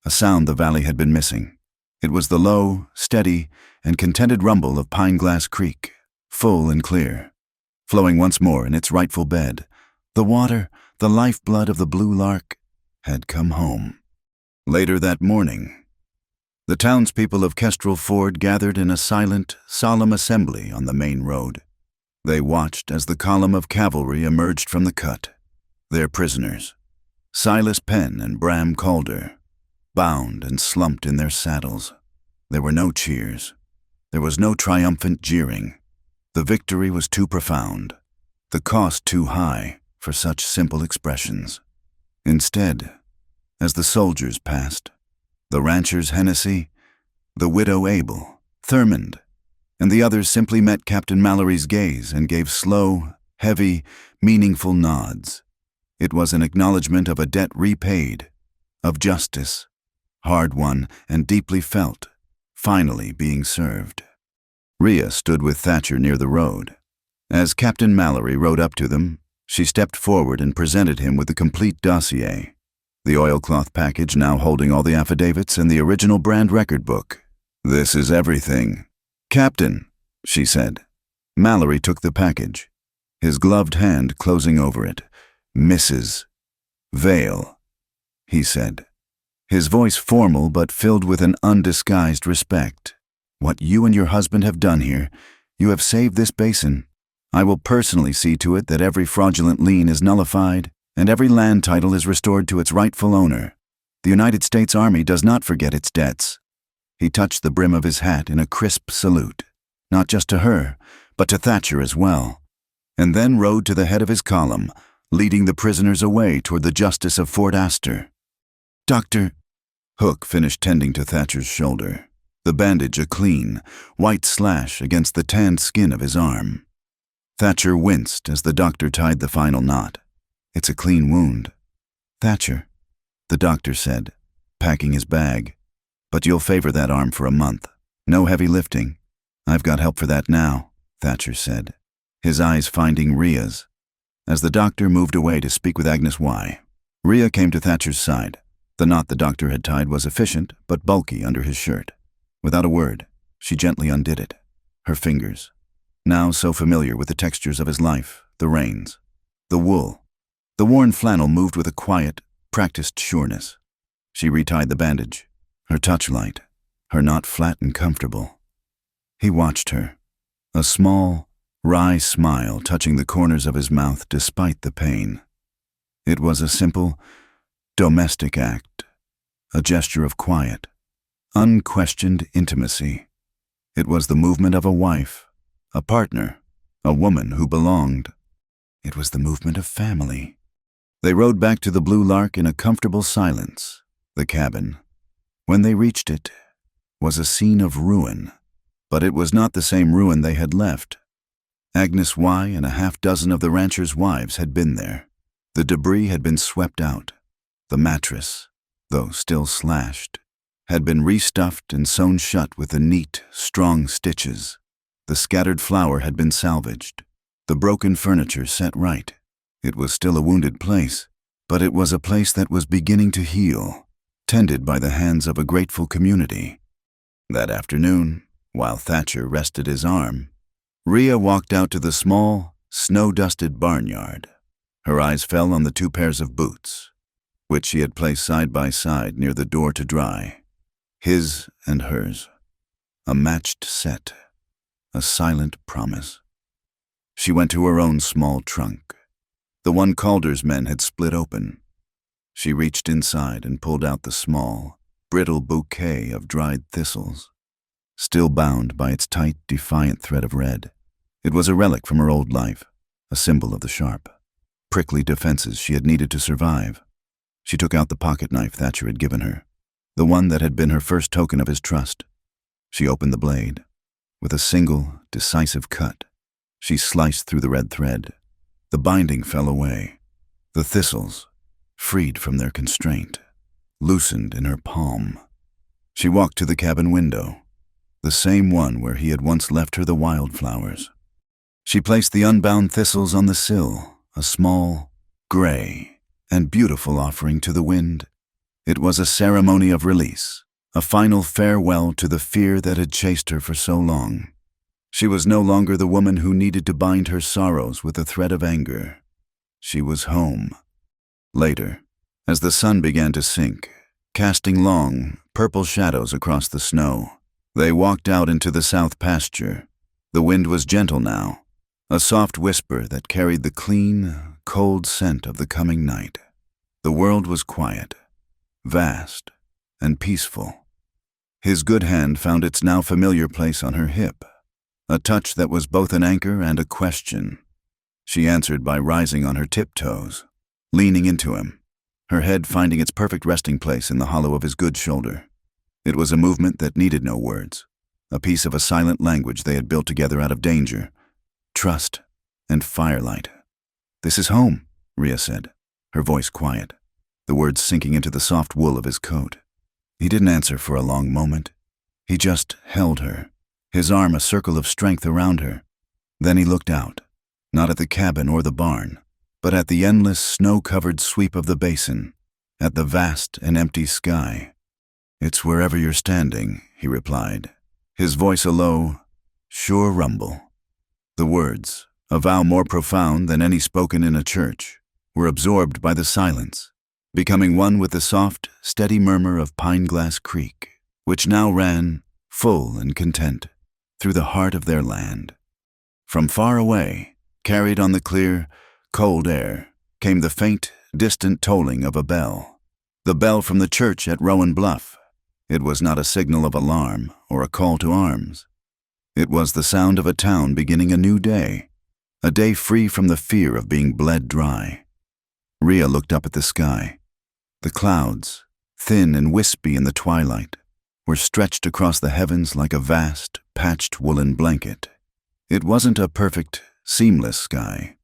a sound the valley had been missing. It was the low, steady, and contented rumble of Pineglass Creek, full and clear, flowing once more in its rightful bed. The water, the lifeblood of the blue lark, had come home. Later that morning, the townspeople of Kestrel Ford gathered in a silent, solemn assembly on the main road. They watched as the column of cavalry emerged from the cut, their prisoners, Silas Penn and Bram Calder, bound and slumped in their saddles. There were no cheers. There was no triumphant jeering. The victory was too profound, the cost too high for such simple expressions. Instead, as the soldiers passed, the ranchers Hennessy, the widow Abel, Thurmond, and the others simply met Captain Mallory's gaze and gave slow, heavy, meaningful nods. It was an acknowledgement of a debt repaid, of justice, hard-won and deeply felt, finally being served. Rhea stood with Thatcher near the road. As Captain Mallory rode up to them, she stepped forward and presented him with the complete dossier, the oilcloth package now holding all the affidavits and the original brand record book. "This is everything." "Captain," she said. Mallory took the package, his gloved hand closing over it. "Mrs. Vale," he said, his voice formal but filled with an undisguised respect. "What you and your husband have done here, you have saved this basin. I will personally see to it that every fraudulent lien is nullified and every land title is restored to its rightful owner. The United States Army does not forget its debts." He touched the brim of his hat in a crisp salute, not just to her, but to Thatcher as well, and then rode to the head of his column, leading the prisoners away toward the justice of Fort Astor. "Doctor," Hook finished tending to Thatcher's shoulder, the bandage a clean, white slash against the tanned skin of his arm. Thatcher winced as the doctor tied the final knot. "It's a clean wound." "Thatcher," the doctor said, packing his bag, "but you'll favor that arm for a month. No heavy lifting." "I've got help for that now," Thatcher said, his eyes finding Ria's. As the doctor moved away to speak with Agnes Y., Ria came to Thatcher's side. The knot the doctor had tied was efficient but bulky under his shirt. Without a word, she gently undid it. Her fingers, now so familiar with the textures of his life, the reins, the wool, the worn flannel, moved with a quiet, practiced sureness. She retied the bandage, her touch light, her knot flat and comfortable. He watched her, a small, wry smile touching the corners of his mouth despite the pain. It was a simple, domestic act, a gesture of quiet, unquestioned intimacy. It was the movement of a wife, a partner, a woman who belonged. It was the movement of family. They rode back to the Blue Lark in a comfortable silence. The cabin, when they reached it, was a scene of ruin, but it was not the same ruin they had left. Agnes Y. and a half-dozen of the ranchers' wives had been there. The debris had been swept out. The mattress, though still slashed, had been restuffed and sewn shut with the neat, strong stitches. The scattered flour had been salvaged, the broken furniture set right. It was still a wounded place, but it was a place that was beginning to heal, tended by the hands of a grateful community. That afternoon, while Thatcher rested his arm, Ria walked out to the small, snow-dusted barnyard. Her eyes fell on the 2 pairs of boots, which she had placed side by side near the door to dry. His and hers. A matched set. A silent promise. She went to her own small trunk. The one Calder's men had split open. She reached inside and pulled out the small, brittle bouquet of dried thistles, still bound by its tight, defiant thread of red. It was a relic from her old life, a symbol of the sharp, prickly defenses she had needed to survive. She took out the pocket knife Thatcher had given her, the one that had been her first token of his trust. She opened the blade. With a single, decisive cut, she sliced through the red thread. The binding fell away. The thistles, freed from their constraint, loosened in her palm. She walked to the cabin window, the same one where he had once left her the wildflowers. She placed the unbound thistles on the sill, a small, gray, and beautiful offering to the wind. It was a ceremony of release, a final farewell to the fear that had chased her for so long. She was no longer the woman who needed to bind her sorrows with a thread of anger. She was home. Later, as the sun began to sink, casting long, purple shadows across the snow, they walked out into the south pasture. The wind was gentle now, a soft whisper that carried the clean, cold scent of the coming night. The world was quiet, vast, and peaceful. His good hand found its now familiar place on her hip, a touch that was both an anchor and a question. She answered by rising on her tiptoes, leaning into him, her head finding its perfect resting place in the hollow of his good shoulder. It was a movement that needed no words, a piece of a silent language they had built together out of danger, trust, and firelight. "This is home," Ria said, her voice quiet, the words sinking into the soft wool of his coat. He didn't answer for a long moment. He just held her, his arm a circle of strength around her. Then he looked out, not at the cabin or the barn, but at the endless snow-covered sweep of the basin, at the vast and empty sky. "It's wherever you're standing," he replied, his voice a low, sure rumble. The words, a vow more profound than any spoken in a church, were absorbed by the silence, becoming one with the soft, steady murmur of Pineglass Creek, which now ran, full and content, through the heart of their land. From far away, carried on the clear, cold air, came the faint, distant tolling of a bell. The bell from the church at Rowan Bluff. It was not a signal of alarm or a call to arms. It was the sound of a town beginning a new day, a day free from the fear of being bled dry. Ria looked up at the sky. The clouds, thin and wispy in the twilight, were stretched across the heavens like a vast, patched woolen blanket. It wasn't a perfect, seamless sky.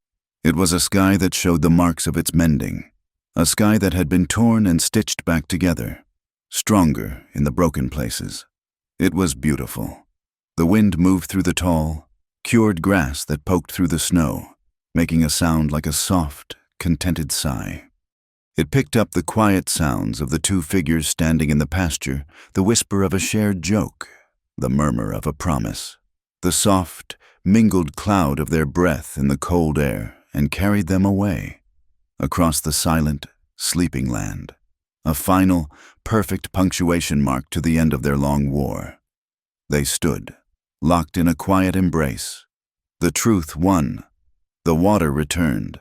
It was a sky that showed the marks of its mending, a sky that had been torn and stitched back together, stronger in the broken places. It was beautiful. The wind moved through the tall, cured grass that poked through the snow, making a sound like a soft, contented sigh. It picked up the quiet sounds of the two figures standing in the pasture, the whisper of a shared joke, the murmur of a promise, the soft, mingled cloud of their breath in the cold air, and carried them away, across the silent, sleeping land, a final, perfect punctuation mark to the end of their long war. They stood, locked in a quiet embrace. The truth won. The water returned,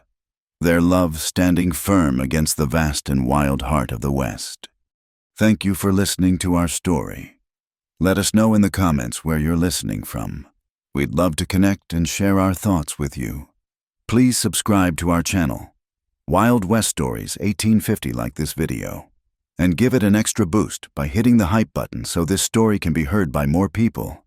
their love standing firm against the vast and wild heart of the West. Thank you for listening to our story. Let us know in the comments where you're listening from. We'd love to connect and share our thoughts with you. Please subscribe to our channel, Wild West Stories 1850, like this video, and give it an extra boost by hitting the hype button so this story can be heard by more people.